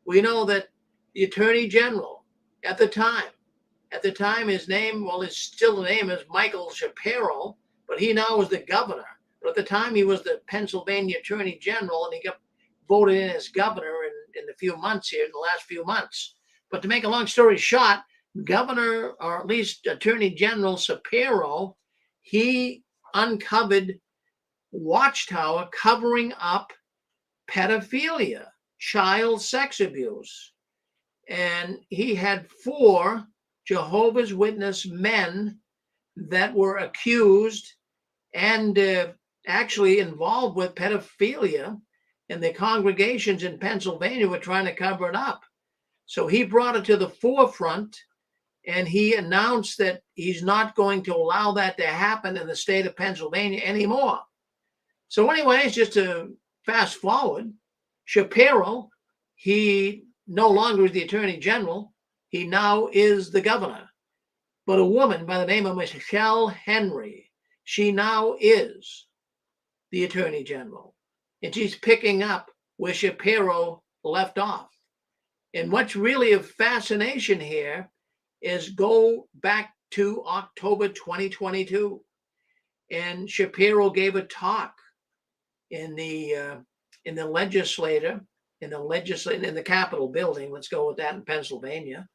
we know that the Attorney General at the time his name, well, his still name is Michael Shapiro, but he now is the governor. But at the time he was the Pennsylvania Attorney General, and he got voted in as governor in the few months here, in the last few months. But to make a long story short, Governor, or at least Attorney General Shapiro, he uncovered Watchtower covering up pedophilia, child sex abuse. And he had 4 Jehovah's Witness men that were accused and actually involved with pedophilia, and the congregations in Pennsylvania were trying to cover it up. So he brought it to the forefront, and he announced that he's not going to allow that to happen in the state of Pennsylvania anymore. So anyways, just to fast forward, Shapiro, he no longer is the Attorney General. He now is the governor. But a woman by the name of Michelle Henry, she now is the Attorney General. And she's picking up where Shapiro left off. And what's really of fascination here is go back to October 2022. And Shapiro gave a talk in the legislature, in the Capitol building, let's go with that, in Pennsylvania.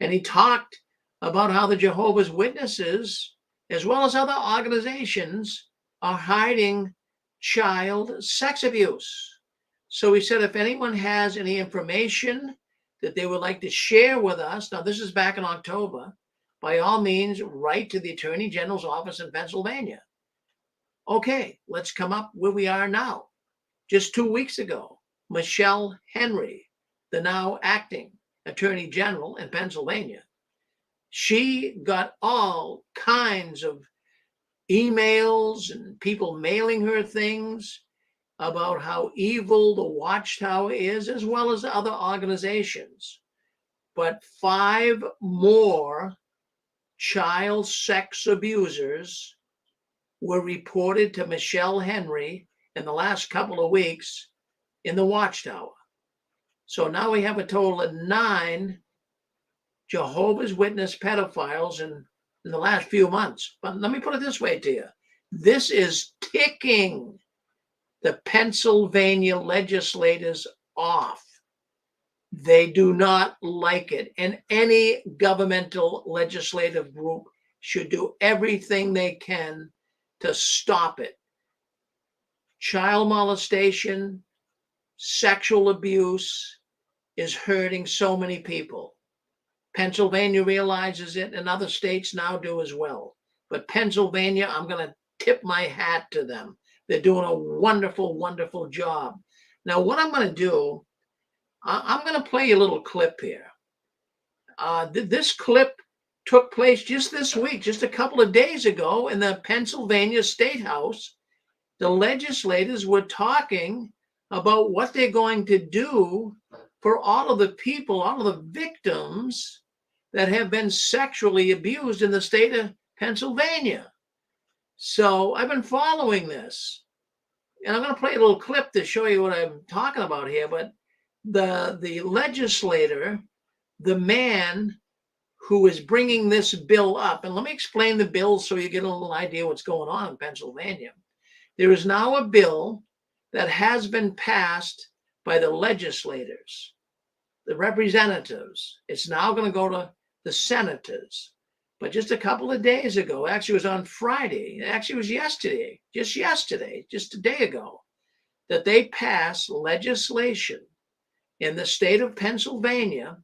And he talked about how the Jehovah's Witnesses, as well as other organizations, are hiding child sex abuse. So he said, if anyone has any information that they would like to share with us, now this is back in October, by all means, write to the Attorney General's office in Pennsylvania. Okay, let's come up where we are now. Just 2 weeks ago, Michelle Henry, the now acting Attorney General in Pennsylvania, she got all kinds of emails and people mailing her things about how evil the Watchtower is, as well as other organizations. But 5 more child sex abusers were reported to Michelle Henry in the last couple of weeks in the Watchtower. So now we have a total of 9 Jehovah's Witness pedophiles in the last few months. But let me put it this way to you. This is ticking the Pennsylvania legislators off. They do not like it. And any governmental legislative group should do everything they can to stop it. Child molestation, sexual abuse is hurting so many people. Pennsylvania realizes it, and other states now do as well. But Pennsylvania, I'm going to tip my hat to them. They're doing a wonderful, wonderful job. Now, what I'm going to do, I'm going to play a little clip here. This clip took place just this week, just a couple of days ago in the Pennsylvania State House. The legislators were talking about what they're going to do for all of the people, all of the victims that have been sexually abused in the state of Pennsylvania. So I've been following this, and I'm going to play a little clip to show you what I'm talking about here. But the legislator, the man who is bringing this bill up, and let me explain the bill so you get a little idea what's going on in Pennsylvania. There is now a bill that has been passed by the legislators, the representatives. It's now going to go to the senators. But just a couple of days ago, actually it was on Friday, actually it was yesterday, just a day ago, that they passed legislation in the state of Pennsylvania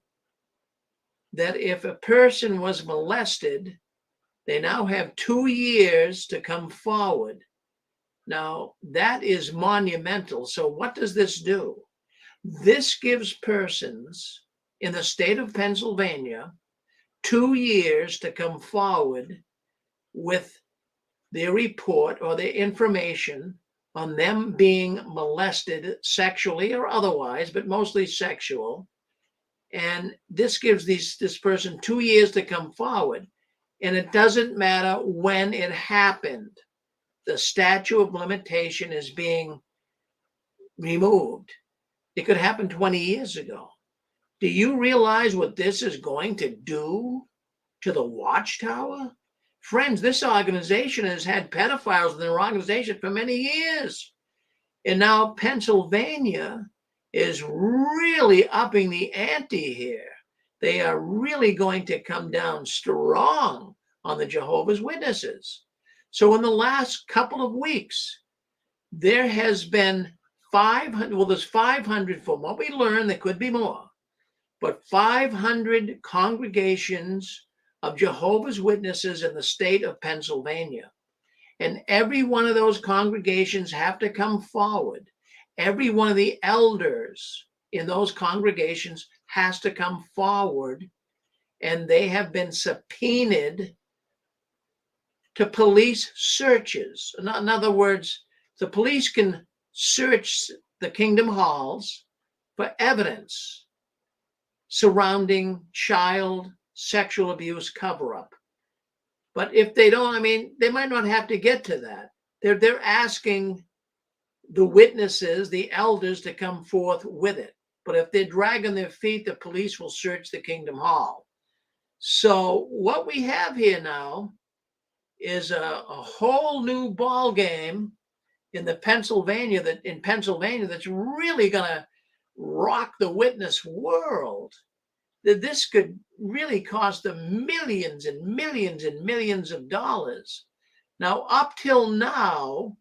that if a person was molested, they now have 2 years to come forward. Now, that is monumental. So what does this do? This gives persons in the state of Pennsylvania 2 years to come forward with their report or their information on them being molested sexually or otherwise, but mostly sexual. And this gives this person 2 years to come forward. And it doesn't matter when it happened. the statute of limitation is being removed. It could happen 20 years ago. Do you realize what this is going to do to the Watchtower? Friends, this organization has had pedophiles in their organization for many years. And now Pennsylvania is really upping the ante here. They are really going to come down strong on the Jehovah's Witnesses. So in the last couple of weeks, there has been 500, well, there's 500 from what we learned, there could be more, but 500 congregations of Jehovah's Witnesses in the state of Pennsylvania. And every one of those congregations have to come forward. Every one of the elders in those congregations has to come forward, and they have been subpoenaed to police searches. In other words, the police can search the kingdom halls for evidence surrounding child sexual abuse cover-up. But if they don't, I mean, they might not have to get to that. They're asking the witnesses, the elders, to come forth with it. But if they're dragging their feet, the police will search the kingdom hall. So what we have here now is a whole new ball game in Pennsylvania that's really going to rock the witness world. That this could really cost them millions and millions and millions of dollars. Now, up till now,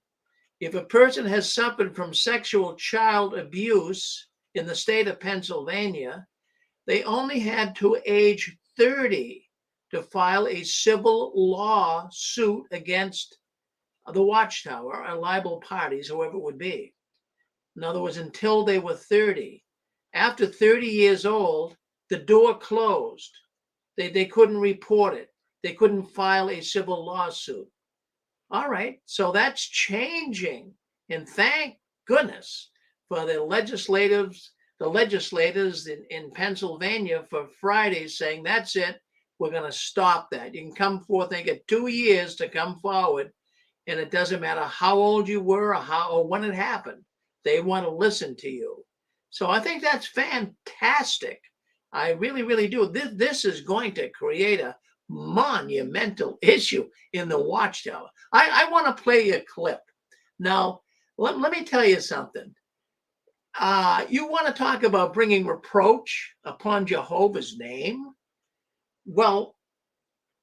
if a person has suffered from sexual child abuse in the state of Pennsylvania, they only had to age 30 to file a civil law suit against the Watchtower or liable parties, whoever it would be. In other words, until they were 30. After 30 years old, the door closed. They couldn't report it. They couldn't file a civil lawsuit. All right, so that's changing. And thank goodness for the legislators in Pennsylvania for Friday saying, that's it, we're going to stop that. You can come forth, they get 2 years to come forward, and it doesn't matter how old you were or when it happened. They want to listen to you. So I think that's fantastic. I really, really do. This is going to create a monumental issue in the Watchtower. I want to play you a clip. Now, let me tell you something. You want to talk about bringing reproach upon Jehovah's name? Well,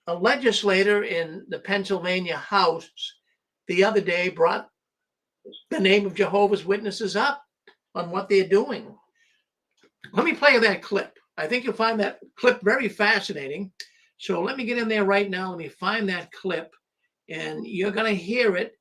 a legislator in the Pennsylvania House the other day brought the name of Jehovah's Witnesses up on what they're doing. Let me play that clip. I think you'll find that clip very fascinating. So let me get in there right now. Let me find that clip, and you're going to hear it,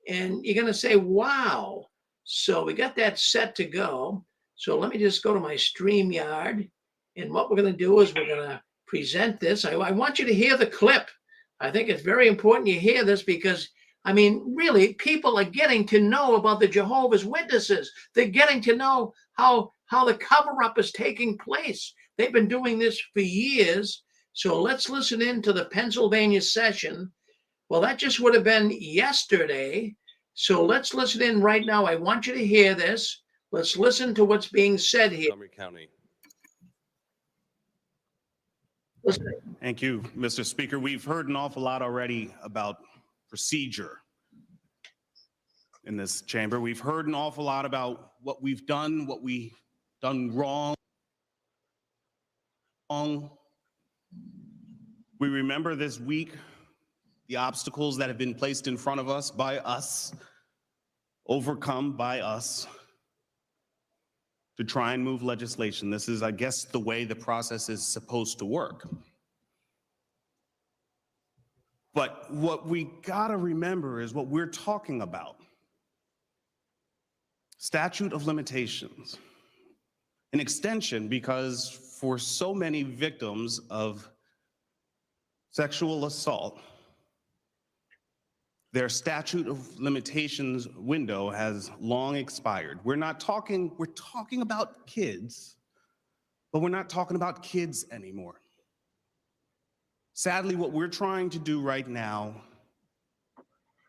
and you're going to say, wow. So we got that set to go. So let me just go to my StreamYard, and what we're going to do is we're going to present this. I want you to hear the clip. I think it's very important you hear this because, I mean, really, people are getting to know about the Jehovah's Witnesses. They're getting to know how the cover-up is taking place. They've been doing this for years. So let's listen in to the Pennsylvania session. Well, that just would have been yesterday. So let's listen in right now. I want you to hear this. Let's listen to what's being said here. Montgomery County. Listen. Thank you, Mr. Speaker. We've heard an awful lot already about procedure in this chamber. We've heard an awful lot about what we've done, what we've done wrong. We remember this week the obstacles that have been placed in front of us by us, overcome by us, to try and move legislation. This is, I guess, the way the process is supposed to work. But what we gotta remember is what we're talking about. Statute of limitations. An extension because for so many victims of sexual assault, their statute of limitations window has long expired. We're talking about kids, but we're not talking about kids anymore. Sadly, what we're trying to do right now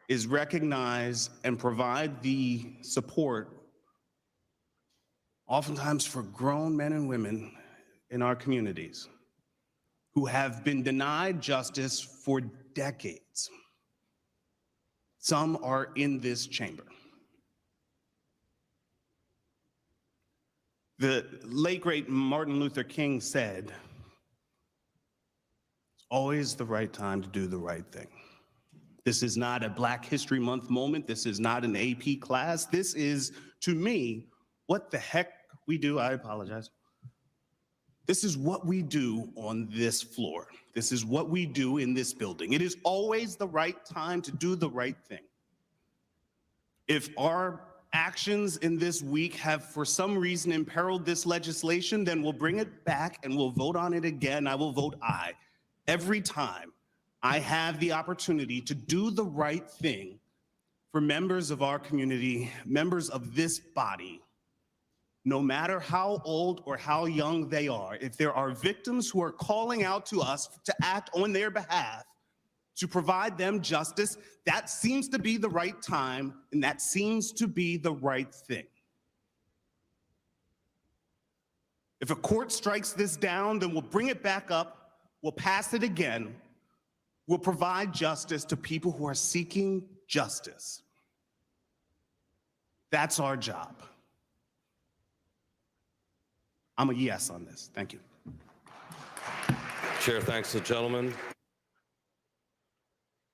is recognize and provide the support, oftentimes for grown men and women in our communities who have been denied justice for decades. Some are in this chamber. The late, great Martin Luther King said, "It's always the right time to do the right thing." This is not a Black History Month moment. This is not an AP class. This is, to me, what the heck we do. I apologize. This is what we do on this floor. This is what we do in this building. It is always the right time to do the right thing. If our actions in this week have for some reason imperiled this legislation, then we'll bring it back and we'll vote on it again. I will vote aye every time I have the opportunity to do the right thing for members of our community, members of this body, no matter how old or how young they are. If there are victims who are calling out to us to act on their behalf, to provide them justice, that seems to be the right time, and that seems to be the right thing. If a court strikes this down, then we'll bring it back up, we'll pass it again, we'll provide justice to people who are seeking justice. That's our job. I'm a yes on this. Thank you. Chair thanks the gentleman.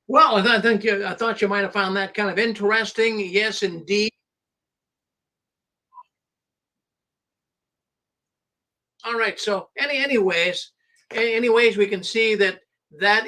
Well, I thought you might have found that kind of interesting. Yes, indeed. All right. So anyways, we can see that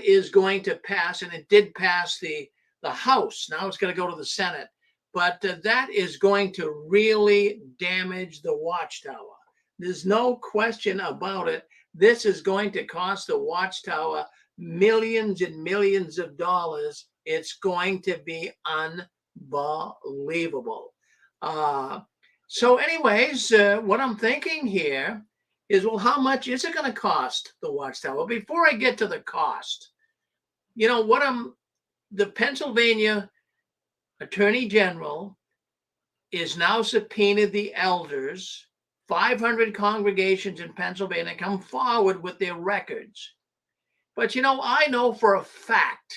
is going to pass, and it did pass the House. Now it's going to go to the Senate, but that is going to really damage the Watchtower. There's no question about it. This is going to cost the Watchtower millions and millions of dollars. It's going to be unbelievable. So anyways, what I'm thinking here is, well, how much is it going to cost the Watchtower? Before I get to the cost, you know, the Pennsylvania Attorney General is now subpoenaed the elders. 500 congregations in Pennsylvania come forward with their records. But, you know, I know for a fact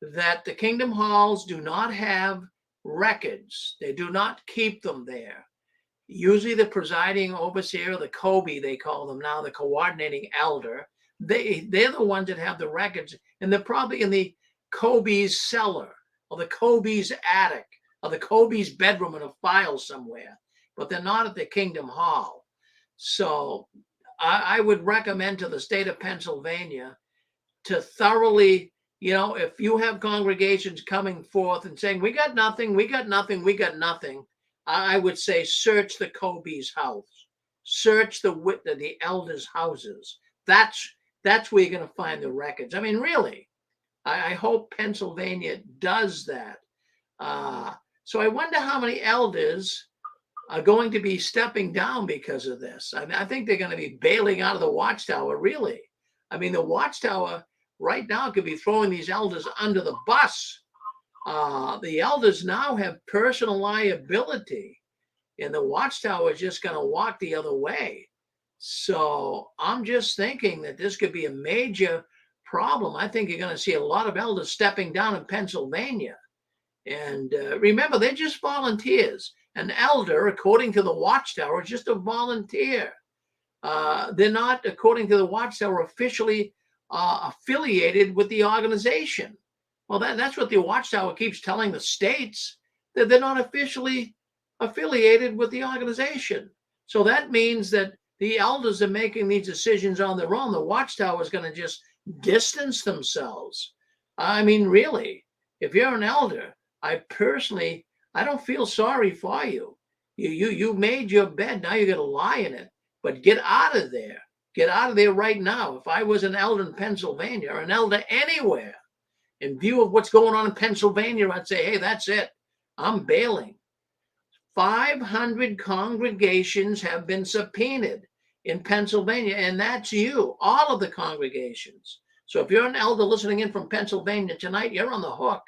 that the Kingdom Halls do not have records. They do not keep them there. Usually the presiding overseer, the COBE, they call them now, the coordinating elder, they're the ones that have the records, and they're probably in the COBE's cellar or the COBE's attic or the COBE's bedroom in a file somewhere, but they're not at the Kingdom Hall. So I would recommend to the state of Pennsylvania to thoroughly, you know, if you have congregations coming forth and saying, we got nothing, we got nothing, we got nothing, I would say search the COBE's house, search the elders' houses. That's where you're going to find the records. I mean, really, I hope Pennsylvania does that. So I wonder how many elders are going to be stepping down because of this. I mean, I think they're going to be bailing out of the Watchtower, really. I mean, the Watchtower right now could be throwing these elders under the bus. The elders now have personal liability, and the Watchtower is just going to walk the other way. So I'm just thinking that this could be a major problem. I think you're going to see a lot of elders stepping down in Pennsylvania. And remember, they're just volunteers. An elder, according to the Watchtower, is just a volunteer. They're not, according to the Watchtower, officially affiliated with the organization. Well, that's what the Watchtower keeps telling the states, that they're not officially affiliated with the organization. So that means that the elders are making these decisions on their own. The Watchtower is going to just distance themselves. I mean, really, if you're an elder, I don't feel sorry for you. You made your bed, now you're going to lie in it. But get out of there. Get out of there right now. If I was an elder in Pennsylvania or an elder anywhere, in view of what's going on in Pennsylvania, I'd say, hey, that's it. I'm bailing. 500 congregations have been subpoenaed in Pennsylvania, and that's you, all of the congregations. So if you're an elder listening in from Pennsylvania tonight, you're on the hook.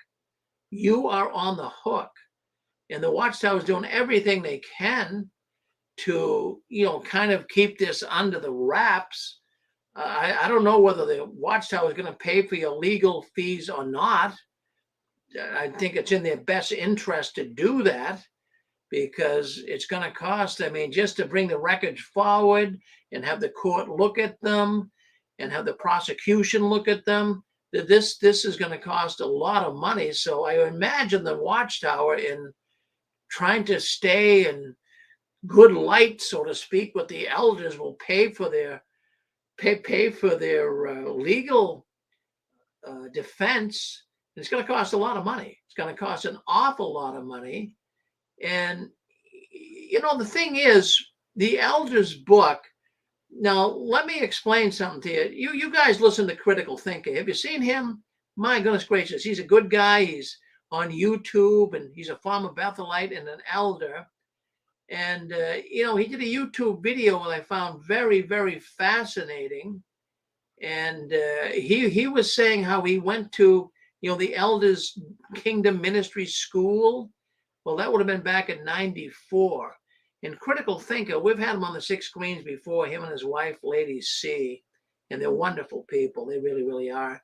you are on the hook. And the Watchtower is doing everything they can to, kind of keep this under the wraps. I don't know whether the Watchtower is going to pay for your legal fees or not. I think it's in their best interest to do that, because it's going to cost, just to bring the records forward and have the court look at them and have the prosecution look at them, this is going to cost a lot of money. So I imagine the Watchtower, in trying to stay in good light, so to speak, with the elders, will pay for their legal defense. It's going to cost a lot of money. It's going to cost an awful lot of money. And, the thing is, the elders book, now let me explain something to you. You guys listen to Critical Thinker. Have you seen him? My goodness gracious, he's a good guy. He's on YouTube, and he's a former Bethelite and an elder. And, he did a YouTube video that I found very, very fascinating. And he was saying how he went to, the Elders Kingdom Ministry School. Well, that would have been back in '94. In Critical Thinker, we've had him on the 6 screens before, him and his wife, Lady C. And they're wonderful people. They really, really are.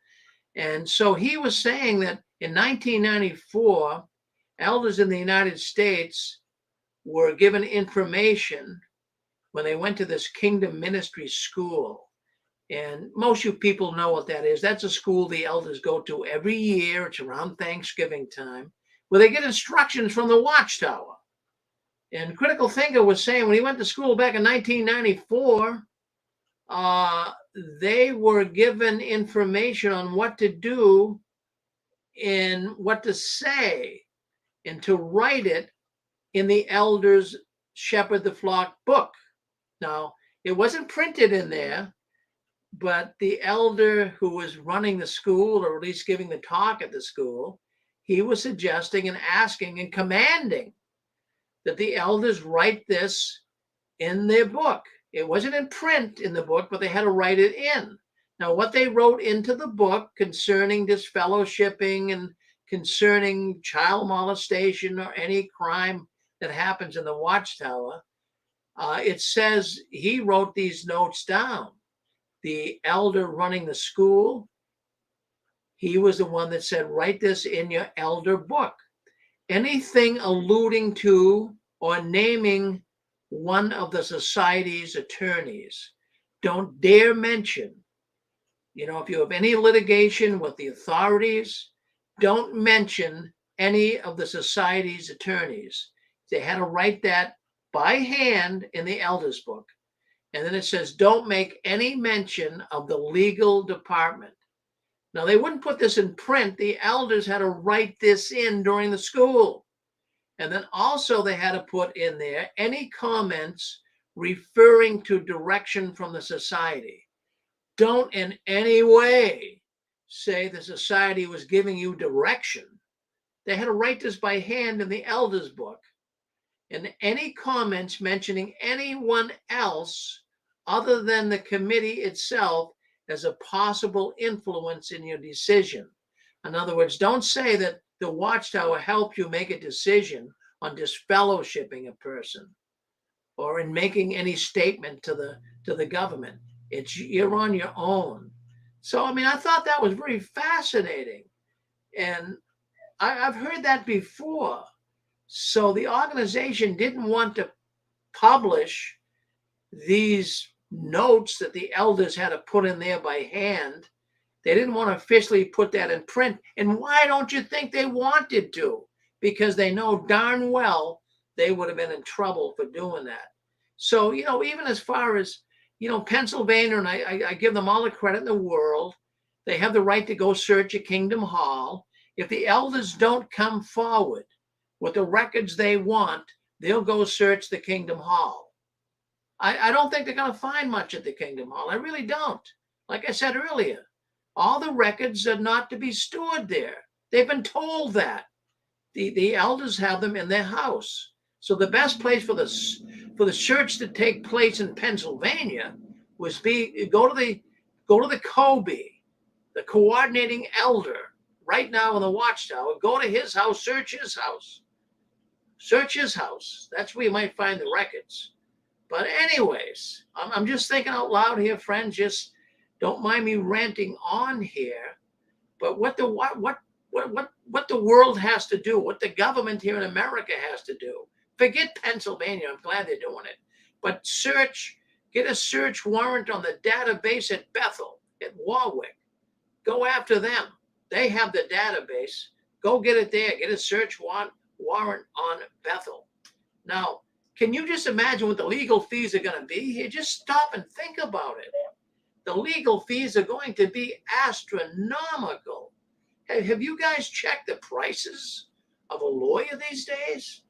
And so he was saying that in 1994, elders in the United States were given information when they went to this Kingdom Ministry School. And most you people know what that is. That's a school the elders go to every year. It's around Thanksgiving time, where they get instructions from the Watchtower. And Critical Thinker was saying when he went to school back in 1994, they were given information on what to do and what to say and to write it in the Elders Shepherd the Flock book. Now, it wasn't printed in there, but the elder who was running the school, or at least giving the talk at the school, he was suggesting and asking and commanding that the elders write this in their book. It wasn't in print in the book, but they had to write it in. Now, what they wrote into the book concerning disfellowshipping and concerning child molestation or any crime that happens in the Watchtower, it says he wrote these notes down. The elder running the school, he was the one that said, write this in your elder book. Anything alluding to or naming one of the society's attorneys, don't dare mention. If you have any litigation with the authorities, don't mention any of the society's attorneys. They had to write that by hand in the elders book. And then it says, don't make any mention of the legal department. Now, they wouldn't put this in print. The elders had to write this in during the school. And then also they had to put in there any comments referring to direction from the society. Don't in any way say the society was giving you direction. They had to write this by hand in the elders book. And any comments mentioning anyone else other than the committee itself as a possible influence in your decision. In other words, don't say that the Watchtower helped you make a decision on disfellowshipping a person or in making any statement to the government. You're on your own. So, I thought that was very fascinating. And I've heard that before. So the organization didn't want to publish these notes that the elders had to put in there by hand. They didn't want to officially put that in print. And why don't you think they wanted to? Because they know darn well they would have been in trouble for doing that. So, even as far as, Pennsylvania, and I give them all the credit in the world, they have the right to go search a Kingdom Hall. If the elders don't come forward with the records they want, they'll go search the Kingdom Hall. I don't think they're going to find much at the Kingdom Hall. I really don't. Like I said earlier, all the records are not to be stored there. They've been told that. The elders have them in their house. So the best place for the search to take place in Pennsylvania was go to the COBE, the coordinating elder right now in the Watchtower. Go to his house, search his house. Search his house. That's where you might find the records. But anyways, I'm just thinking out loud here, friends. Just don't mind me ranting on here. But what the world has to do, what the government here in America has to do. Forget Pennsylvania. I'm glad they're doing it. But get a search warrant on the database at Bethel, at Warwick. Go after them. They have the database. Go get it there. Get a search warrant on Bethel. Now, can you just imagine what the legal fees are going to be here? Just stop and think about it. The legal fees are going to be astronomical. Have you guys checked the prices of a lawyer these days?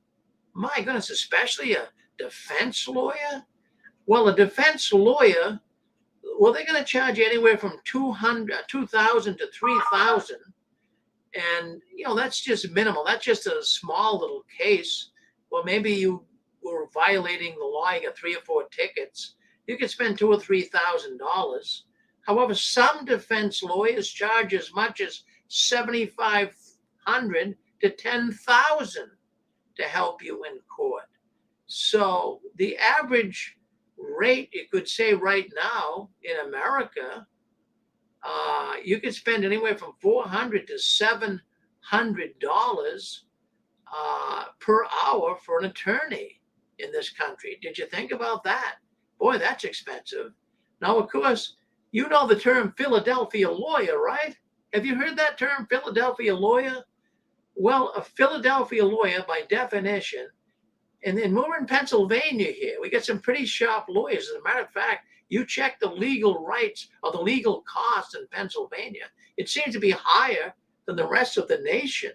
My goodness, especially a defense lawyer. Well, a defense lawyer, well, they're going to charge you anywhere from $2,000 to $3,000. And, that's just minimal. That's just a small little case. Well, maybe you were violating the law, you got 3 or 4 tickets. You could spend $2,000 or $3,000. However, some defense lawyers charge as much as $7,500 to $10,000 to help you in court. So the average rate, you could say right now in America, you could spend anywhere from $400 to $700 per hour for an attorney in this country. Did you think about that? Boy, that's expensive. Now, of course, you know the term Philadelphia lawyer, right? Have you heard that term, Philadelphia lawyer? Well, a Philadelphia lawyer, by definition, and then we're in Pennsylvania here. We got some pretty sharp lawyers. As a matter of fact, you check the legal rights or the legal costs in Pennsylvania, it seems to be higher than the rest of the nation.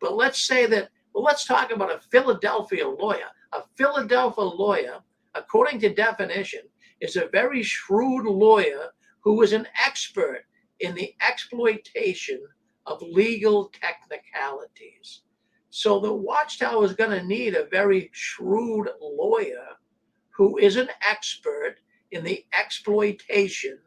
But let's say that, well, let's talk about a Philadelphia lawyer. A Philadelphia lawyer, according to definition, is a very shrewd lawyer who is an expert in the exploitation of legal technicalities. So the Watchtower is going to need a very shrewd lawyer who is an expert in the exploitation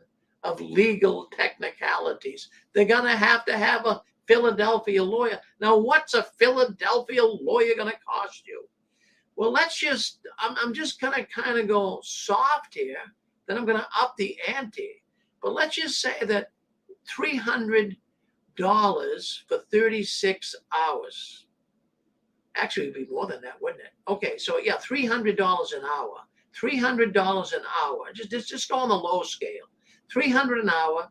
of legal technicalities. They're going to have a Philadelphia lawyer. Now, what's a Philadelphia lawyer going to cost you? Well, I'm just going to kind of go soft here. Then I'm going to up the ante. But let's just say that $300 for 36 hours. Actually, it would be more than that, wouldn't it? Okay, so yeah, $300 an hour. $300 an hour. Just go on the low scale. $300 an hour.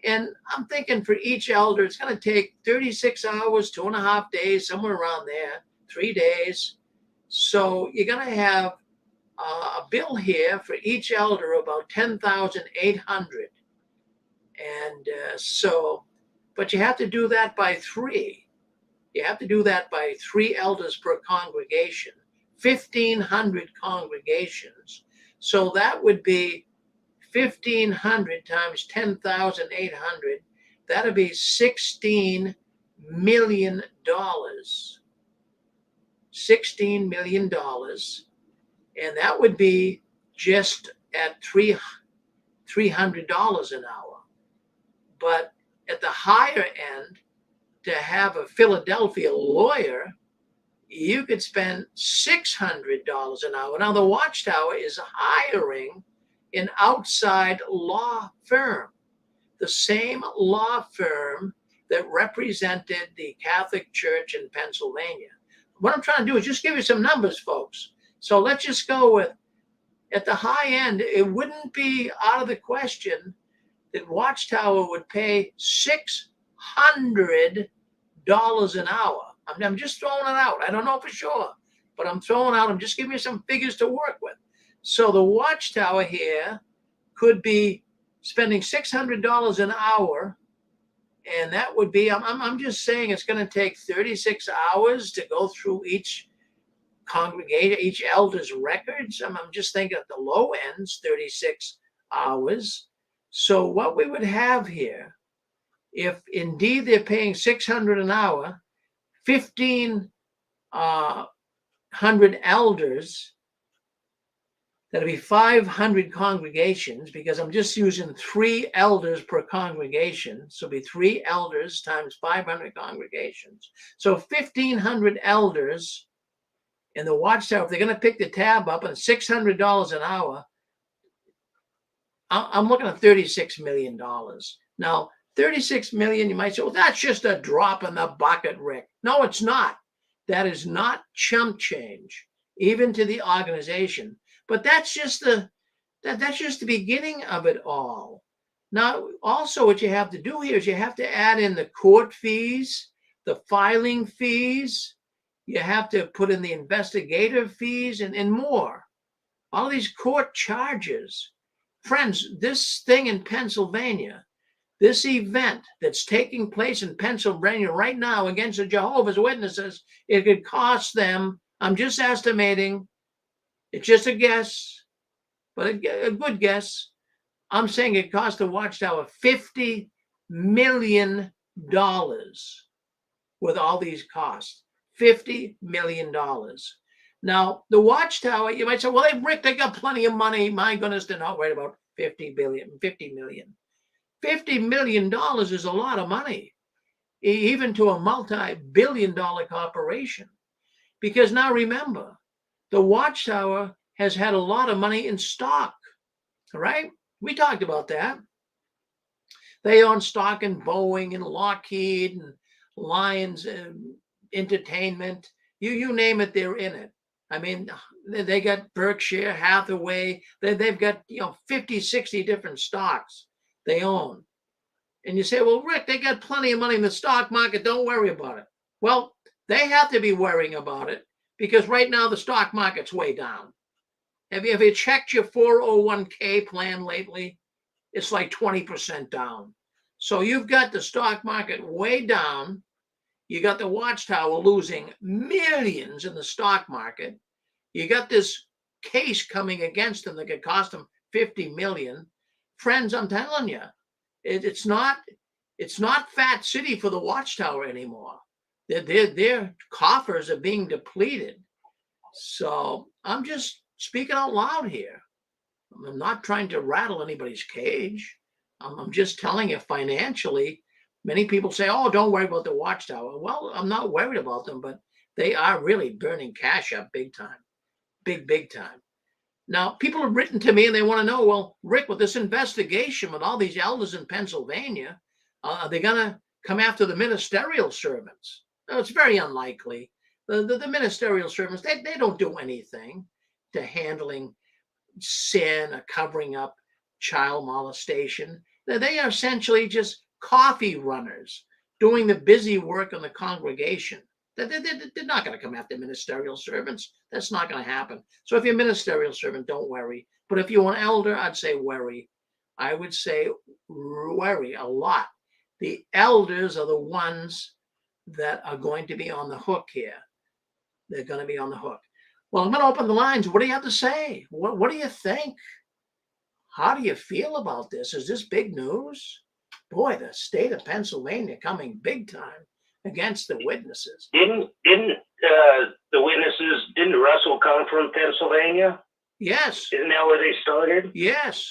And I'm thinking for each elder, it's going to take 36 hours, 2.5 days, somewhere around there, 3 days. So you're going to have a bill here for each elder about $10,800. And but you have to do that by 3. You have to do that by 3 elders per congregation, 1,500 congregations. So that would be 1,500 times 10,800. That'd be $16 million. $16 million. And that would be just at $300 an hour. But at the higher end, to have a Philadelphia lawyer, you could spend $600 an hour. Now, the Watchtower is hiring an outside law firm, the same law firm that represented the Catholic Church in Pennsylvania. What I'm trying to do is just give you some numbers, folks. So let's just go with, at the high end, it wouldn't be out of the question that Watchtower would pay $600 an hour. I'm just throwing it out. I don't know for sure, but I'm just giving you some figures to work with. So the Watchtower here could be spending $600 an hour, and that would be, I'm just saying it's going to take 36 hours to go through each congregation, each elder's records. I'm just thinking at the low ends, 36 hours. So what we would have here, if indeed they're paying $600 an hour, 1,500 elders, That'll be 500 congregations, because I'm just using 3 elders per congregation. So it'll be 3 elders times 500 congregations. So 1,500 elders in the Watchtower. If they're going to pick the tab up and $600 an hour, I'm looking at $36 million. Now, 36 million, you might say, well, that's just a drop in the bucket, Rick. No, it's not. That is not chump change, even to the organization. But that's just the beginning of it all. Now, also what you have to do here is you have to add in the court fees, the filing fees. You have to put in the investigative fees and more. All these court charges. Friends, this thing in Pennsylvania, this event that's taking place in Pennsylvania right now against the Jehovah's Witnesses, it could cost them, I'm just estimating, it's just a guess, but a good guess. I'm saying it cost the Watchtower $50 million with all these costs. $50 million. Now, the Watchtower, you might say, well, they got plenty of money. My goodness, they're not worried about 50 million. $50 million is a lot of money, even to a multi-billion-dollar corporation. Because now remember, the Watchtower has had a lot of money in stock, right? We talked about that. They own stock in Boeing and Lockheed and Lions Entertainment. You name it, they're in it. I mean, they got Berkshire Hathaway. They've got 50, 60 different stocks they own. And you say, well, Rick, they got plenty of money in the stock market. Don't worry about it. Well, they have to be worrying about it, because right now the stock market's way down. Have you checked your 401k plan lately? It's like 20% down. So you've got the stock market way down. You got the Watchtower losing millions in the stock market. You got this case coming against them that could cost them $50 million. Friends, I'm telling you, it's not Fat City for the Watchtower anymore. Their coffers are being depleted. So I'm just speaking out loud here. I'm not trying to rattle anybody's cage. I'm just telling you financially. Many people say, oh, don't worry about the Watchtower. Well, I'm not worried about them, but they are really burning cash up big time. Big time. Now, people have written to me and they want to know, well, Rick, with this investigation with all these elders in Pennsylvania, are they going to come after the ministerial servants? No, it's very unlikely. The ministerial servants, they don't do anything to handling sin or covering up child molestation. They are essentially just coffee runners doing the busy work in the congregation. They're not going to come after ministerial servants. That's not going to happen. So if you're a ministerial servant, don't worry. But if you're an elder, I'd say worry. I would say worry a lot. The elders are the ones that are going to be on the hook here. They're going to be on the hook. Well, I'm going to open the lines. What do you have to say? What do you think? How do you feel about this? Is this big news? Boy, the state of Pennsylvania coming big time against the witnesses. Didn't the witnesses, didn't Russell come from Pennsylvania? Yes. Isn't that where they started? Yes.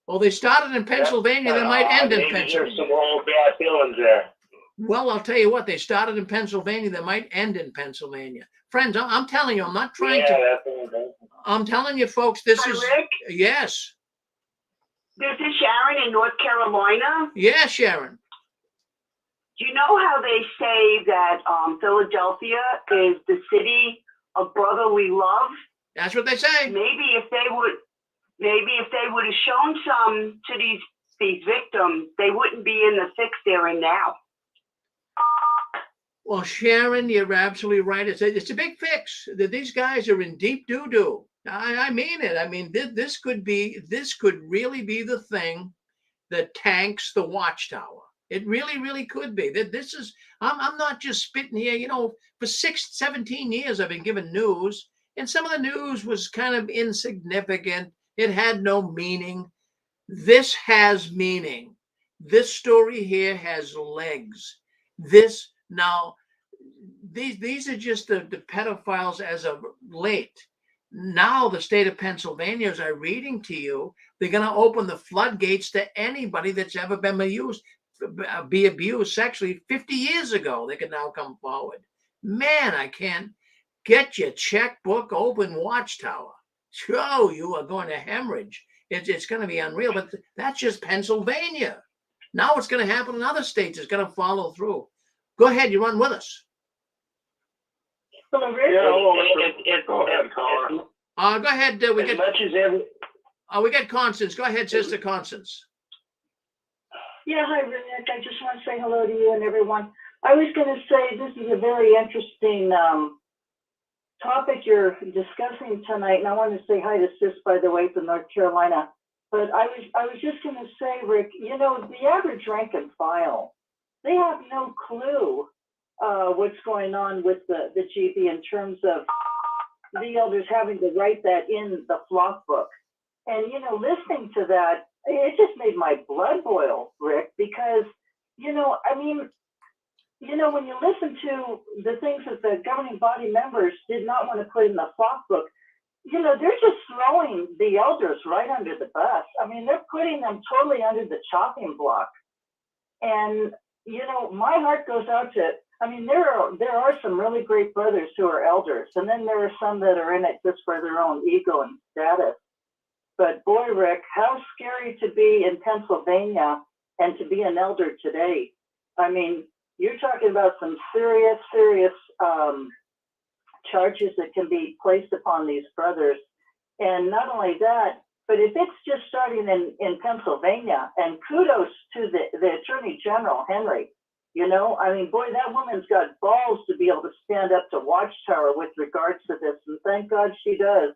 Well, they started in Pennsylvania. They might end in Pennsylvania. There's some old bad feelings there. Well, I'll tell you what, they started in Pennsylvania. They might end in Pennsylvania. Friends, I'm telling you, I'm not trying to. I'm telling you, folks, this is. Rick? Yes. This is Sharon in North Carolina. Yeah, Sharon. Do you know how they say that Philadelphia is the city of brotherly love? That's what they say. Maybe if they would have shown some to these victims, they wouldn't be in the fix they're in now. Well, Sharon, you're absolutely right. It's a big fix. These guys are in deep doo-doo. I mean it. I mean, this could really be the thing that tanks the Watchtower. It really, really could be. This is, I'm not just spitting here. For 17 years, I've been given news, and some of the news was kind of insignificant. It had no meaning. This has meaning. This story here has legs. These are just the pedophiles as of late. Now the state of Pennsylvania, as I'm reading to you, they're going to open the floodgates to anybody that's ever been abused sexually 50 years ago. They can now come forward. Man, I can't get your checkbook open, Watchtower. Joe, you are going to hemorrhage. It's going to be unreal, but that's just Pennsylvania. Now it's going to happen in other states. It's going to follow through. Go ahead, you run with us. Go ahead, caller. Go ahead. We get Constance. Go ahead, Sister Constance. Yeah, hi, Rick. I just want to say hello to you and everyone. I was going to say this is a very interesting topic you're discussing tonight, and I want to say hi to Sis, by the way, from North Carolina. But I was just going to say, Rick, you know, the average rank and file, they have no clue what's going on with the GP in terms of the elders having to write that in the flock book. And, you know, listening to that, it just made my blood boil, Rick, because, you know, I mean, you know, when you listen to the things that the governing body members did not want to put in the flock book, you know, they're just throwing the elders right under the bus. I mean, they're putting them totally under the chopping block. And, you know, my heart goes out to, I mean, there are some really great brothers who are elders, and then there are some that are in it just for their own ego and status. But boy, Rick, how scary to be in Pennsylvania and to be an elder today. I mean, you're talking about some serious charges that can be placed upon these brothers. And not only that, but if it's just starting in Pennsylvania, and kudos to the Attorney General, Henry, you know, I mean, boy, that woman's got balls to be able to stand up to Watchtower with regards to this, and thank God she does.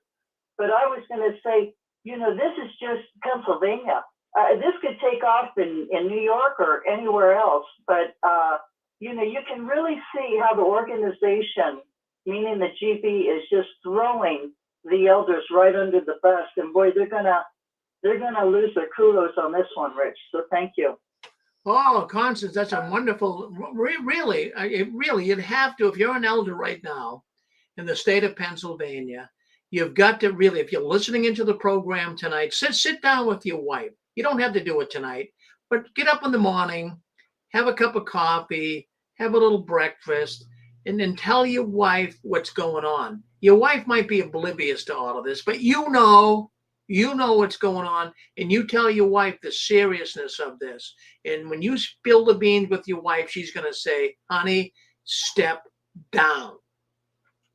But I was going to say, you know, this is just Pennsylvania. This could take off in New York or anywhere else, but, you know, you can really see how the organization, meaning the GP, is just throwing the elders right under the bus. And boy, they're gonna lose their kudos on this one, Rich. So thank you. Oh, Constance, that's a wonderful, really, you'd have to, if you're an elder right now in the state of Pennsylvania, you've got to really, if you're listening into the program tonight, sit down with your wife. You don't have to do it tonight, but get up in the morning, have a cup of coffee, have a little breakfast, and then tell your wife what's going on. Your wife might be oblivious to all of this, but you know what's going on, and you tell your wife the seriousness of this. And when you spill the beans with your wife, she's going to say, honey, step down.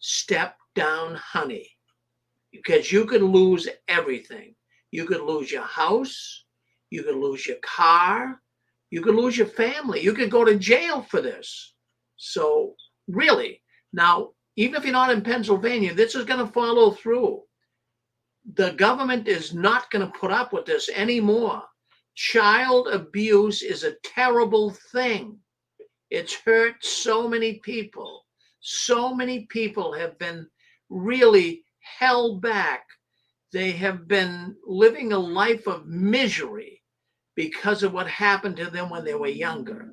Step down, honey. Because you could lose everything. You could lose your house. You could lose your car. You could lose your family. You could go to jail for this. So really, now, even if you're not in Pennsylvania, this is going to follow through. The government is not going to put up with this anymore. Child abuse is a terrible thing. It's hurt so many people. So many people have been really held back. They have been living a life of misery because of what happened to them when they were younger.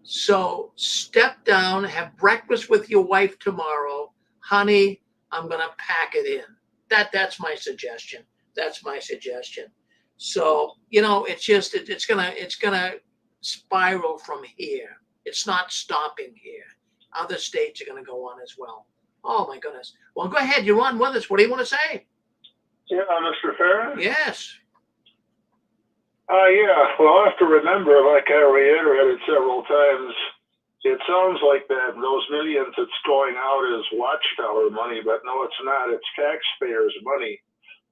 So step down, have breakfast with your wife tomorrow. Honey, I'm going to pack it in. That's my suggestion. That's my suggestion. So, you know, it's just, it's gonna spiral from here. It's not stopping here. Other states are gonna go on as well. Oh my goodness. Well, go ahead. You're on with us. What do you want to say? Yeah, Mr. Farron? Yes. Yeah, well, I have to remember, like I reiterated several times, it sounds like that those millions that's going out is Watchtower money, but no, it's not. It's taxpayers' money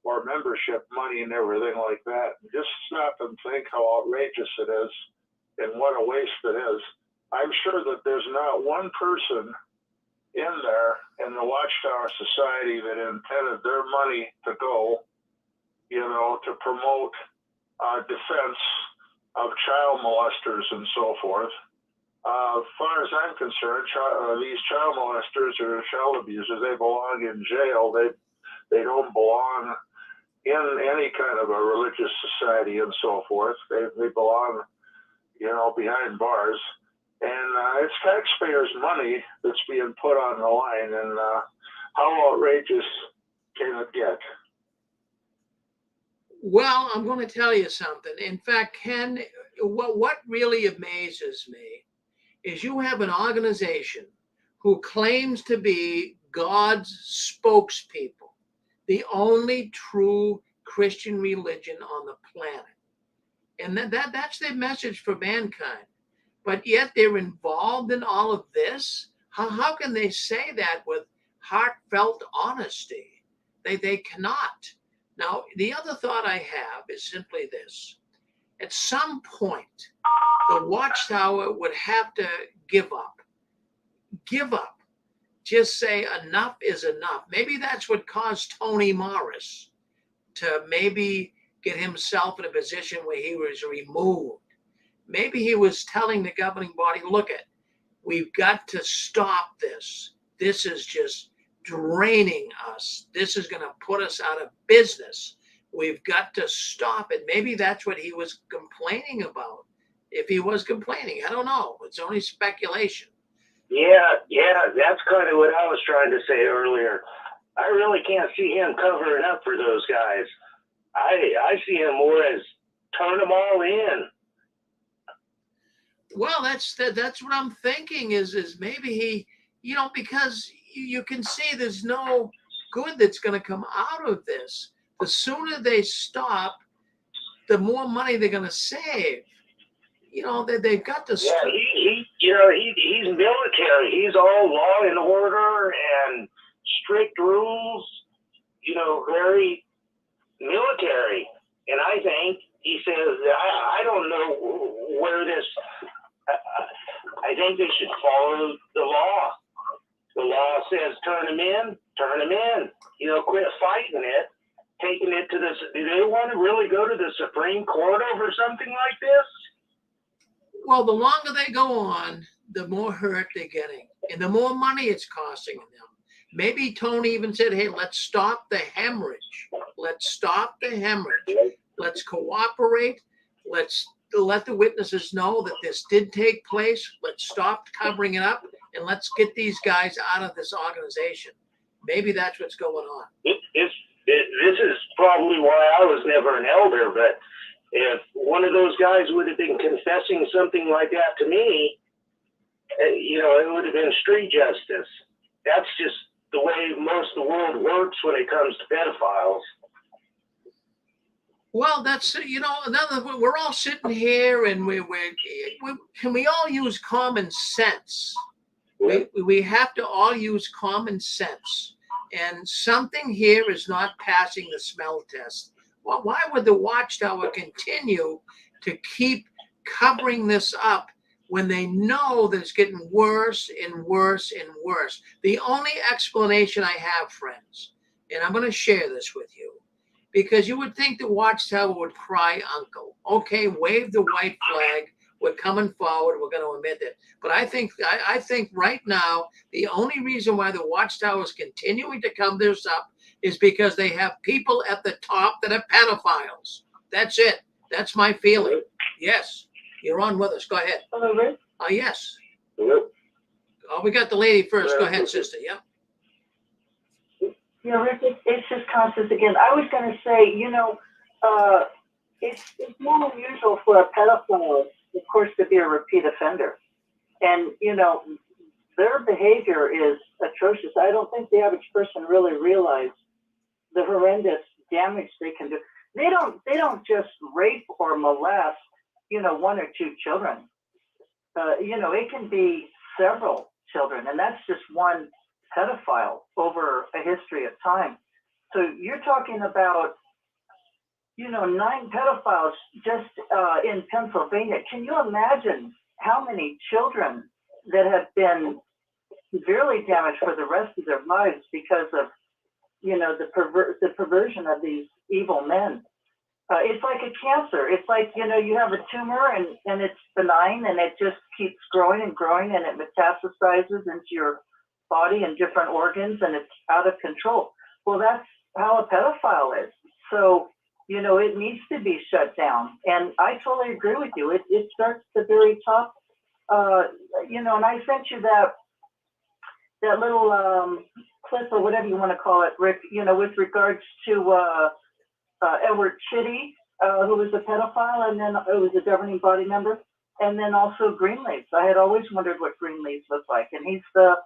or membership money and everything like that. Just stop and think how outrageous it is and what a waste it is. I'm sure that there's not one person in there in the Watchtower Society that intended their money to go, you know, to promote defense of child molesters and so forth. As far as I'm concerned, these child molesters or child abusers, they belong in jail. They don't belong in any kind of a religious society and so forth. They belong, you know, behind bars. And it's taxpayers' money that's being put on the line. And how outrageous can it get? Well, I'm going to tell you something. In fact, Ken, what really amazes me is you have an organization who claims to be God's spokespeople, the only true Christian religion on the planet. And that's their message for mankind. But yet they're involved in all of this. How can they say that with heartfelt honesty? They cannot. Now, the other thought I have is simply this. At some point, the Watchtower would have to give up. Give up. Just say enough is enough. Maybe that's what caused Tony Morris to maybe get himself in a position where he was removed. Maybe he was telling the governing body, look it, we've got to stop this. This is just draining us. This is going to put us out of business. We've got to stop it. Maybe that's what he was complaining about. If he was complaining, I don't know. It's only speculation. Yeah, that's kind of what I was trying to say earlier. I really can't see him covering up for those guys. I see him more as turn them all in. Well, that's what I'm thinking is maybe he, because you can see there's no good that's going to come out of this. The sooner they stop, the more money they're going to save. They've got to stop. Yeah, he's military. He's all law and order and strict rules, very military. And I think he says, I don't know where this, I think they should follow the law. The law says turn them in. Quit fighting it, taking it to this. Do they want to really go to the Supreme Court over something like this? Well, the longer they go on, the more hurt they're getting and the more money it's costing them. Maybe Tony even said, hey, let's stop the hemorrhage. Let's cooperate. Let's let the witnesses know that this did take place. Let's stop covering it up and let's get these guys out of this organization. Maybe that's what's going on. This is probably why I was never an elder, but if one of those guys would have been confessing something like that to me, it would have been street justice. That's just the way most of the world works when it comes to pedophiles. Well, that's, we're all sitting here and can we all use common sense? We have to all use common sense. And something here is not passing the smell test. Well, why would the Watchtower continue to keep covering this up when they know that it's getting worse and worse and worse? The only explanation I have, friends, and I'm going to share this with you, because you would think the Watchtower would cry uncle. Okay, wave the white flag. We're coming forward. We're going to admit it. But I think right now, the only reason why the Watchtower is continuing to cover this up is because they have people at the top that are pedophiles. That's it. That's my feeling. Yes. You're on with us. Go ahead. Hello, Rick. Yes. Oh, we got the lady first. Go ahead, sister. Yeah. Yeah, Rick, it's just Constance again. I was going to say, it's not unusual for a pedophile, of course, to be a repeat offender. And, their behavior is atrocious. I don't think the average person really realizes the horrendous damage they can do. They don't just rape or molest, one or two children. It can be several children, and that's just one pedophile over a history of time. So you're talking about, 9 pedophiles just in Pennsylvania. Can you imagine how many children that have been severely damaged for the rest of their lives because of, the perversion of these evil men? It's like a cancer. It's like, you have a tumor and it's benign and it just keeps growing and growing and it metastasizes into your body and different organs and it's out of control. Well, that's how a pedophile is. So, it needs to be shut down. And I totally agree with you. It starts at the very top, and I sent you that little clip or whatever you want to call it, Rick, with regards to Edward Chitty, who was a pedophile, and then it was a governing body member, and then also Greenleaf. I had always wondered what Greenleaf looked like, and he's the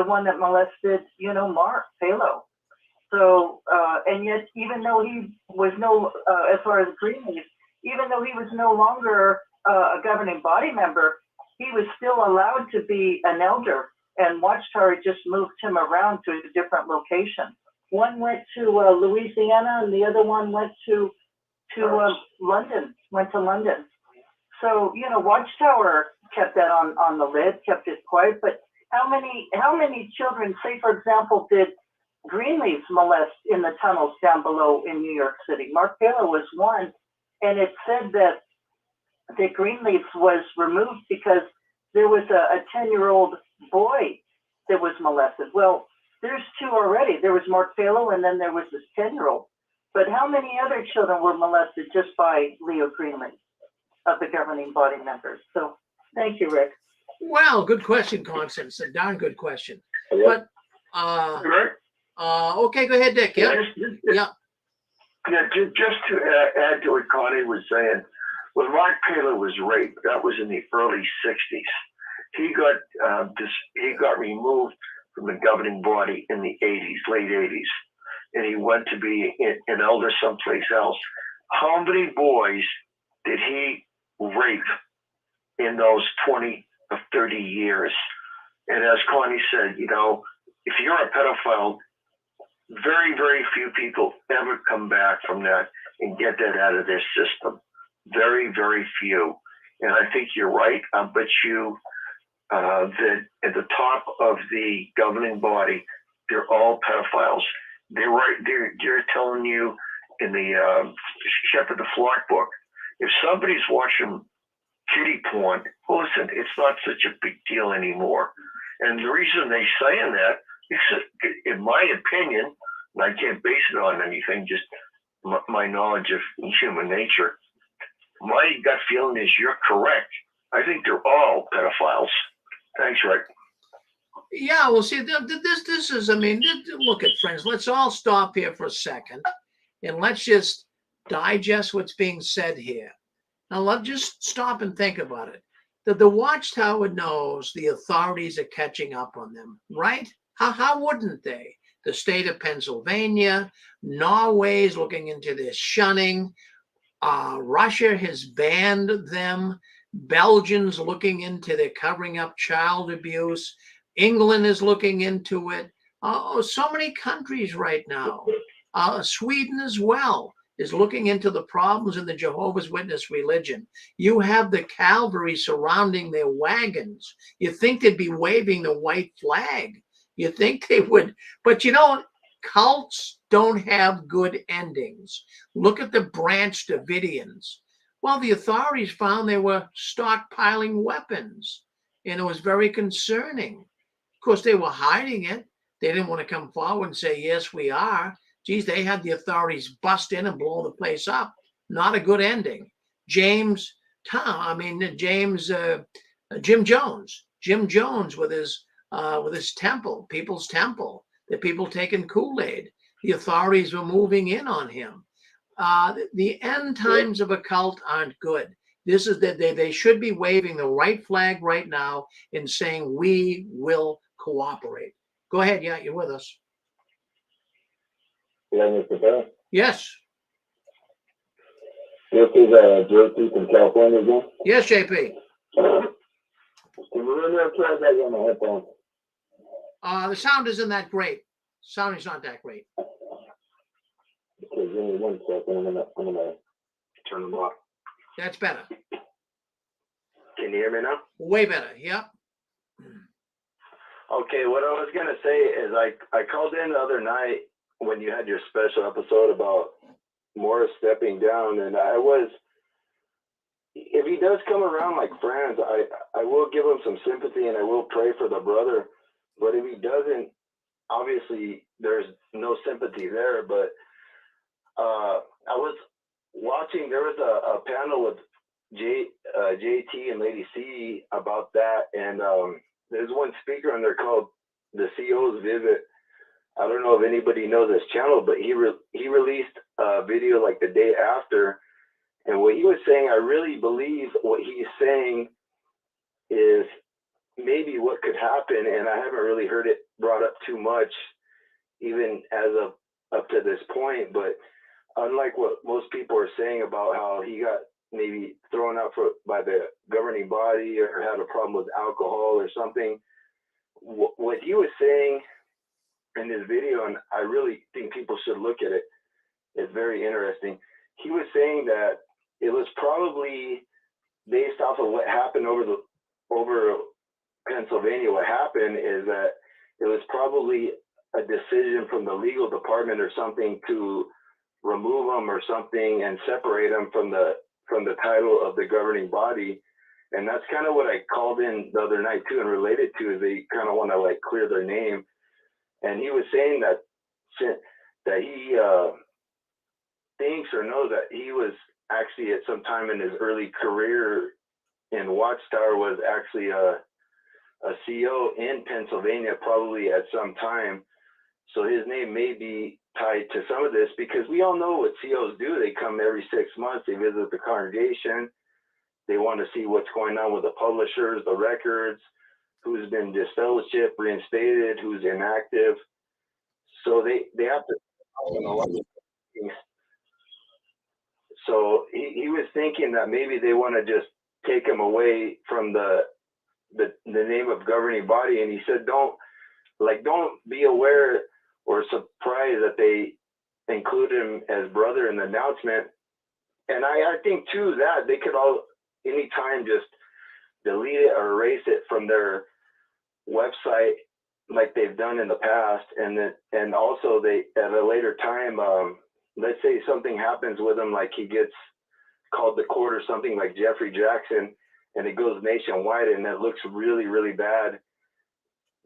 one that molested, Mark Palo. So, and yet, even though he was as far as Greenleaf, even though he was no longer a governing body member, he was still allowed to be an elder, and Watchtower just moved him around to a different location. One went to Louisiana, and the other one went to London. So, Watchtower kept that on the lid, kept it quiet. But how many children, say for example, did Greenleaf molest in the tunnels down below in New York City? Mark Taylor was one, and it said that Greenleaf was removed because there was a 10-year-old boy that was molested. Well, there's two already. There was Mark Palo, and then there was this 10-year-old. But how many other children were molested just by Leo Greenleaf of the governing body members? So thank you, Rick. Well, good question, Constance. A darn good question. But okay, go ahead, Dick. Yeah. Yeah, just to add to what Connie was saying, when Mark Taylor was raped, that was in the early '60s. He got removed from the governing body in the late '80s, and he went to be an elder someplace else. How many boys did he rape in those 20 or 30 years? And as Connie said, if you're a pedophile, very, very few people ever come back from that and get that out of their system. Very, very few. And I think you're right. I bet you that at the top of the governing body, they're all pedophiles. They're right. They're telling you in the Shepherd the Flock book, if somebody's watching kiddie porn, listen, it's not such a big deal anymore. And the reason they're saying that is, in my opinion, and I can't base it on anything, just my knowledge of human nature, my gut feeling is you're correct. I think they're all pedophiles. Thanks, Rick. Yeah, well, see, this is, look at friends, let's all stop here for a second and let's just digest what's being said here. Now, let's just stop and think about it. That the Watchtower knows the authorities are catching up on them, right? How wouldn't they? The state of Pennsylvania, Norway's looking into this shunning. Russia has banned them. Belgians looking into their covering up child abuse. England is looking into it. So many countries right now. Sweden as well is looking into the problems in the Jehovah's Witness religion. You have the cavalry surrounding their wagons. You think they'd be waving the white flag. You think they would, but cults don't have good endings. Look at the Branch Davidians. Well, the authorities found they were stockpiling weapons, and it was very concerning. Of course, they were hiding it. They didn't want to come forward and say, yes, we are. Geez, they had the authorities bust in and blow the place up. Not a good ending. Jim Jones with his temple, People's Temple, the people taking Kool-Aid. The authorities were moving in on him. The end times of a cult aren't good. This is that they should be waving the right flag right now and saying, we will cooperate. Go ahead. Yeah, you're with us. Yeah, Mr. Bell. Yes. This is JP from California again. Yes, JP. Can you really try that on my headphones? The sound isn't that great. Sound is not that great. Okay, give me 1 second. I'm gonna turn them off. That's better. Can you hear me now? Way better. Yep. Okay, what I was gonna say is I called in the other night when you had your special episode about Morris stepping down, and if he does come around like friends, I will give him some sympathy and I will pray for the brother. But if he doesn't, obviously there's no sympathy there. But I was watching, there was a panel with JT and Lady C about that, and there's one speaker on there called the CO's Visit, I don't know if anybody knows this channel, but he released a video like the day after, and what he was saying, I really believe what he's saying is maybe what could happen, and I haven't really heard it brought up too much, even as of up to this point. But unlike what most people are saying about how he got maybe thrown out by the governing body or had a problem with alcohol or something, what he was saying in this video, and I really think people should look at it, it's very interesting. He was saying that it was probably based off of what happened over Pennsylvania. What happened is that it was probably a decision from the legal department or something to remove them or something and separate them from the title of the governing body. And that's kind of what I called in the other night too, and related to is they kind of want to like clear their name. And he was saying that he thinks or knows that he was actually at some time in his early career in Watchtower was actually a CO in Pennsylvania, probably at some time. So his name may be tied to some of this, because we all know what COs do. They come every 6 months, they visit the congregation, they want to see what's going on with the publishers, the records, who's been disfellowshipped, reinstated, who's inactive. So they have to a lot of things. So he was thinking that maybe they want to just take him away from the name of governing body. And he said, don't be aware or surprised that they include him as brother in the announcement. And I think too that they could all anytime just delete it or erase it from their website like they've done in the past. And also they at a later time, let's say something happens with him, like he gets called to court or something like Jeffrey Jackson, and it goes nationwide and it looks really, really bad.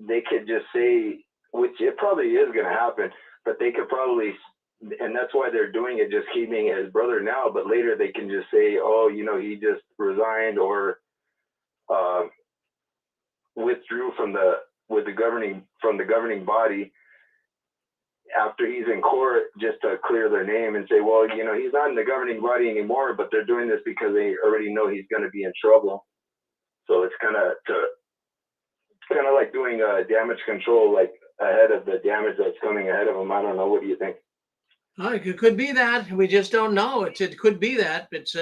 They could just say, which it probably is going to happen, but they could probably, and that's why they're doing it, just keeping his brother now, but later they can just say, oh, he just resigned or withdrew from the governing body after he's in court, just to clear their name and say, well, he's not in the governing body anymore, but they're doing this because they already know he's going to be in trouble. So it's kind of like doing damage control, like ahead of the damage that's coming ahead of them. I don't know. What do you think? It could be that. We just don't know. It could be that. It's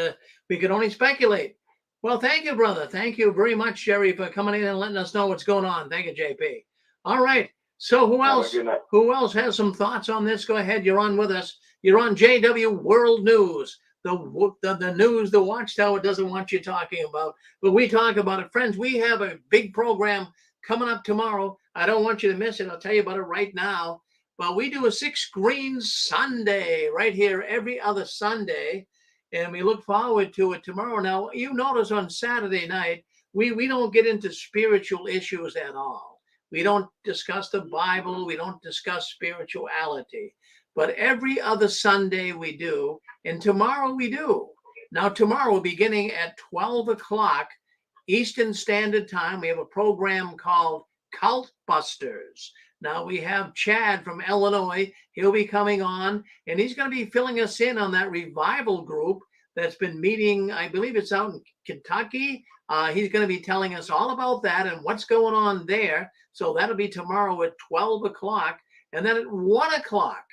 we can only speculate. Well, thank you, brother. Thank you very much, Jerry, for coming in and letting us know what's going on. Thank you, JP. All right. So who else has some thoughts on this? Go ahead. You're on with us. You're on JW World News. The news the Watchtower doesn't want you talking about, but we talk about it. Friends, we have a big program coming up tomorrow. I don't want you to miss it. I'll tell you about it right now. But we do a 6-screen Sunday right here every other Sunday, and we look forward to it tomorrow. Now, you notice on Saturday night, we don't get into spiritual issues at all. We don't discuss the Bible. We don't discuss spirituality. But every other Sunday we do, and tomorrow we do. Now, tomorrow, beginning at 12 o'clock Eastern Standard Time, we have a program called Cult Busters. Now, we have Chad from Illinois. He'll be coming on, and he's going to be filling us in on that revival group that's been meeting, I believe it's out in Kentucky. He's going to be telling us all about that and what's going on there. So that'll be tomorrow at 12 o'clock. And then at 1 o'clock,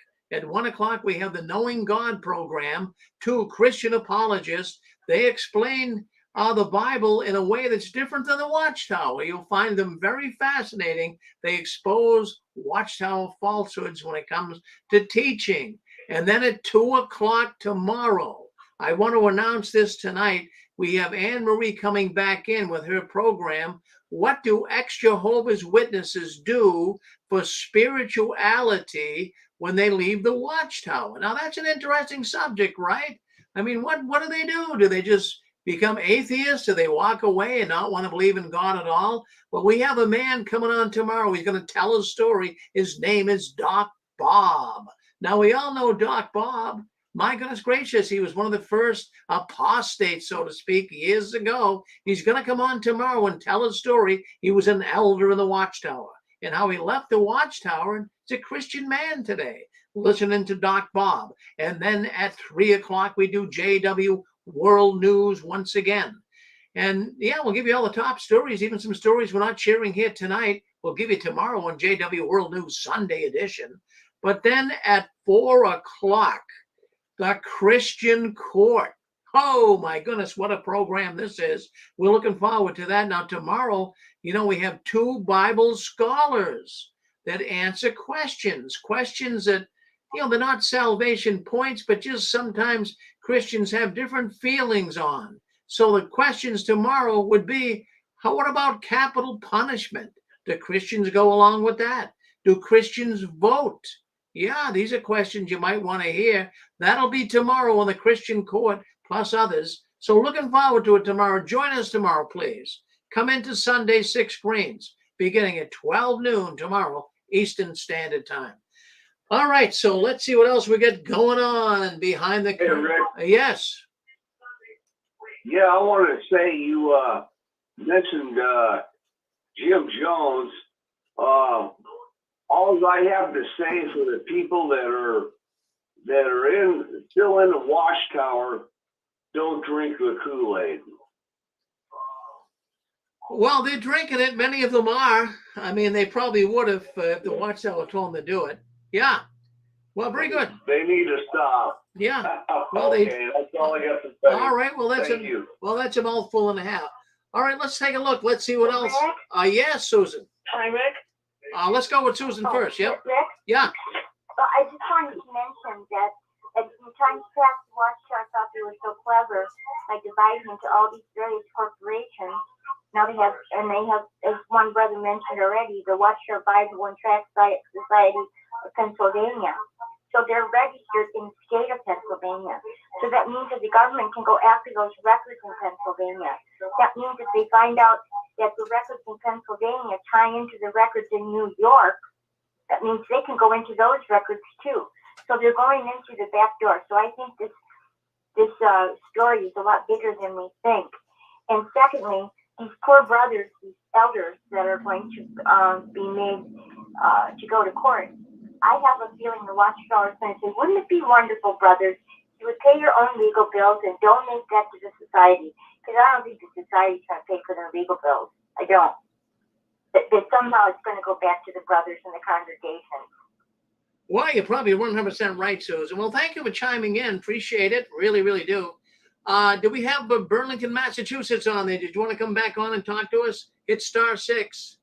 we have the Knowing God program. 2 Christian apologists. They explain the Bible in a way that's different than the Watchtower. You'll find them very fascinating. They expose Watchtower falsehoods when it comes to teaching. And then at 2 o'clock tomorrow, I want to announce this tonight. We have Anne Marie coming back in with her program. What do ex-Jehovah's Witnesses do for spirituality when they leave the Watchtower? Now, that's an interesting subject, right? I mean, what do they do? Do they just become atheists? Do they walk away and not want to believe in God at all? Well, we have a man coming on tomorrow. He's going to tell his story. His name is Doc Bob. Now, we all know Doc Bob. My goodness gracious, he was one of the first apostates, so to speak, years ago. He's going to come on tomorrow and tell his story. He was an elder in the Watchtower and how he left the Watchtower and It's a Christian man today, listening to Doc Bob. And then at 3 o'clock, we do JW World News once again. And yeah, we'll give you all the top stories, even some stories we're not sharing here tonight. We'll give you tomorrow on JW World News Sunday edition. But then at 4 o'clock, the Christian Court. Oh my goodness, what a program this is. We're looking forward to that. Now tomorrow, we have 2 Bible scholars that answer questions that, they're not salvation points, but just sometimes Christians have different feelings on. So the questions tomorrow would be, what about capital punishment? Do Christians go along with that? Do Christians vote? Yeah, these are questions you might want to hear. That'll be tomorrow on the Christian Court, plus others. So looking forward to it tomorrow. Join us tomorrow, please. Come into Sunday 6 Greens, beginning at 12 noon tomorrow, Eastern Standard Time. All right, so let's see what else we got going on behind the curtain. Yes. Yeah, I wanted to say you mentioned Jim Jones. All I have to say for the people that are still in the Watchtower, don't drink the Kool-Aid. Well, they're drinking it. Many of them are. I mean, they probably would have if the Watchtower told them to do it. Yeah. Well, very good. They need to stop. Yeah. Well, okay, that's all I got to say. All right. Well, that's a mouthful and a half. All right. Let's take a look. Let's see what else. Yes, Susan. Hi, Rick. Let's go with Susan first. Yep. Rick? Yeah. Well, I just wanted to mention that in times past, the Watchtower thought they were so clever by dividing into all these various corporations. Now they have, as one brother mentioned already, the Watchtower Bible and Tract Society of Pennsylvania. So they're registered in the state of Pennsylvania. So that means that the government can go after those records in Pennsylvania. That means if they find out that the records in Pennsylvania tie into the records in New York, that means they can go into those records too. So they're going into the back door. So I think this story is a lot bigger than we think. And secondly, these poor brothers, these elders that are going to be made to go to court, I have a feeling the Watchtower is going to say, wouldn't it be wonderful, brothers, you would pay your own legal bills and donate that to the society? Because I don't think the society's going to pay for their legal bills. I don't. That somehow it's going to go back to the brothers and the congregation. Well, you're probably 100% right, Susan. Well, thank you for chiming in. Appreciate it. Really, really do. Do we have Burlington, Massachusetts on there? Did you want to come back on and talk to us? Hit *6.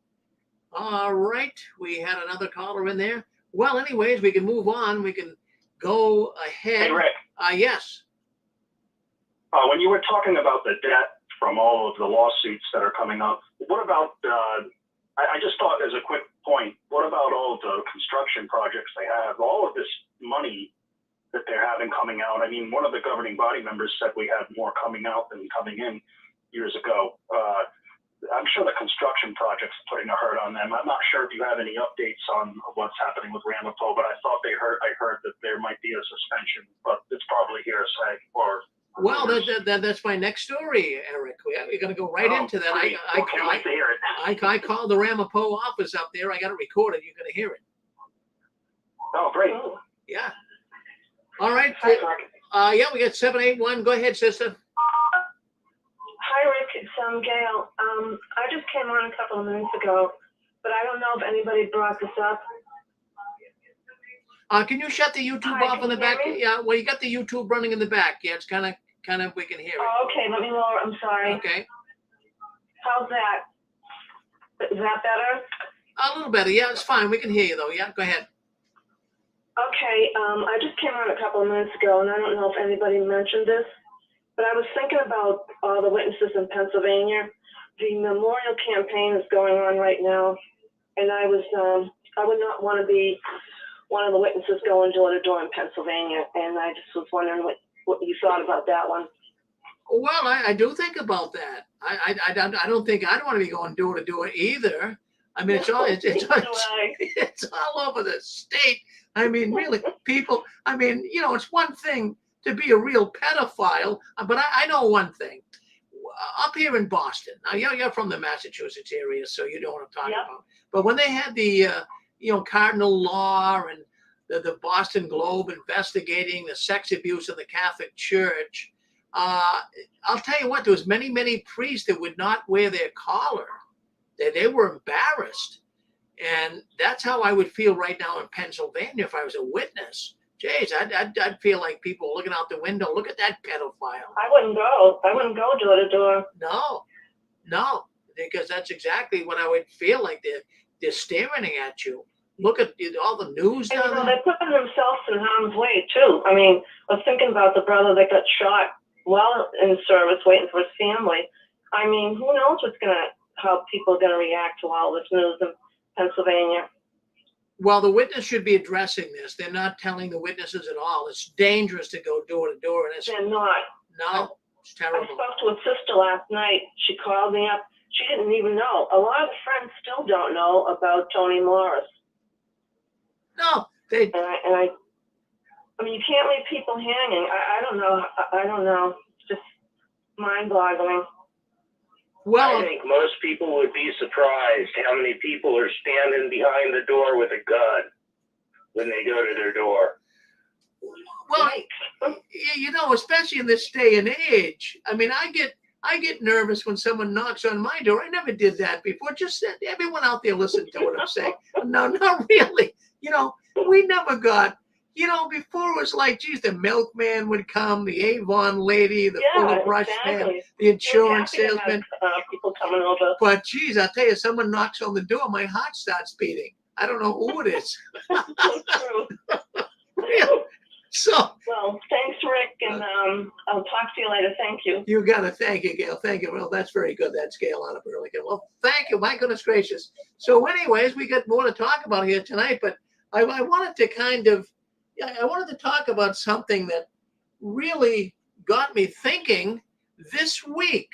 All right. We had another caller in there. Well, anyways, we can move on. We can go ahead. Hey, Rick. Yes. When you were talking about the debt from all of the lawsuits that are coming up, what about, I just thought as a quick point, what about all of the construction projects they have? All of this money that they're having coming out. I mean, one of the governing body members said we had more coming out than coming in years ago. I'm sure the construction projects are putting a hurt on them. I'm not sure if you have any updates on what's happening with Ramapo, but I heard that there might be a suspension, but it's probably hearsay or. Well, that's my next story, Eric. We're going to go right into that. Great. I can't wait to hear it. I called the Ramapo office up there. I got it recorded. You're going to hear it. Oh, great. Yeah. All right. Yeah, we got 781. Go ahead, sister. Hi, Rick. It's Gail. I just came on a couple of minutes ago, but I don't know if anybody brought this up. Can you shut the YouTube off in the back? Yeah, well, you got the YouTube running in the back. Yeah, it's kind of, we can hear it. Oh, okay. Let me lower. I'm sorry. Okay. How's that? Is that better? A little better. Yeah, it's fine. We can hear you, though. Yeah, go ahead. Okay. I just came on a couple of minutes ago, and I don't know if anybody mentioned this, but I was thinking about all the witnesses in Pennsylvania. The memorial campaign is going on right now, and I would not want to be one of the witnesses going door to door in Pennsylvania, and I just was wondering what you thought about that one. Well, I do think about that. I don't think I'd want to be going door to door either. I mean, it's all over the state. I mean, really, people. I mean, it's one thing to be a real pedophile, but I know one thing. Up here in Boston, now you're from the Massachusetts area, so you know what I'm talking about. But when they had the Cardinal Law and the Boston Globe investigating the sex abuse of the Catholic Church. I'll tell you what, there was many priests that would not wear their collar. They were embarrassed. And that's how I would feel right now in Pennsylvania if I was a witness. Jeez, I'd feel like people looking out the window. Look at that pedophile. I wouldn't go. I wouldn't go door to door. No, because that's exactly what I would feel like. They're staring at you. Look at all the news And, down there. they're putting themselves in harm's way too. I mean, I was thinking about the brother that got shot while in service, waiting for his family. I mean, who knows how people are gonna react to all this news in Pennsylvania. Well, the witness should be addressing this. They're not telling the witnesses at all. It's dangerous to go door to door. And They're not. No, it's terrible. I spoke to a sister last night. She called me up. She didn't even know. A lot of friends still don't know about Tony Morris. No, I mean, you can't leave people hanging. I don't know. I don't know. It's just mind-boggling. Well, I think most people would be surprised how many people are standing behind the door with a gun when they go to their door. Well, especially in this day and age. I mean, I get nervous when someone knocks on my door. I never did that before. Just everyone out there listen to what I'm saying. No, not really. We never got. Before it was like, geez, the milkman would come, the Avon lady, the full brush man, the insurance salesman. People coming over. But geez, I'll tell you, someone knocks on the door, my heart starts beating. I don't know who it is. Really? Well, thanks, Rick, and I'll talk to you later. Thank you. You got it. Thank you, Gail. Thank you. Well, that's very good. That's Gail out of Burlington. Well, thank you. My goodness gracious. So anyways, we got more to talk about here tonight, but I wanted to talk about something that really got me thinking this week.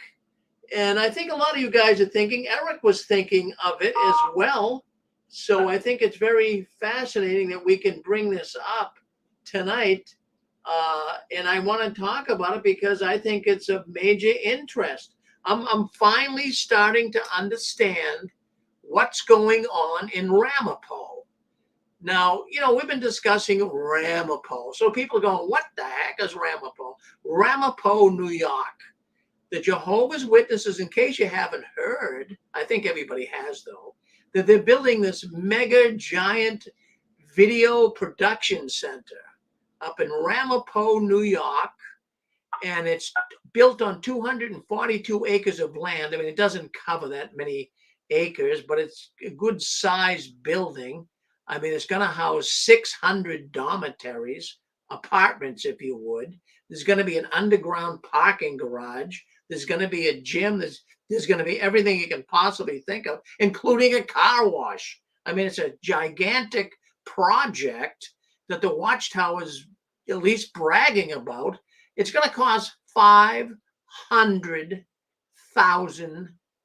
And I think a lot of you guys are thinking, Eric was thinking of it as well. So I think it's very fascinating that we can bring this up tonight. And I want to talk about it because I think it's of major interest. I'm finally starting to understand what's going on in Ramapo. Now, we've been discussing Ramapo. So people are going, what the heck is Ramapo? Ramapo, New York. The Jehovah's Witnesses, in case you haven't heard, I think everybody has though, that they're building this mega giant video production center up in Ramapo, New York. And it's built on 242 acres of land. I mean, it doesn't cover that many acres, but it's a good sized building. I mean, it's going to house 600 dormitories, apartments, if you would. There's going to be an underground parking garage. There's going to be a gym. There's going to be everything you can possibly think of, including a car wash. I mean, it's a gigantic project that the Watchtower is at least bragging about. It's going to cost $500 million.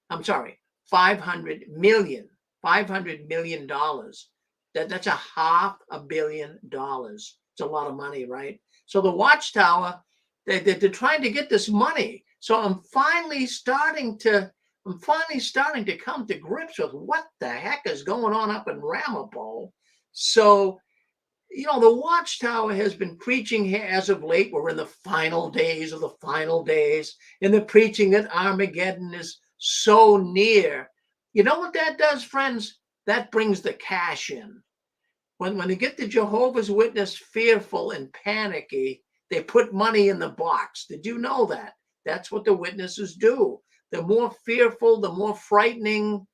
That's $500 million. It's a lot of money, right? So the Watchtower, they're trying to get this money. So I'm finally starting to come to grips with what the heck is going on up in Ramapo. So, the Watchtower has been preaching here as of late. We're in the final days of the final days, and they're preaching that Armageddon is so near. You know what that does, friends? That brings the cash in. When they get the Jehovah's Witness fearful and panicky, they put money in the box. Did you know that? That's what the witnesses do. The more fearful, the more frightening,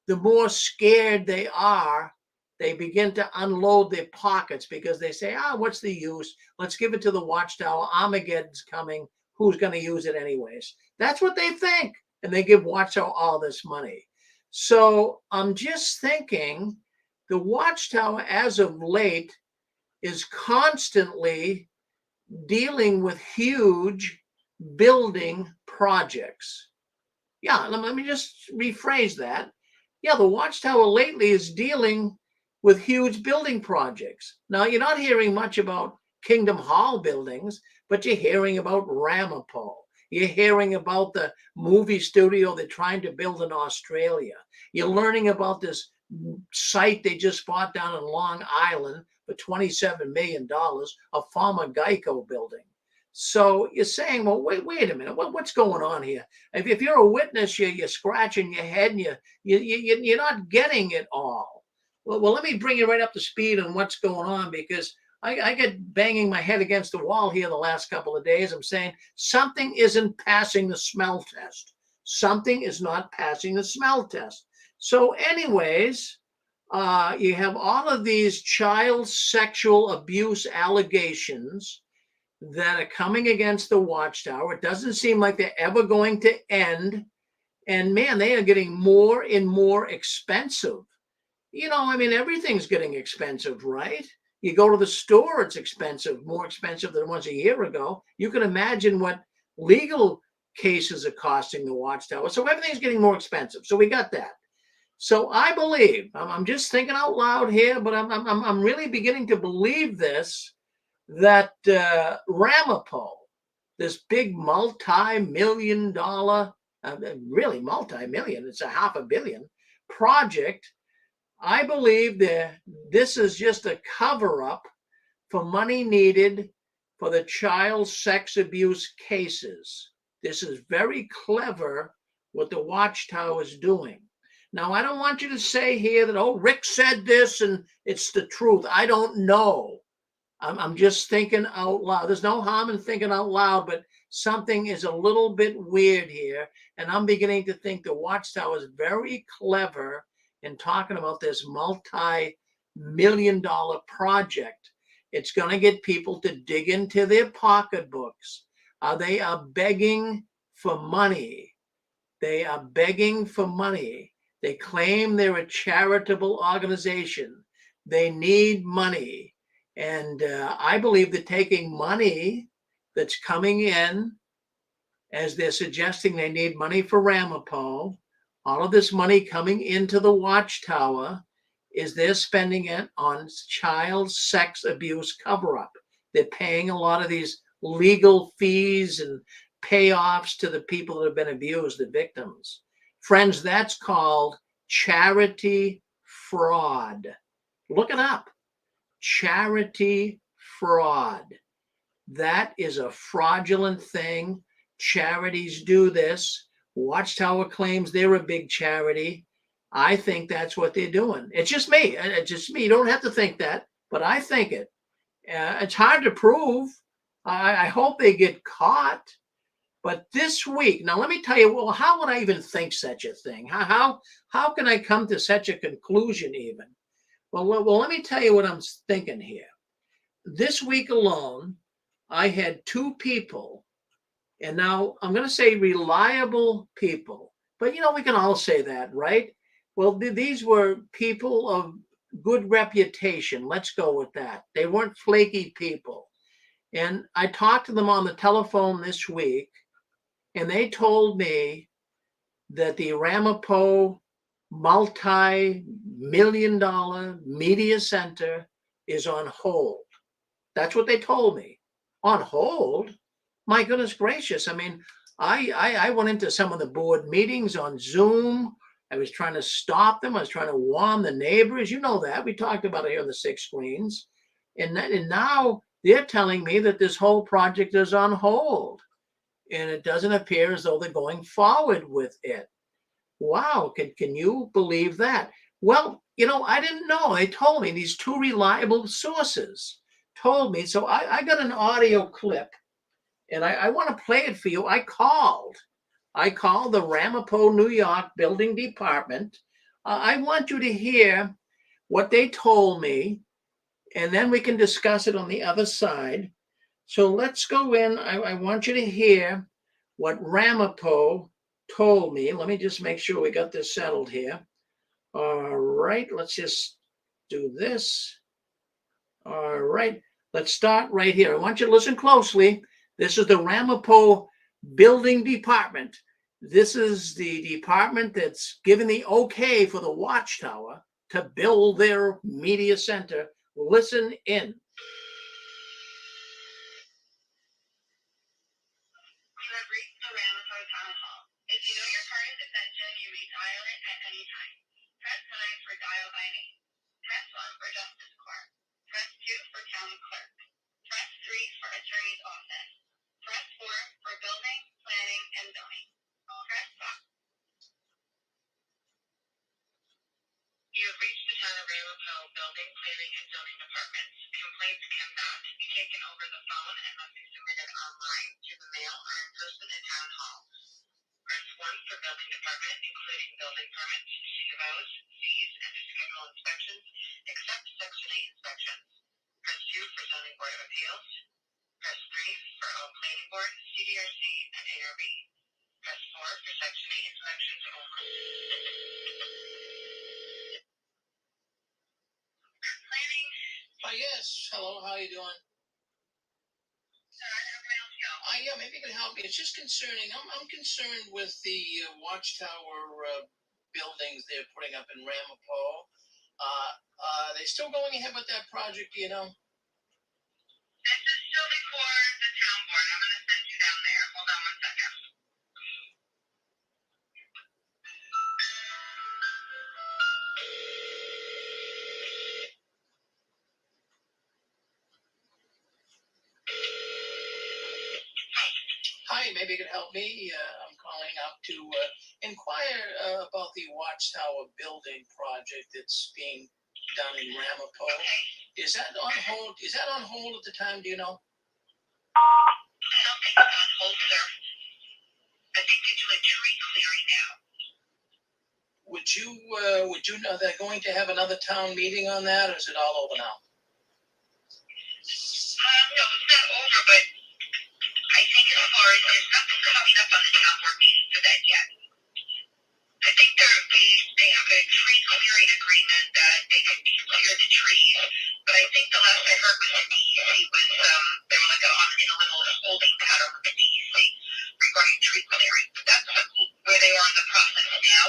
the more scared they are, they begin to unload their pockets because they say, what's the use? Let's give it to the Watchtower. Armageddon's coming. Who's going to use it anyways? That's what they think. And they give Watchtower all this money. So I'm just thinking the Watchtower as of late is constantly dealing with huge building projects. Yeah, let me just rephrase that. Yeah, the Watchtower lately is dealing with huge building projects. Now, you're not hearing much about Kingdom Hall buildings, but you're hearing about Ramapo. You're hearing about the movie studio they're trying to build in Australia. You're learning about this site they just bought down in Long Island for $27 million, a former Geico building. So you're saying, well, wait a minute, what's going on here? If you're a witness, you're scratching your head and you're not getting it all. Well, let me bring you right up to speed on what's going on, because I get banging my head against the wall here the last couple of days. I'm saying something isn't passing the smell test. Something is not passing the smell test. So anyways, you have all of these child sexual abuse allegations that are coming against the Watchtower. It doesn't seem like they're ever going to end. And man, they are getting more and more expensive. You know, I mean, everything's getting expensive, right? You go to the store, it's expensive, more expensive than it was a year ago. You can imagine what legal cases are costing the Watchtower. So everything's getting more expensive. So we got that. So I believe, I'm just thinking out loud here, but I'm really beginning to believe this, that Ramapo, this big multi-million dollar, really multi-million, it's a $500 million project. I believe that this is just a cover-up for money needed for the child sex abuse cases. This is very clever what the Watchtower is doing. Now, I don't want you to say here that, oh, Rick said this and it's the truth. I don't know. I'm just thinking out loud. There's no harm in thinking out loud, but something is a little bit weird here. And I'm beginning to think the Watchtower is very clever in talking about this multi-million dollar project. It's going to get people to dig into their pocketbooks. They are begging for money. They are begging for money. They claim they're a charitable organization. They need money. And I believe they're taking money that's coming in, as they're suggesting they need money for Ramapo. All of this money coming into the Watchtower is they're spending it on child sex abuse cover-up. They're paying a lot of these legal fees and payoffs to the people that have been abused, the victims. Friends, that's called charity fraud. Look it up. Charity fraud. That is a fraudulent thing. Charities do this. Watchtower claims they're a big charity. I think that's what they're doing. It's just me. It's just me. You don't have to think that, but I think it. It's hard to prove. I hope they get caught. But this week, now let me tell you, well, how would I even think such a thing? How can I come to such a conclusion even? Well, let me tell you what I'm thinking here. This week alone, I had two people, and now I'm going to say reliable people, but you know, we can all say that, right? Well, these were people of good reputation. Let's go with that. They weren't flaky people. And I talked to them on the telephone this week, and they told me that the Ramapo multi-million dollar media center is on hold. That's what they told me. On hold? My goodness gracious. I mean, I went into some of the board meetings on Zoom. I was trying to stop them. I was trying to warn the neighbors. You know that. We talked about it here on the Six Screens. And now they're telling me that this whole project is on hold. And it doesn't appear as though they're going forward with it. Wow, can you believe that? Well, you know, I didn't know. They told me, these two reliable sources told me. So I got an audio clip, and I want to play it for you. I called the Ramapo, New York Building Department. I want you to hear what they told me, and then we can discuss it on the other side. So let's go in. I want you to hear what Ramapo told me. Let me just make sure we got this settled here. All right, let's just do this. All right, let's start right here. I want you to listen closely. This is the Ramapo Building Department. This is the department that's given the okay for the Watchtower to build their media center. Listen in. If you know your card is extension, you may dial it at any time. Press 9 for dial town clerk. Press 3 for attorney's office. Press 4 for building, planning, and zoning. Press 5. You have reached the town of Ramapo Building, Planning, and Zoning Departments. Complaints cannot be taken over the phone and must be submitted online, to the mail, or in person at Town Hall. Press 1 for building department, including building permits, JWs, fees, and to schedule inspections, except Section 8 inspections. Press 2 for zoning board of appeals. Press 3 for all planning board, CDRC, and ARB. Press 4 for Section 8 inspections only. Planning. Yes. Hello. How you doing? Yeah, maybe you can help me. It's just concerning. I'm concerned with the Watchtower buildings they're putting up in Ramapo. Are they still going ahead with that project? Do you know? This is still before the town board. I'm going to send you down there. Hold on 1 second. Hi, maybe you could help me. I'm calling up to inquire about the Watchtower building project that's being done in Ramapo. Is that on hold? Is that on hold at the time? Do you know? I don't think it's on hold, sir. I think they're doing tree clearing now. Would you know they're going to have another town meeting on that, or is it all over now? No, it's not over, but I think as far as there's nothing coming up on the town board meeting for that yet. I think they have a tree clearing agreement that they can clear the trees, but I think the last I heard was the DEC was they were like in a little holding pattern with the DEC regarding tree clearing. But that's where they are in the process now,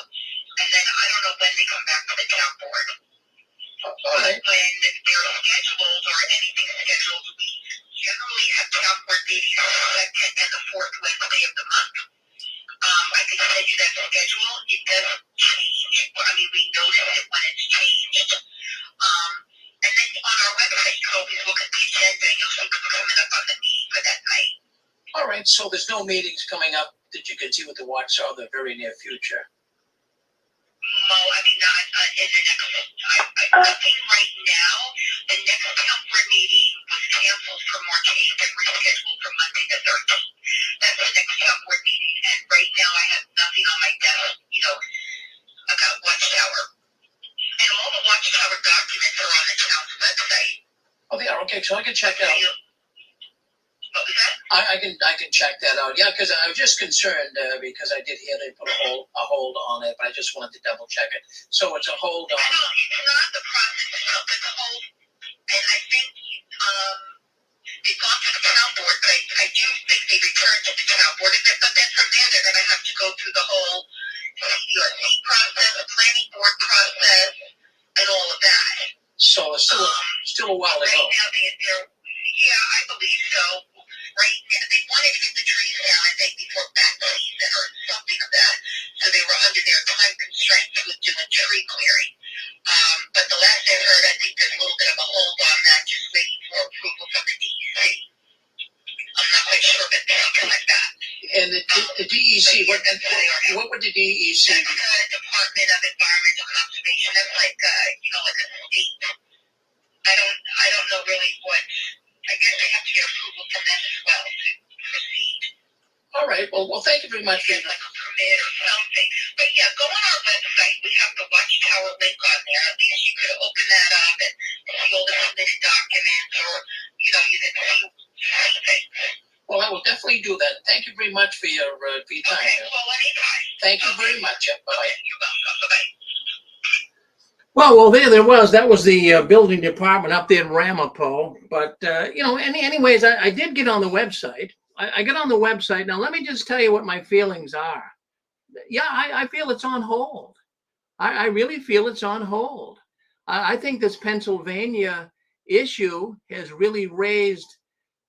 and then I don't know when they come back to the town board. But when they're scheduled or anything scheduled, we generally have town board meetings on the second and the fourth Wednesday of the month. I can send you that schedule. It doesn't change. I mean, we notice it when it's changed. And then on our website, you always look at the agenda and you'll see what's coming up on the meeting for that night. All right, so there's no meetings coming up that you can see with the Watchtower in the very near future. No, I mean, not in the next, nothing right now. The next town board meeting was canceled for March 8th and rescheduled for Monday the 13th. That's the next town board meeting. And right now I have nothing on my desk, about Watchtower. And all the Watchtower documents are on the town's website. Oh, they are? Okay, so I can check that out. What was that? I can check that out. Yeah, because I was just concerned because I did hear they put a hold on it, but I just wanted to double check it. So it's a hold on. No, it's not the process itself. It's a hold, and I think they've gone to the town board, but I do think they returned to the town board. But then from there, they're going to have to go through the whole CDRC process, the planning board process, and all of that. So it's still a while to go. Right now, I believe so. Right now, they wanted to get the trees down, I think, before back season or something of that. So they were under their time constraints with doing tree clearing. But the last I heard, I think there's a little bit of a hold on that, just waiting for approval from the DEC. I'm not quite sure, but something like that. And the DEC, what would the DEC? That's the Department of Environmental Conservation. That's like like a state. I don't know really what. I guess they have to get approval from them as well to proceed. All right. Well, thank you very much. Like a permit or something. But yeah, go on our website. We have the Watchtower link on there. At least you could open that up and see all the submitted documents, or you can see things. Well, I will definitely do that. Thank you very much for your time. Okay. Well, anytime. Thank you very much. Bye. Okay, you're welcome. Bye. Well, there was. That was the building department up there in Ramapo. But, anyways, I did get on the website. I got on the website. Now, let me just tell you what my feelings are. Yeah, I feel it's on hold. I really feel it's on hold. I think this Pennsylvania issue has really raised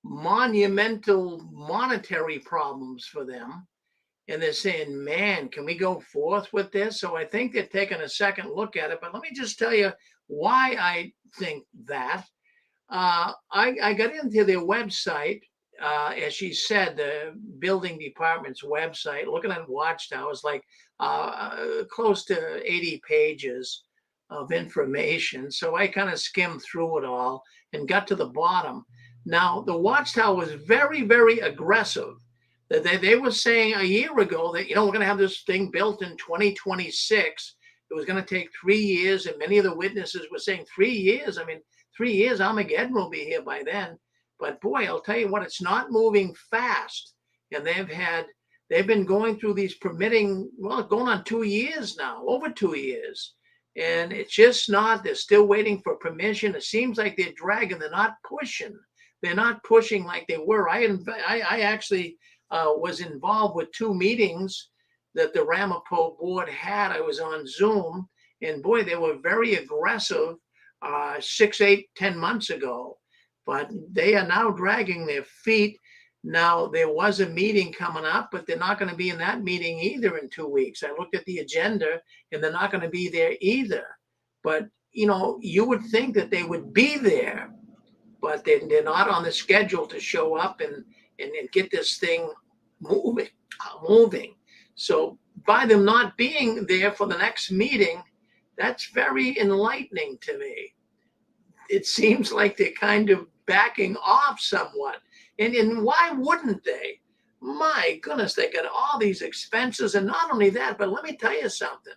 monumental monetary problems for them. And they're saying, man, can we go forth with this? So I think they're taking a second look at it. But let me just tell you why I think that. I got into their website, as she said, the building department's website, looking at Watchtower, was like close to 80 pages of information. So I kind of skimmed through it all and got to the bottom. Now, the Watchtower was very, very aggressive. They were saying a year ago that, we're going to have this thing built in 2026. It was going to take 3 years. And many of the witnesses were saying 3 years. I mean, 3 years, Armageddon will be here by then. But boy, I'll tell you what, it's not moving fast. And they've been going through these permitting, well, going on 2 years now, over 2 years. And it's just not, they're still waiting for permission. It seems like they're dragging, they're not pushing. They're not pushing like they were. I actually was involved with 2 meetings that the Ramapo board had. I was on Zoom, and boy, they were very aggressive 6, 8, 10 months ago. But they are now dragging their feet. Now, there was a meeting coming up, but they're not going to be in that meeting either in 2 weeks. I looked at the agenda, and they're not going to be there either. But, you would think that they would be there, but they're not on the schedule to show up and get this thing moving. So by them not being there for the next meeting, that's very enlightening to me. It seems like they're kind of backing off somewhat. And why wouldn't they? My goodness, they got all these expenses. And not only that, but let me tell you something.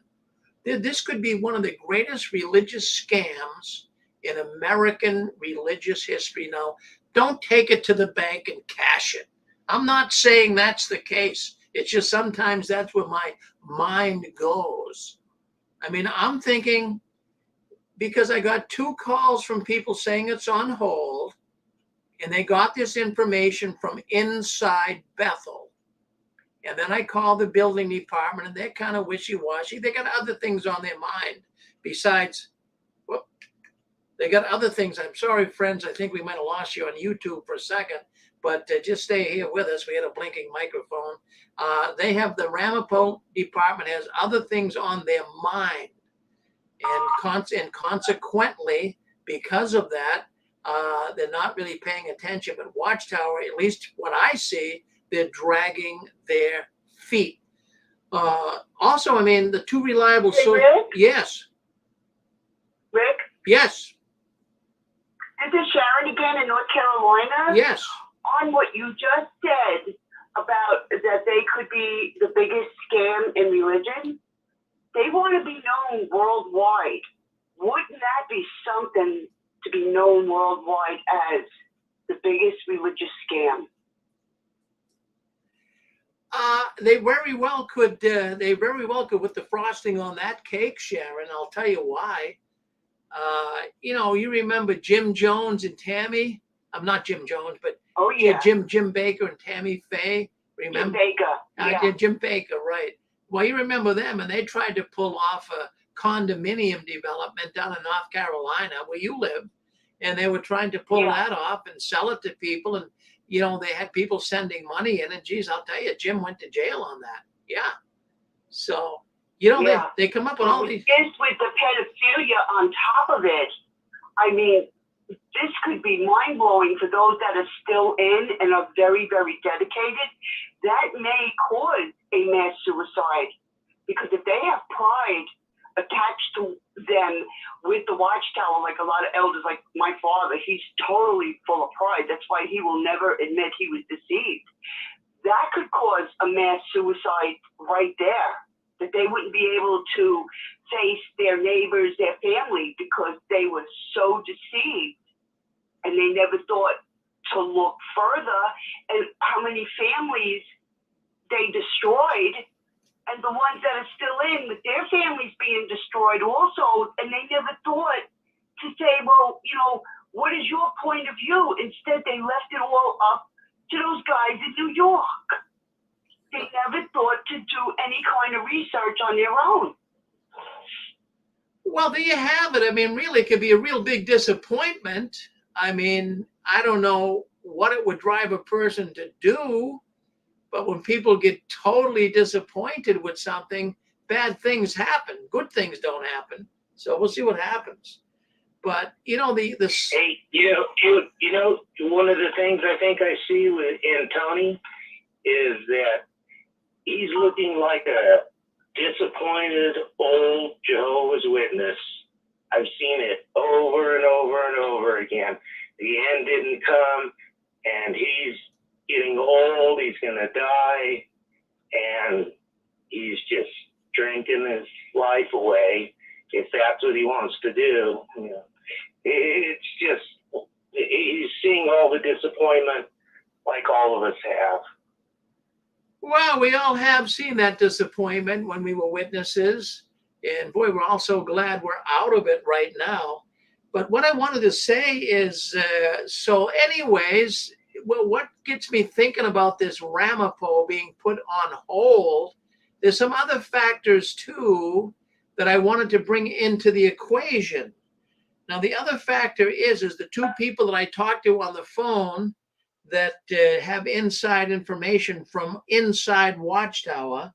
This could be one of the greatest religious scams in American religious history. Now, don't take it to the bank and cash it. I'm not saying that's the case. It's just sometimes that's where my mind goes. I mean, I'm thinking, because I got 2 calls from people saying it's on hold, and they got this information from inside Bethel. And then I called the building department, and they're kind of wishy-washy. They got other things on their mind besides, they got other things. I'm sorry, friends. I think we might have lost you on YouTube for a second, but just stay here with us. We had a blinking microphone. They have the Ramapo department has other things on their mind. And consequently, because of that, they're not really paying attention. But Watchtower, at least what I see, they're dragging their feet. Also, I mean, the 2 reliable sources. Rick? Yes. Rick? Yes. This is Sharon again in North Carolina. Yes. On what you just said about that they could be the biggest scam in religion, they want to be known worldwide. Wouldn't that be something to be known worldwide as the biggest religious scam? They very well could. They very well could with the frosting on that cake, Sharon. I'll tell you why. You remember Jim Jones and Tammy? I'm not Jim Jones, but oh yeah, Jim Baker and Tammy Faye. Remember? Jim Baker. Yeah. Jim Baker, right? Well, you remember them, and they tried to pull off a condominium development down in North Carolina, where you live, and they were trying to pull that off and sell it to people, and they had people sending money in, and geez, I'll tell you, Jim went to jail on that. Yeah. So they come up with all these. With the pedophilia on top of it, I mean, this could be mind-blowing for those that are still in and are very, very dedicated. That may cause a mass suicide, because if they have pride attached to them with the Watchtower, like a lot of elders, like my father, he's totally full of pride. That's why he will never admit he was deceived. That could cause a mass suicide right there, that they wouldn't be able to face their neighbors, their family, because they were so deceived and they never thought to look further. And how many families they destroyed, and the ones that are still in with their families being destroyed also, and they never thought to say, well, what is your point of view? Instead, they left it all up to those guys in New York. They never thought to do any kind of research on their own. Well, there you have it. I mean, really, it could be a real big disappointment. I mean, I don't know what it would drive a person to do, but when people get totally disappointed with something, bad things happen. Good things don't happen. So we'll see what happens. But you know, the Hey, one of the things I think I see in Tony is that he's looking like a disappointed old Jehovah's Witness. I've seen it over and over and over again. The end didn't come, and he's getting old. He's going to die, and he's just drinking his life away, if that's what he wants to do. You know, it's just, he's seeing all the disappointment like all of us have. Well, we all have seen that disappointment when we were witnesses. And boy, we're all so glad we're out of it right now. But what I wanted to say is, so anyways, well, what gets me thinking about this Ramapo being put on hold, there's some other factors too that I wanted to bring into the equation. Now, the other factor is the two people that I talked to on the phone that have inside information from inside Watchtower,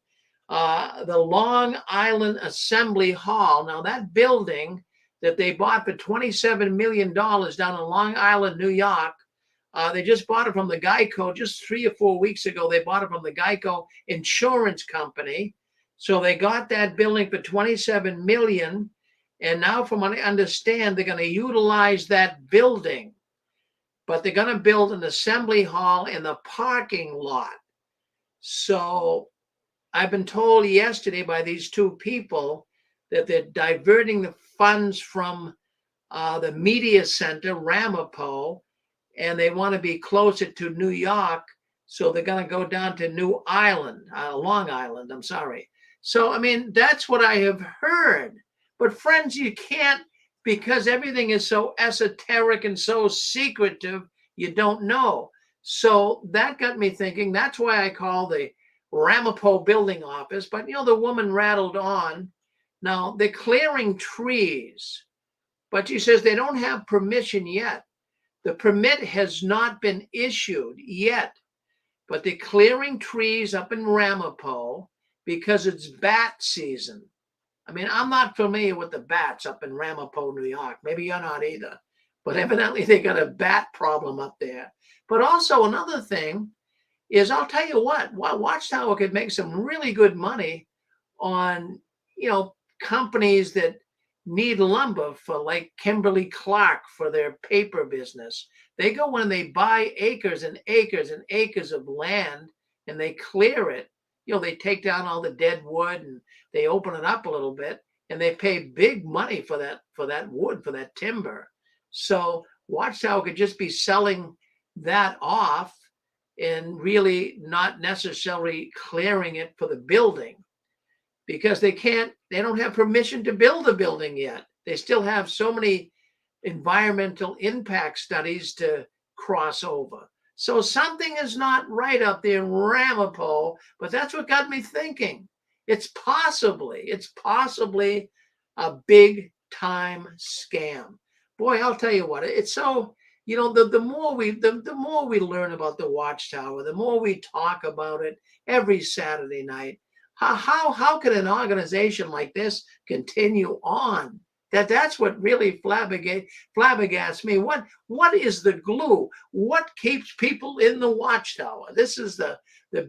the Long Island Assembly Hall. Now, that building that they bought for $27 million down in Long Island, New York, they just bought it from the Geico just 3 or 4 weeks ago. They bought it from the Geico insurance company. So they got that building for $27 million. And now, from what I understand, they're going to utilize that building, but they're going to build an assembly hall in the parking lot. So I've been told yesterday by these two people that they're diverting the funds from the media center, Ramapo, and they want to be closer to New York. So they're going to go down to Long Island, I'm sorry. So, I mean, that's what I have heard. But friends, you can't, because everything is so esoteric and so secretive, you don't know. So that got me thinking. That's why I call the Ramapo building office. But, you know, the woman rattled on. Now, they're clearing trees, but she says they don't have permission yet. The permit has not been issued yet, but they're clearing trees up in Ramapo because it's bat season. I mean, I'm not familiar with the bats up in Ramapo, New York. Maybe you're not either. But evidently they got a bat problem up there. But also another thing is, I'll tell you what, Watchtower could make some really good money on, you know, companies that need lumber for, like Kimberly Clark for their paper business. They go in and they buy acres and acres and acres of land and they clear it. You know, they take down all the dead wood and they open it up a little bit and they pay big money for that wood, for that timber. So Watchtower could just be selling that off and really not necessarily clearing it for the building, because they don't have permission to build a building yet. They still have so many environmental impact studies to cross over. So something is not right up there in Ramapo, but that's what got me thinking. It's possibly a big time scam. Boy, I'll tell you what, it's so, you know, the more we learn about the Watchtower, the more we talk about it every Saturday night. How can an organization like this continue on? That's what really flabbergasts me. What is the glue? What keeps people in the Watchtower? This is the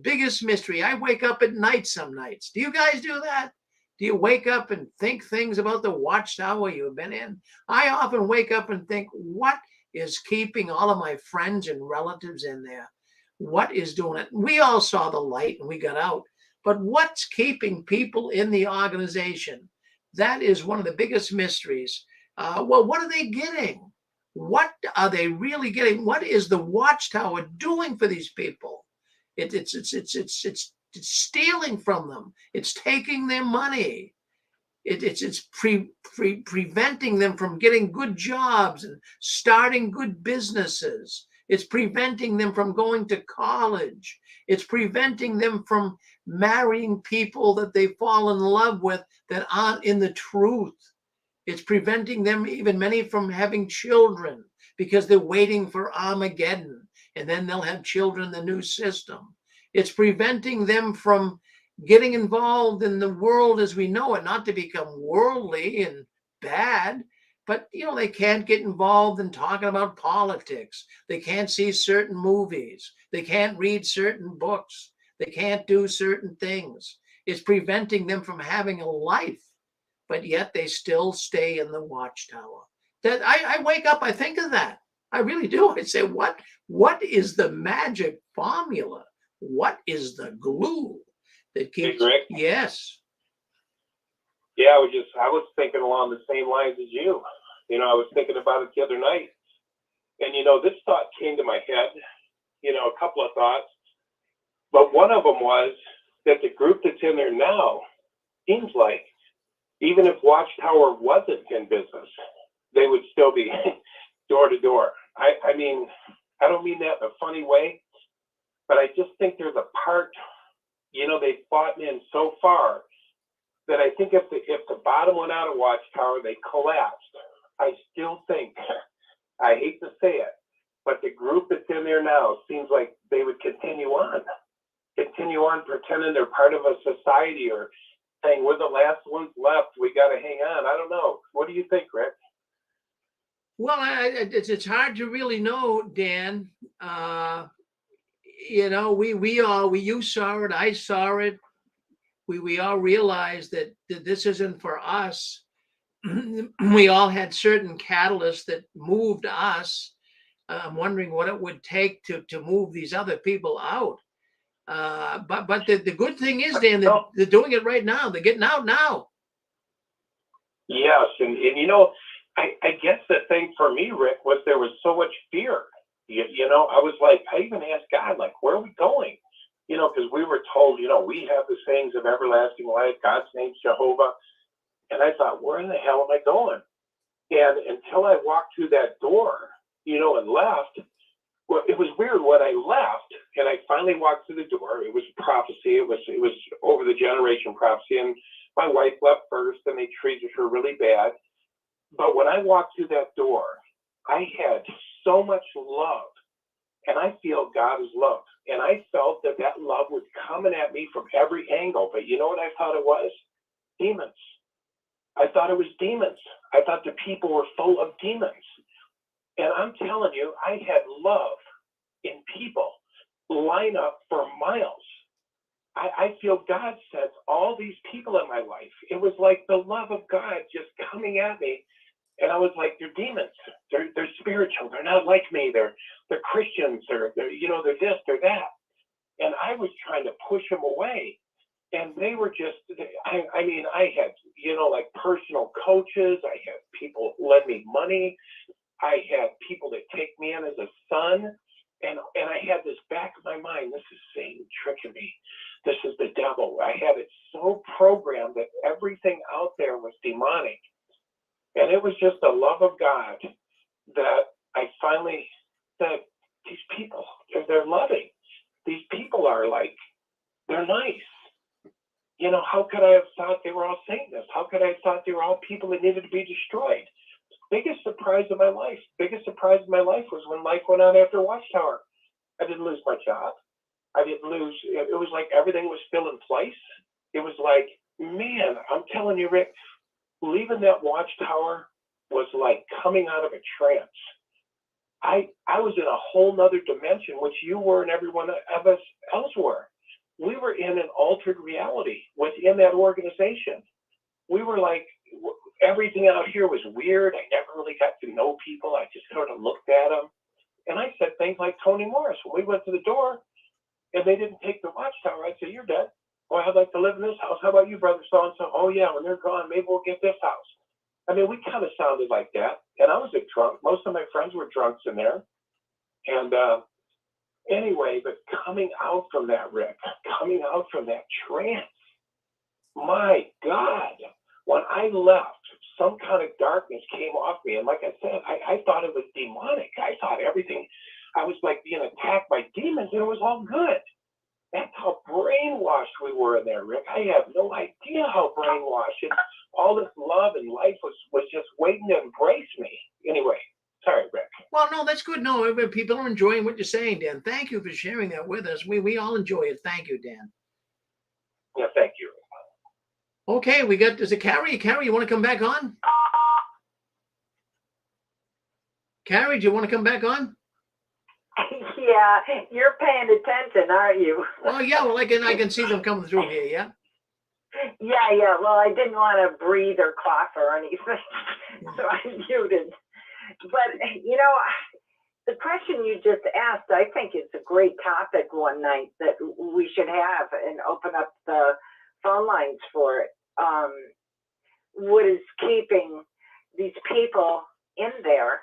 biggest mystery. I wake up at night some nights. Do you guys do that? Do you wake up and think things about the Watchtower you've been in? I often wake up and think, what is keeping all of my friends and relatives in there? What is doing it? We all saw the light and we got out. But what's keeping people in the organization? That is one of the biggest mysteries. Well, what are they getting? What are they really getting? What is the Watchtower doing for these people? It's stealing from them. It's taking their money. It's preventing them from getting good jobs and starting good businesses. It's preventing them from going to college. It's preventing them from marrying people that they fall in love with that aren't in the truth. It's preventing them, even many, from having children because they're waiting for Armageddon, and then they'll have children in the new system. It's preventing them from getting involved in the world as we know it, not to become worldly and bad, But, they can't get involved in talking about politics. They can't see certain movies. They can't read certain books. They can't do certain things. It's preventing them from having a life, but yet they still stay in the Watchtower. That I wake up, I think of that. I really do. I say, what is the magic formula? What is the glue that keeps? Hey, Rick? Yes. Yeah, I was thinking along the same lines as you. I was thinking about it the other night. And, this thought came to my head, a couple of thoughts. But one of them was that the group that's in there now seems like even if Watchtower wasn't in business, they would still be door to door. I mean, I don't mean that in a funny way, but I just think there's a part, they've fought in so far that I think if the bottom went out of Watchtower, they collapsed. I still think, I hate to say it, but the group that's in there now seems like they would continue on pretending they're part of a society or saying we're the last ones left. We got to hang on. I don't know. What do you think, Rick? Well, it's hard to really know, Dan. You saw it. I saw it. We all realized that this isn't for us. We all had certain catalysts that moved us. I'm wondering what it would take to move these other people out. But the good thing is, Dan, they're doing it right now. They're getting out now. Yes, and I guess the thing for me, Rick, was there was so much fear. I was like, I even asked God, like, where are we going? Because we were told, we have the sayings of everlasting life. God's name's Jehovah. And I thought, where in the hell am I going? And until I walked through that door, and left, well, it was weird when I left and I finally walked through the door. It was prophecy. It was over the generation prophecy. And my wife left first and they treated her really bad. But when I walked through that door, I had so much love, and I feel God is love. And I felt that love was coming at me from every angle. But you know what I thought it was? Demons. I thought it was demons. I thought the people were full of demons. And I'm telling you, I had love in people line up for miles. I feel God sent all these people in my life. It was like the love of God just coming at me. And I was like, they're demons. They're spiritual. They're not like me. They're Christians. They're this, they're that. And I was trying to push them away. And they were just, I had, like personal coaches. I had people lend me money. I had people that take me in as a son. And I had this back of my mind, this is Satan tricking me. This is the devil. I had it so programmed that everything out there was demonic. And it was just the love of God that I finally said, these people, they're loving. These people are like, they're nice. How could I have thought they were all Satanists? How could I have thought they were all people that needed to be destroyed? Biggest surprise of my life was when life went on after Watchtower. I didn't lose my job. I didn't lose, it was like everything was still in place. It was like, man, I'm telling you, Rick, leaving that Watchtower was like coming out of a trance. I was in a whole nother dimension, which you were and everyone of us else were. We were in an altered reality within that organization. We were like, everything out here was weird. I never really got to know people. I just sort of looked at them. And I said things like Tony Morris. When we went to the door and they didn't take the Watchtower, I'd say, you're dead. Oh, I'd like to live in this house. How about you, brother so-and-so? Oh, yeah, when they're gone, maybe we'll get this house. I mean, we kind of sounded like that. And I was a drunk. Most of my friends were drunks in there. And anyway, but coming out from that, Rick, coming out from that trance, my God, when I left, some kind of darkness came off me. And like I said, I thought it was demonic. I thought everything, I was like being attacked by demons and it was all good. That's how brainwashed we were in there, Rick. I have no idea how brainwashed. And all this love and life was just waiting to embrace me. Anyway, sorry, Rick. Well, no, that's good. No, people are enjoying what you're saying, Dan. Thank you for sharing that with us. We all enjoy it. Thank you, Dan. Yeah, thank you. Okay, is it Carrie? Carrie, you want to come back on? Carrie, do you want to come back on? Yeah, you're paying attention, aren't you? Oh yeah, well I can see them coming through here. Yeah. Yeah. Well, I didn't want to breathe or cough or anything, so I muted. But the question you just asked, I think is a great topic one night that we should have and open up the phone lines for it. What is keeping these people in there?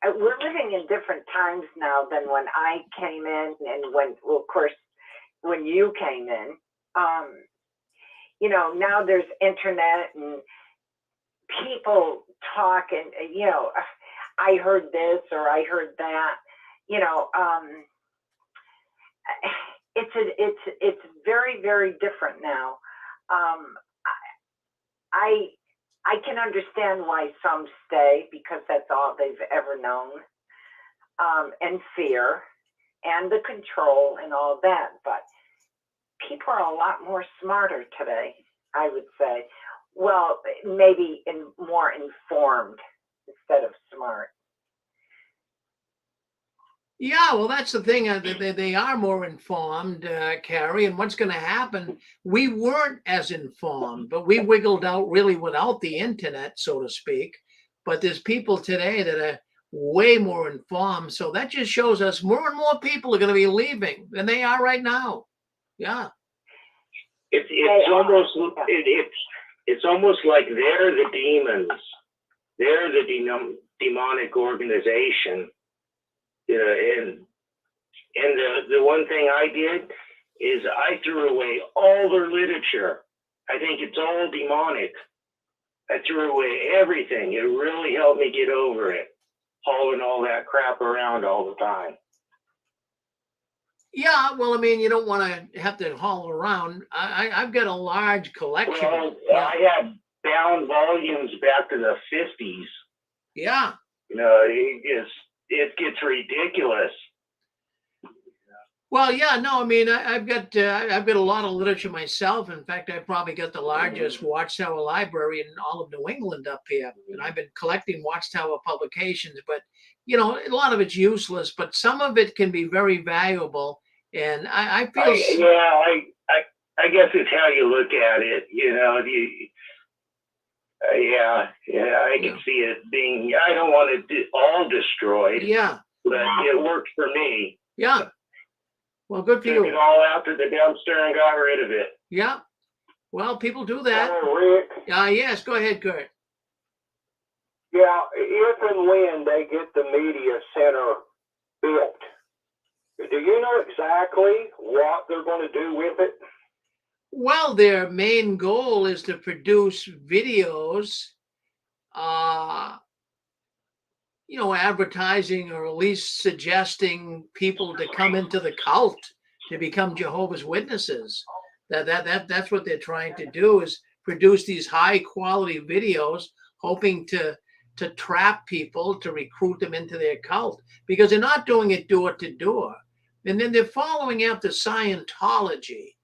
We're living in different times now than when I came in and of course, when you came in. Now there's internet and people talk and, I heard this or I heard that, it's very, very different now. I can understand why some stay because that's all they've ever known, and fear and the control and all that. But people are a lot more smarter today, I would say. Well, maybe more informed instead of smart. Yeah, well, that's the thing. They are more informed, Carrie. And what's going to happen? We weren't as informed, but we wiggled out really without the internet, so to speak. But there's people today that are way more informed. So that just shows us more and more people are going to be leaving than they are right now. Yeah. It's almost like they're the demons. They're the demonic organization. And the one thing I did is I threw away all their literature. I think it's all demonic. I threw away everything. It really helped me get over it, hauling all that crap around all the time. Yeah, well, I mean, you don't want to have to haul around. I've got a large collection. Well, I had bound volumes back to the 50s. Yeah. It gets ridiculous. Well, yeah, no, I mean, I've got a lot of literature myself. In fact, I've probably got the largest Watchtower library in all of New England up here, and I've been collecting Watchtower publications. But a lot of it's useless, but some of it can be very valuable. And I feel. I guess it's how you look at it. I can see it being. I don't want it all destroyed. Yeah. But it worked for me. Yeah. Well, good for you. Took it all out to the dumpster and got rid of it. Yeah. Well, people do that. Rick. Yes, go ahead, Kurt. Yeah, if and when they get the media center built, do you know exactly what they're going to do with it? Well, their main goal is to produce videos, advertising or at least suggesting people to come into the cult to become Jehovah's Witnesses. That's what they're trying to do, is produce these high quality videos, hoping to trap people, to recruit them into their cult, because they're not doing it door to door. And then they're following after Scientology,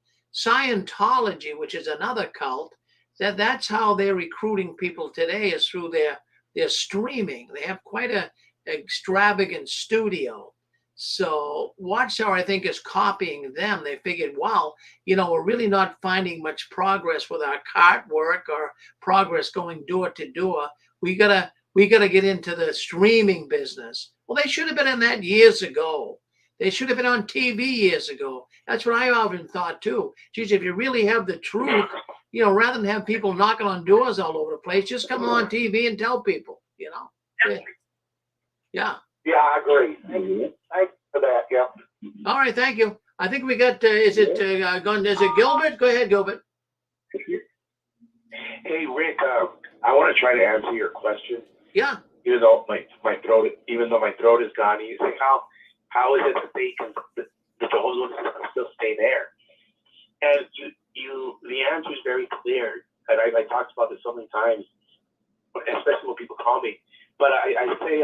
which is another cult. That's how they're recruiting people today, is through their streaming. They have quite a extravagant studio. So Watchtower, I think, is copying them. They figured, wow, we're really not finding much progress with our cart work or progress going door to door. We gotta get into the streaming business. Well, they should have been in that years ago. They should have been on TV years ago. That's what I often thought too. Geez, if you really have the truth, rather than have people knocking on doors all over the place, just come on TV and tell people, Yeah. Yeah, I agree. Thank you for that. Yeah. All right, thank you. I think we got. Is it Gilbert? Go ahead, Gilbert. Hey, Rick. I want to try to answer your question. Yeah. Even though my throat is gone, you say how is it that the Jehovah's Witnesses can still stay there? And the answer is very clear. And I talked about this so many times, especially when people call me. But I say,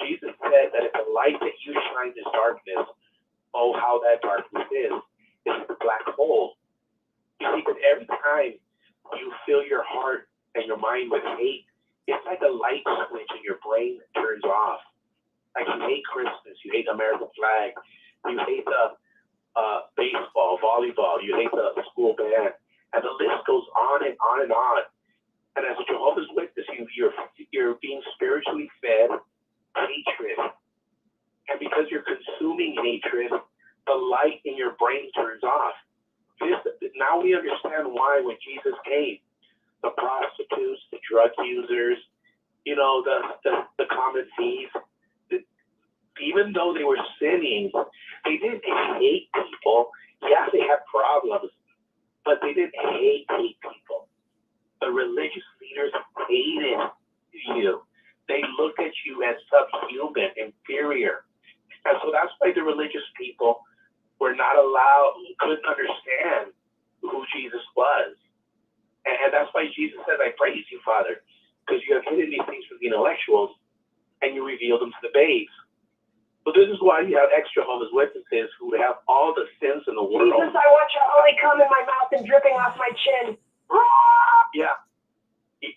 Jesus said that if the light that you shine is darkness, oh, how that darkness is the black hole. You see, because every time you fill your heart and your mind with hate, it's like a light switch in your brain that turns off. Like you hate Christmas, you hate the American flag, you hate the baseball, volleyball, you hate the school band, and the list goes on and on and on. And as a Jehovah's Witness, you're being spiritually fed hatred. And because you're consuming hatred, the light in your brain turns off. Now we understand why when Jesus came, the prostitutes, the drug users, the common thieves, even though they were sinning, they didn't hate people. Yeah, they had problems, but they didn't hate people. The religious leaders hated you. They looked at you as subhuman, inferior. And so that's why the religious people were not allowed, couldn't understand who Jesus was. And that's why Jesus said, I praise you, Father, because you have hidden these things from the intellectuals and you revealed them to the babes. So this is why you have ex-Jehovah's Witnesses who have all the sins in the world. Jesus, I want your holy cum in my mouth and dripping off my chin. Yeah.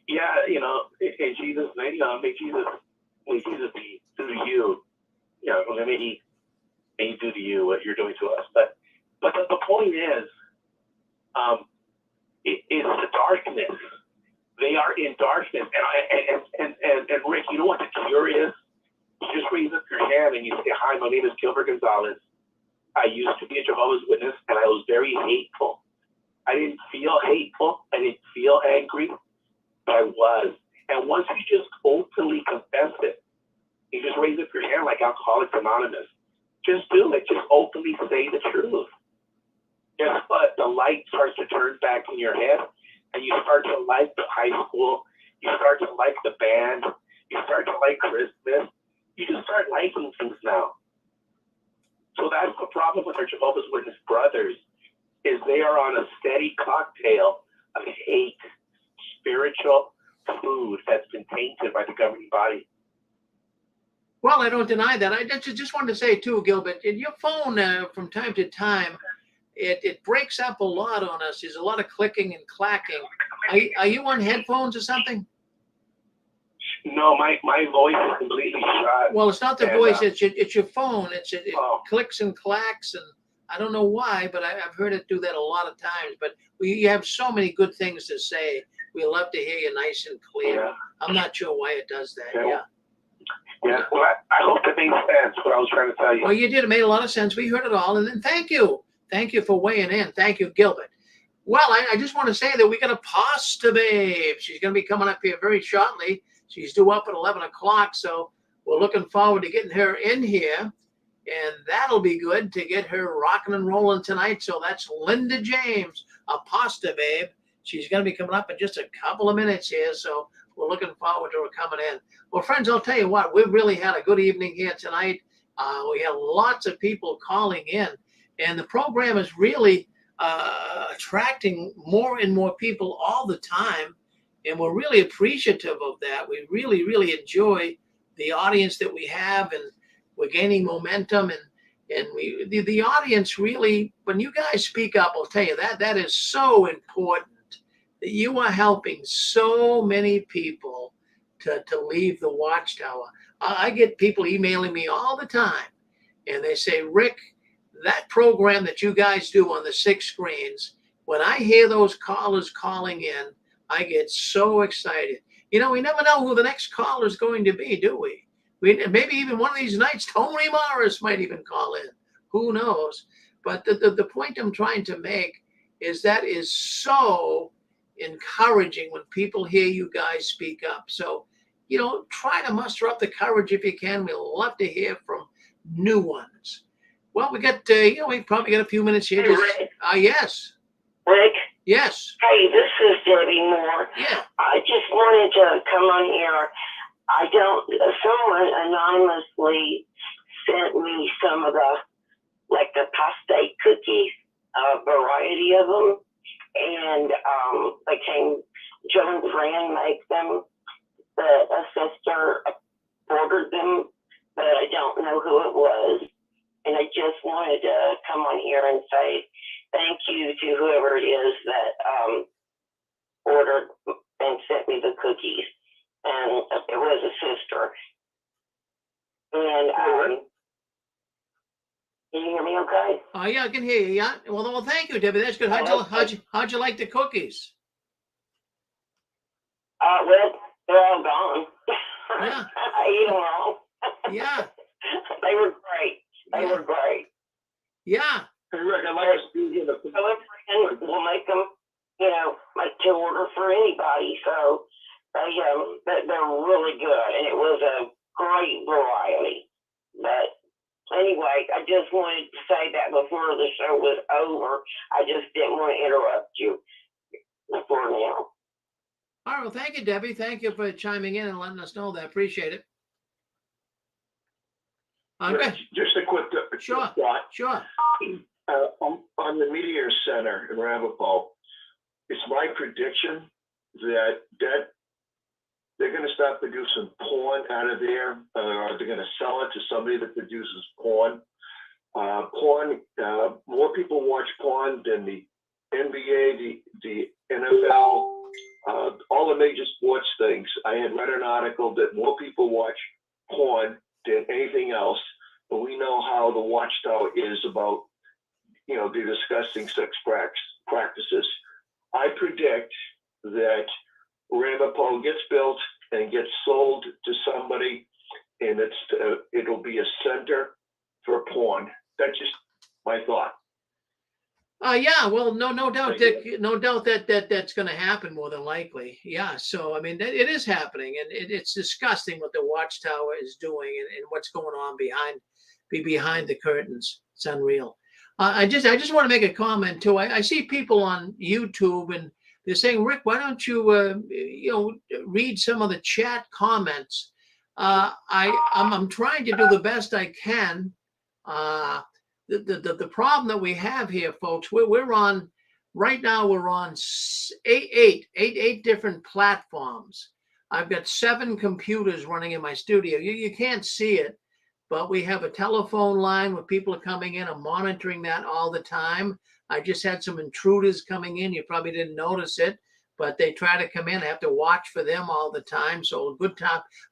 Yeah, in Jesus' name, may Jesus be do to you. May he do to you what you're doing to us. But the point is, it's the darkness. They are in darkness. And Rick, you know what the cure is? You just raise up your hand and you say, hi, my name is Gilbert Gonzalez. I used to be a Jehovah's Witness and I was very hateful. I didn't feel hateful. I didn't feel angry, but I was. And once you just openly confess it, you just raise up your hand like Alcoholics Anonymous. Just do it. Just openly say the truth. Guess what? The light starts to turn back in your head and you start to like the high school. You start to like the band. You start to like Christmas. You just start liking things now. So that's the problem with our Jehovah's Witness brothers, is they are on a steady cocktail of hate, spiritual food that's been tainted by the governing body. Well, I don't deny that. I just wanted to say too, Gilbert, in your phone from time to time, it breaks up a lot on us. There's a lot of clicking and clacking. Are you on headphones or something? No, my voice is completely shut. Well, it's not the voice. It's your phone. It clicks and clacks, and I don't know why, but I've heard it do that a lot of times. But you have so many good things to say. We love to hear you nice and clear. Yeah. I'm not sure why it does that. Yeah. Yeah. Well, I hope it made sense what I was trying to tell you. Well, you did. It made a lot of sense. We heard it all, and then thank you. Thank you for weighing in. Thank you, Gilbert. Well, I just want to say that we got a pasta babe. She's going to be coming up here very shortly. She's due up at 11 o'clock, so we're looking forward to getting her in here, and that'll be good to get her rocking and rolling tonight. So that's Linda James, a pasta babe. She's going to be coming up in just a couple of minutes here, so we're looking forward to her coming in. Well, friends, I'll tell you what, we've really had a good evening here tonight. We have lots of people calling in, and the program is really attracting more and more people all the time. And we're really appreciative of that. We really, really enjoy the audience that we have, and we're gaining momentum. And the audience really, when you guys speak up, I'll tell you that is so important. That you are helping so many people to leave the Watchtower. I get people emailing me all the time, and they say, Rick, that program that you guys do on the 6 screens, when I hear those callers calling in, I get so excited. We never know who the next caller is going to be, do we? Maybe even one of these nights, Tony Morris might even call in. Who knows? But the point I'm trying to make is that is so encouraging when people hear you guys speak up. So, try to muster up the courage if you can. We'd love to hear from new ones. Well, we got, we probably got a few minutes here. Hey, Rick. Yes. Rick? Yes. Hey, this is Debbie Moore. Yeah. I just wanted to come on here. Someone anonymously sent me some of the pasta cookies, a variety of them. And Joe and Fran make them. A sister ordered them, but I don't know who it was. And I just wanted to come on here and say thank you to whoever it is that ordered and sent me the cookies. And it was a sister. And can you hear me okay? Oh, yeah, I can hear you. Yeah. Well, thank you, Debbie. That's good. How'd you like the cookies? Well, they're all gone. Yeah. I ate them all. Yeah. They were great. They were great. Yeah. Hey, Rick, I'd like to see you. We'll make them, make to order for anybody. So they're really good, and it was a great variety. But anyway, I just wanted to say that before the show was over. I just didn't want to interrupt you before now. All right. Well, thank you, Debbie. Thank you for chiming in and letting us know that. Appreciate it. Rick, just a quick Sure. thought. Sure. On the Meteor Center in Ramapo, it's my prediction that they're going to start producing porn out of there, or they're going to sell it to somebody that produces porn. More people watch porn than the NBA, the NFL, all the major sports things. I had read an article that more people watch porn than anything else. But we know how the Watchtower is about, the disgusting sex practices. I predict that Ramapo gets built and gets sold to somebody, and it'll be a center for porn. That's just my thought. Yeah, well, no doubt, Dick, no doubt that that's going to happen more than likely. Yeah, so I mean, it is happening, and it's disgusting what the Watchtower is doing and what's going on behind the curtains. It's unreal. I just want to make a comment too. I see people on YouTube and they're saying, Rick, why don't you read some of the chat comments? I'm trying to do the best I can. The problem that we have here, folks, we're on right now. We're on eight different platforms. I've got 7 computers running in my studio. You can't see it, but we have a telephone line where people are coming in. I'm monitoring that all the time. I just had some intruders coming in. You probably didn't notice it, but they try to come in. I have to watch for them all the time. So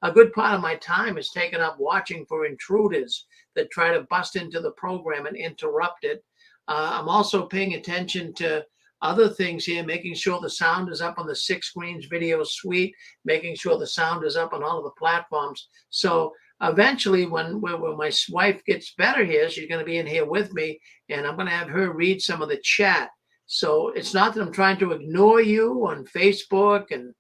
a good part of my time is taken up watching for intruders that try to bust into the program and interrupt it. I'm also paying attention to other things here, making sure the sound is up on the 6 screens video suite, making sure the sound is up on all of the platforms. So eventually, when my wife gets better here, she's going to be in here with me, and I'm going to have her read some of the chat. So it's not that I'm trying to ignore you on Facebook and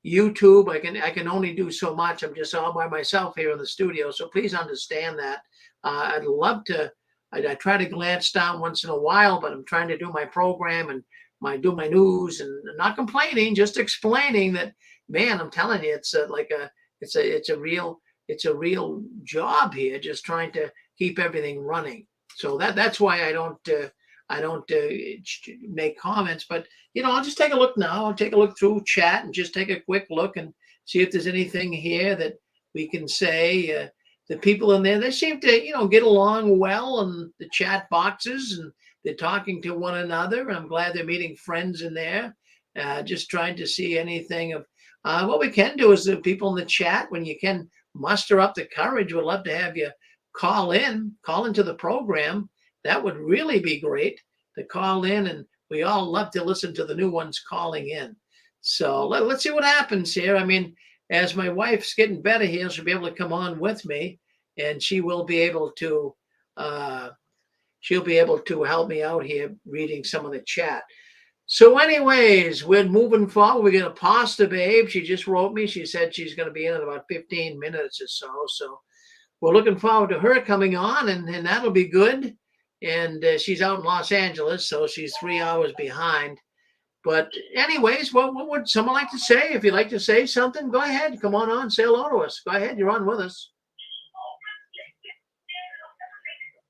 YouTube. I can only do so much. I'm just all by myself here in the studio. So please understand that. I'd love to. I try to glance down once in a while, but I'm trying to do my program and do my news, and not complaining, just explaining that, man, I'm telling you, it's a real job here, just trying to keep everything running. So that's why I don't make comments, but I'll just take a look now. I'll take a look through chat and just take a quick look and see if there's anything here that we can say. The people in there, they seem to get along well in the chat boxes, and they're talking to one another. I'm glad they're meeting friends in there. Just trying to see anything of what we can do is the people in the chat, when you can muster up the courage, we'd love to have you call into the program. That would really be great to call in, and we all love to listen to the new ones calling in. So let's see what happens here. I mean, as my wife's getting better here, she'll be able to come on with me, and she will be able to help me out here reading some of the chat. So anyways, we're moving forward. We're going to pasta babe. She just wrote me. She said she's going to be in about 15 minutes or so. So we're looking forward to her coming on, and that'll be good. And she's out in Los Angeles, so she's 3 hours behind. But anyways, what would someone like to say? If you'd like to say something, go ahead. Come on, say hello to us. Go ahead. You're on with us.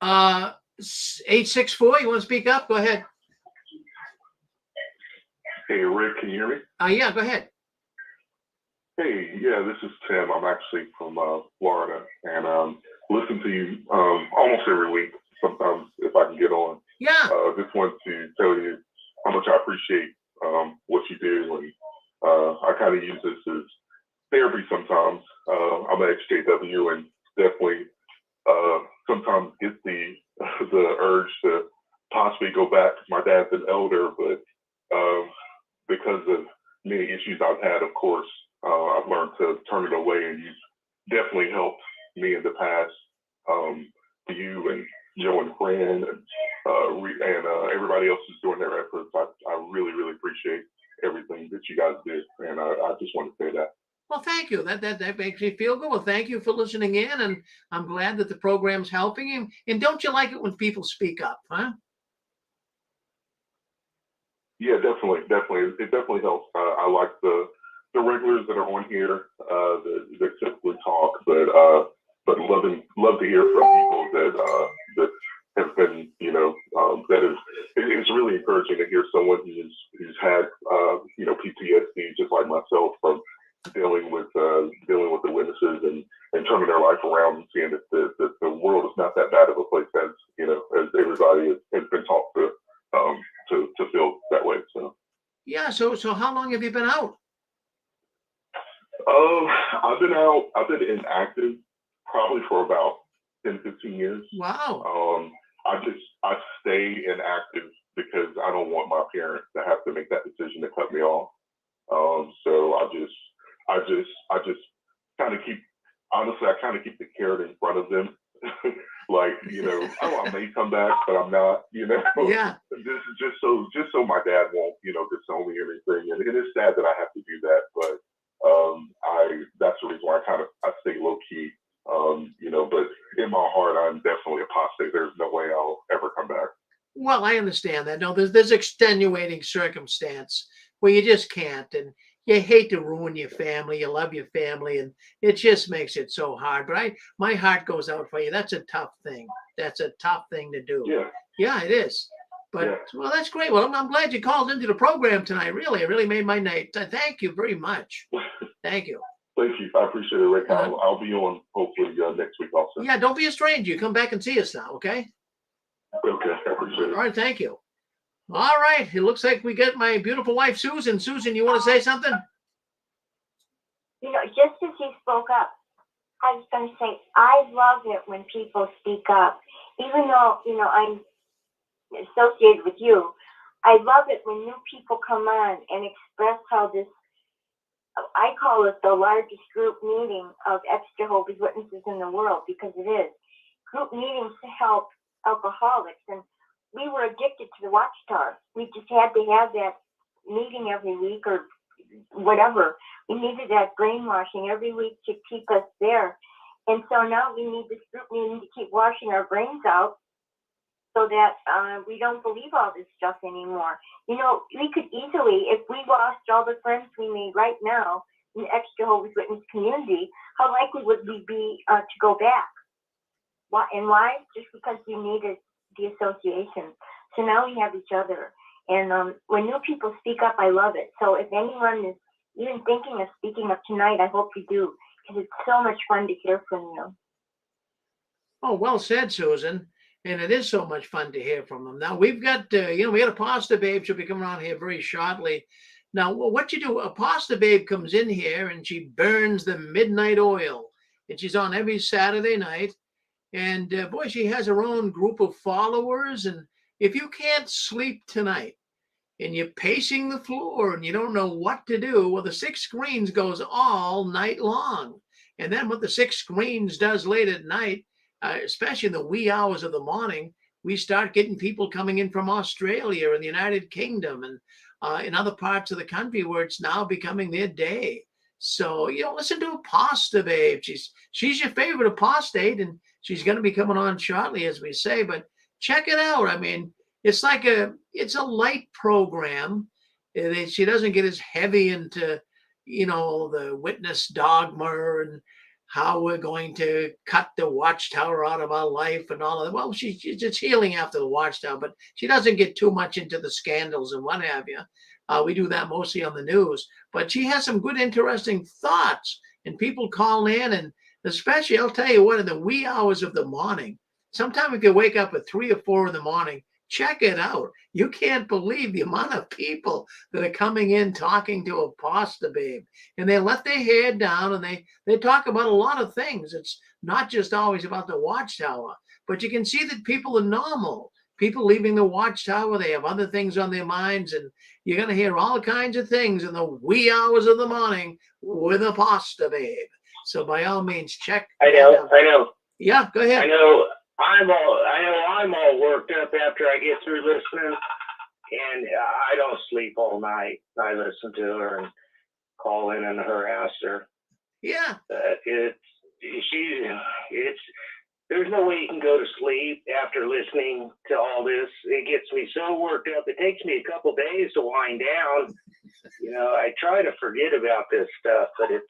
864, you want to speak up? Go ahead. Hey, Rick, can you hear me? Yeah, go ahead. Hey, yeah, this is Tim. I'm actually from Florida, and listen to you almost every week, sometimes if I can get on. Yeah. Just want to tell you how much I appreciate what you do, and I kind of use this as therapy sometimes. I'm an ex-JW, and definitely the urge to possibly go back. My dad's an elder, but because of many issues I've had, of course, I've learned to turn it away, and you've definitely helped me in the past. You and Joe and Fran and everybody else is doing their efforts. I really, really appreciate everything that you guys did, and I just want to say that. Well, thank you. That makes me feel good. Well, thank you for listening in, and I'm glad that the program's helping you. And don't you like it when people speak up, huh? Yeah, definitely. It definitely helps. I like the regulars that are on here that typically talk, but love to hear from people that have been, it's really encouraging to hear someone who's had PTSD just like myself from dealing with the witnesses and turning their life around and seeing that the world is not that bad of a place as everybody has been taught to feel that way. So Yeah. So how long have you been out? I've been inactive probably for about 10, 15 years. Wow. I stay inactive because I don't want my parents to have to make that decision to cut me off. So I just kind of keep the carrot in front of them. Like, I may come back, but I'm not, Yeah. This is just so my dad won't, disown me or anything. And it is sad that I have to do that, but that's the reason why I stay low key. But in my heart, I'm definitely apostate. There's no way I'll ever come back. Well, I understand that. No, there's extenuating circumstance where you just can't, and you hate to ruin your family. You love your family, and it just makes it so hard. But my heart goes out for you. That's a tough thing. That's a tough thing to do. Yeah. Yeah, it is. But well, that's great. Well, I'm glad you called into the program tonight. Really, it really made my night. Thank you very much. Thank you. Thank you. I appreciate it, Rick. I'll be on hopefully next week also. Yeah, don't be a stranger. You come back and see us now, okay? Okay, I appreciate it. All right, thank you. All right, it looks like we get my beautiful wife, Susan. Susan, you want to say something? Just as you spoke up, I was going to say, I love it when people speak up. Even though, I'm associated with you, I love it when new people come on and express how this, I call it the largest group meeting of ex-Jehovah's Witnesses in the world, because it is. Group meetings to help alcoholics. And we were addicted to the Watchtower. We just had to have that meeting every week or whatever. We needed that brainwashing every week to keep us there. And so now we need this group meeting to keep washing our brains out so that we don't believe all this stuff anymore. We could easily, if we lost all the friends we made right now in the ex-Jehovah's Witness community, how likely would we be to go back? Why? And why? Just because we needed the association. So now we have each other. And when new people speak up, I love it. So if anyone is even thinking of speaking up tonight, I hope you do, because it's so much fun to hear from you. Oh, well said, Susan. And it is so much fun to hear from them. Now, we've got, we got a pasta babe. She'll be coming on here very shortly. Now, what you do, a pasta babe comes in here and she burns the midnight oil. And she's on every Saturday night. And boy, she has her own group of followers. And if you can't sleep tonight and you're pacing the floor and you don't know what to do, well, the 6 Screens goes all night long. And then what the 6 Screens does late at night, especially in the wee hours of the morning, we start getting people coming in from Australia and the United Kingdom and in other parts of the country where it's now becoming their day. So, listen to Pasta Babe. She's your favorite apostate, and she's going to be coming on shortly, as we say, but check it out. I mean, it's a light program. She doesn't get as heavy into, the witness dogma and how we're going to cut the Watchtower out of our life and all of that. Well, she's just healing after the Watchtower, but she doesn't get too much into the scandals and what have you. We do that mostly on the news, but she has some good, interesting thoughts, and people call in, and especially, I'll tell you what, in the wee hours of the morning, sometime if you wake up at 3 or 4 in the morning, check it out. You can't believe the amount of people that are coming in talking to a Pasta Babe, and they let their hair down and they talk about a lot of things. It's not just always about the Watchtower. but you can see that people are normal. People leaving the Watchtower, they have other things on their minds, and you're going to hear all kinds of things in the wee hours of the morning with a pasta babe. So by all means, check. I know. Yeah, go ahead. I know I'm all worked up after I get through listening, and I don't sleep all night. I listen to her and call in and harass her. Yeah. There's no way you can go to sleep after listening to all this. It gets me so worked up. It takes me a couple days to wind down. You know, I try to forget about this stuff, but it's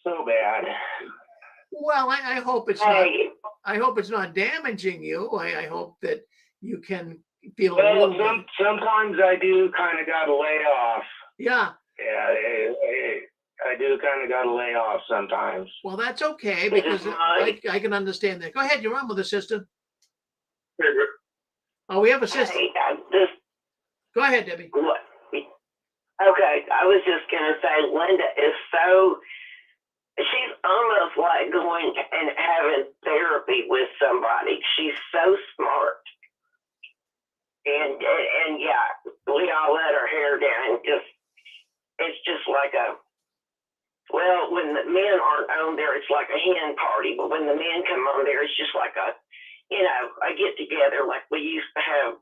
so bad. Well, I hope it's not. I hope it's not damaging you. I hope that you can feel. Well, sometimes I do kind of got to lay off. Yeah. Yeah, I do kind of got to lay off sometimes. Well, that's okay because I can understand that. Go ahead, you're on with the sister. Oh, we have a sister. Go ahead, Debbie. Okay, I was just going to say, Linda is she's almost like going and having therapy with somebody. She's so smart. And yeah, we all let her hair down. It's just like when the men aren't on there, it's like a hen party. But when the men come on there, it's just like a get together like we used to have.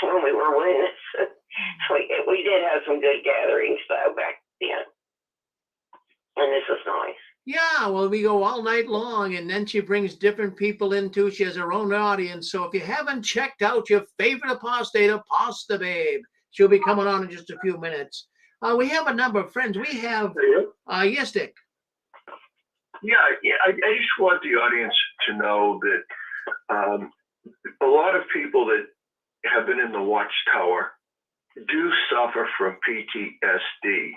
When we were witnesses, we did have some good gatherings though back then. And this is nice. Yeah, well, we go all night long, and then she brings different people in too. She has her own audience. So if you haven't checked out your favorite apostate, Pasta Babe, she'll be coming on in just a few minutes. We have a number of friends. We have, yes, Dick. Yeah, I just want the audience to know that a lot of people that have been in the Watchtower do suffer from PTSD.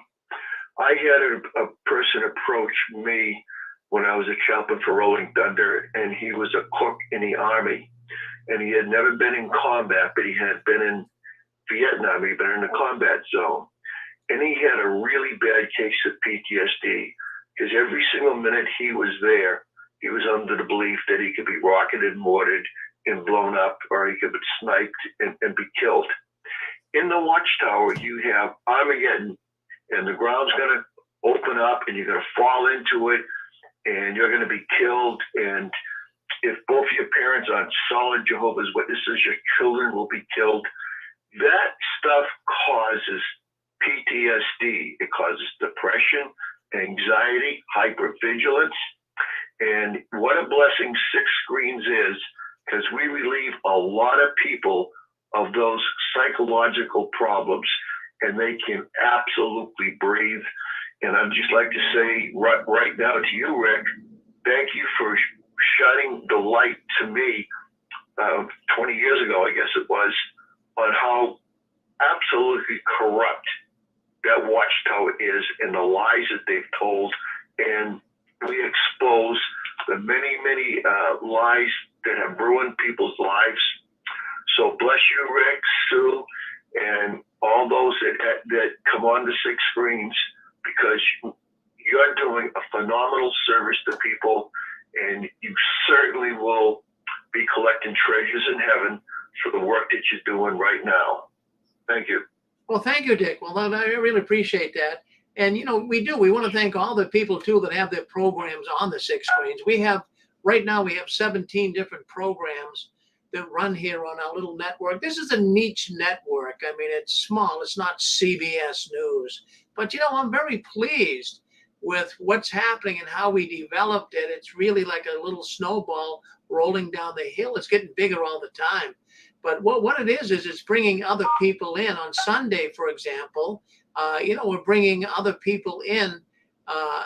I had a person approach me when I was a chaplain for Rolling Thunder, and he was a cook in the Army, and he had never been in combat, but he had been in Vietnam. He'd been in the combat zone, and he had a really bad case of PTSD because every single minute he was there, he was under the belief that he could be rocketed, mortared, and blown up, or he could be sniped and be killed. In the Watchtower, you have Armageddon, and the ground's going to open up, and you're going to fall into it, and you're going to be killed. And if both your parents aren't solid Jehovah's Witnesses, your children will be killed. That stuff causes PTSD. It causes depression, anxiety, hypervigilance. And what a blessing Six Screens is, because we relieve a lot of people of those psychological problems, and they can absolutely breathe. And I'd just like to say right now to you, Rick, thank you for shining the light to me 20 years ago, I guess it was, on how absolutely corrupt that Watchtower is and the lies that they've told. And we expose the many, many lies that have ruined people's lives. So bless you, Rick, Sue, and all those that come on the Six Screens, because you're doing a phenomenal service to people, and you certainly will be collecting treasures in heaven for the work that you're doing right now. Thank you. Well, thank you, Dick. Well, I really appreciate that. And, we want to thank all the people, too, that have their programs on the Six Screens. Right now, we have 17 different programs that run here on our little network. This is a niche network. I mean, it's small. It's not CBS News. But, I'm very pleased with what's happening and how we developed it. It's really like a little snowball rolling down the hill. It's getting bigger all the time. But what it is it's bringing other people in. On Sunday, for example, we're bringing other people in.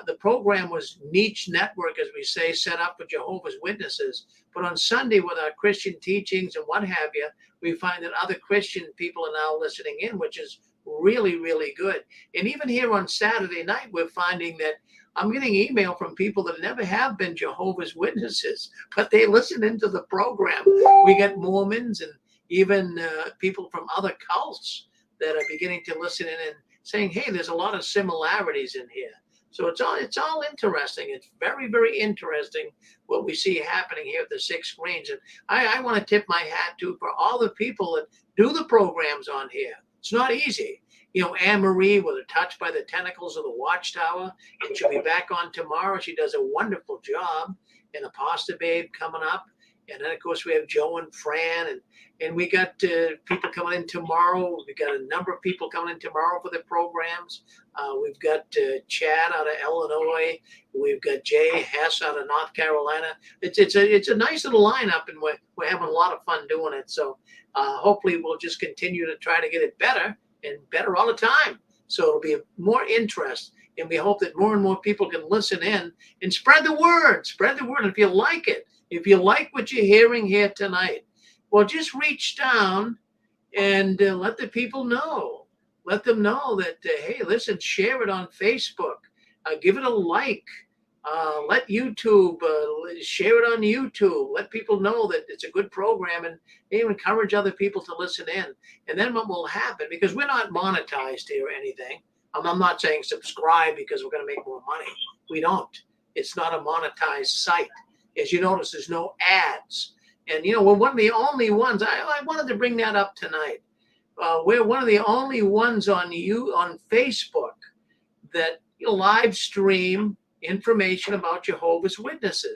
The program was niche network, as we say, set up for Jehovah's Witnesses. But on Sunday, with our Christian teachings and what have you, we find that other Christian people are now listening in, which is really, really good. And even here on Saturday night, we're finding that I'm getting email from people that never have been Jehovah's Witnesses, but they listen into the program. We get Mormons and even people from other cults that are beginning to listen in and saying, hey, there's a lot of similarities in here. So it's all interesting. It's very, very interesting what we see happening here at the 6 screens. And I want to tip my hat to for all the people that do the programs on here. It's not easy. You know, Anne Marie with her Touched by the Tentacles of the Watchtower, and she'll be back on tomorrow. She does a wonderful job. And the Pasta Babe coming up. And then, of course, we have Joe and Fran, and we got people coming in tomorrow. We've got a number of people coming in tomorrow for the programs. We've got Chad out of Illinois. We've got Jay Hess out of North Carolina. It's a nice little lineup, and we're having a lot of fun doing it. So hopefully we'll just continue to try to get it better and better all the time. So it'll be more interest, and we hope that more and more people can listen in and spread the word. Spread the word if you like it. If you like what you're hearing here tonight, well, just reach down and let the people know. Let them know that, hey, listen, share it on Facebook. Give it a like. Let YouTube, share it on YouTube. Let people know that it's a good program, and encourage other people to listen in. And then what will happen, because we're not monetized here or anything. I'm not saying subscribe because we're going to make more money. We don't. It's not a monetized site. As you notice, there's no ads. And, you know, we're one of the only ones, I wanted to bring that up tonight. We're one of the only ones on Facebook that live stream information about Jehovah's Witnesses.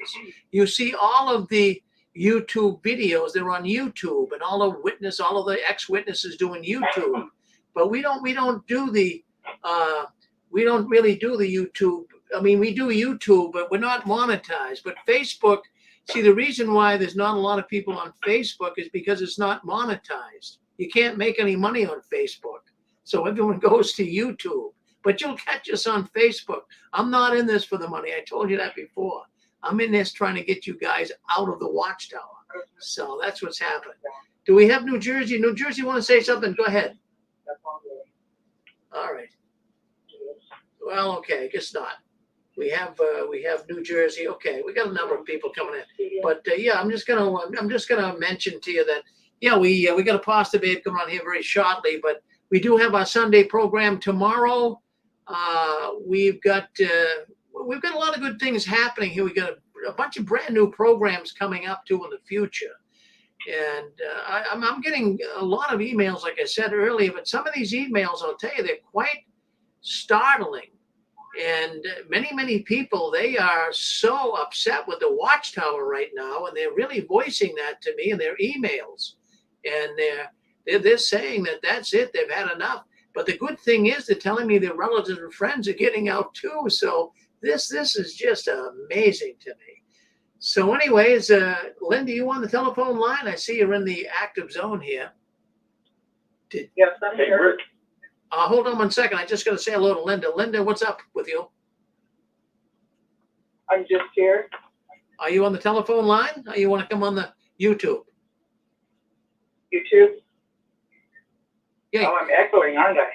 You see all of the YouTube videos, they're on YouTube, and all of the ex-witnesses doing YouTube. But we don't do the, we don't really do the YouTube. I mean, we do YouTube, but we're not monetized. But Facebook, see, the reason why there's not a lot of people on Facebook is because it's not monetized. You can't make any money on Facebook. So everyone goes to YouTube. But you'll catch us on Facebook. I'm not in this for the money. I told you that before. I'm in this trying to get you guys out of the Watchtower. So that's what's happening. Do we have New Jersey? New Jersey want to say something? Go ahead. All right. Well, okay, I guess not. We have New Jersey. Okay, we got a number of people coming in, but yeah, I'm just gonna mention to you that we got a Pasta Babe coming on here very shortly, but we do have our Sunday program tomorrow. We've got a lot of good things happening here. We got a bunch of brand new programs coming up too in the future, and I'm getting a lot of emails, like I said earlier. But some of these emails, I'll tell you, they're quite startling. And many people, they are so upset with the Watchtower right now, and they're really voicing that to me in their emails. And they're saying that that's it, they've had enough. But the good thing is they're telling me their relatives and friends are getting out too. So this is just amazing to me. So anyways, Linda, you on the telephone line? I see you're in the active zone here. Yes, I'm here. Hold on one second. I just got to say hello to Linda. Linda, what's up with you? I'm just here. Are you on the telephone line? Or you want to come on the YouTube? YouTube? Yeah. Oh, I'm echoing, aren't I?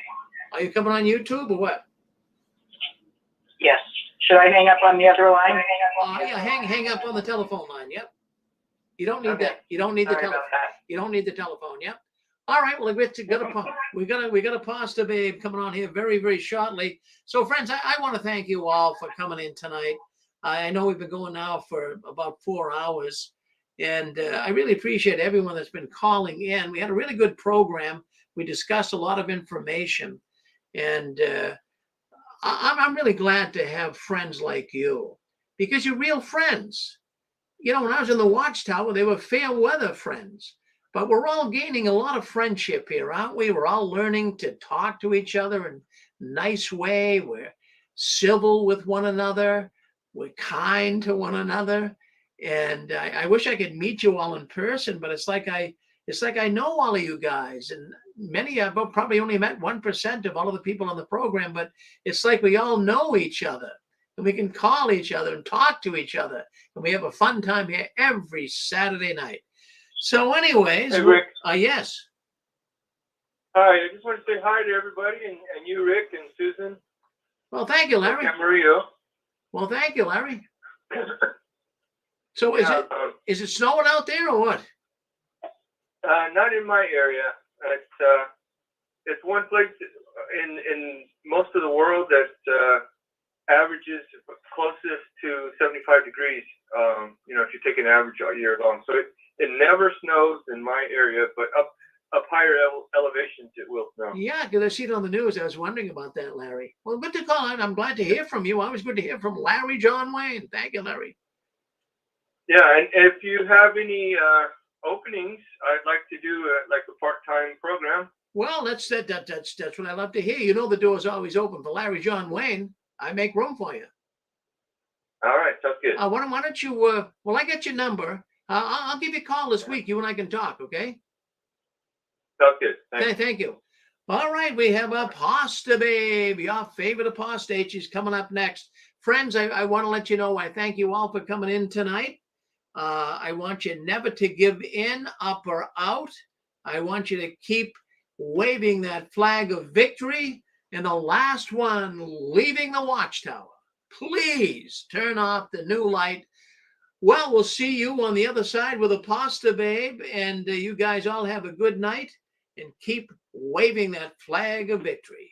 Are you coming on YouTube or what? Yes. Should I hang up on the other line? Yeah, hang up on the telephone line. Yep. You don't need that. You don't need the telephone. You don't need the telephone. Yep. All right, well, we got a Pasta Babe coming on here very, very shortly. So, friends, I want to thank you all for coming in tonight. I know we've been going now for about 4 hours, and I really appreciate everyone that's been calling in. We had a really good program. We discussed a lot of information, and I'm really glad to have friends like you, because you're real friends. You know, when I was in the Watchtower, they were fair weather friends. But we're all gaining a lot of friendship here, aren't we? We're all learning to talk to each other in a nice way. We're civil with one another. We're kind to one another. And I wish I could meet you all in person, but it's like I know all of you guys. And many of them probably only met 1% of all of the people on the program, but it's like we all know each other. And we can call each other and talk to each other. And we have a fun time here every Saturday night. So anyways, hey, Rick. Yes. Hi, I just want to say hi to everybody, and you, Rick, and Susan. Well, thank you, Larry. And Mario. Well, thank you, Larry. So is it snowing out there or what? Not in my area. It's one place in most of the world that averages closest to 75 degrees, if you take an average all year long. So it never snows in my area, but up higher elevations, it will snow. Yeah, because I see it on the news. I was wondering about that, Larry. Well, good to call. I'm glad to hear from you. Always good to hear from Larry John Wayne. Thank you, Larry. Yeah, and if you have any openings, I'd like to do a part-time program. Well, that's what I love to hear. You know the door's always open for Larry John Wayne. I make room for you. All right, sounds good. Why don't you? Well, I got your number. I'll give you a call this week. You and I can talk. Okay. Sounds good. Thank you. All right, we have Aposta Babe, your favorite apostate. She's coming up next. Friends, I want to let you know I thank you all for coming in tonight. I want you never to give in, up or out. I want you to keep waving that flag of victory. And the last one leaving the Watchtower, please turn off the new light. Well, we'll see you on the other side with Aposta Babe. And you guys all have a good night and keep waving that flag of victory.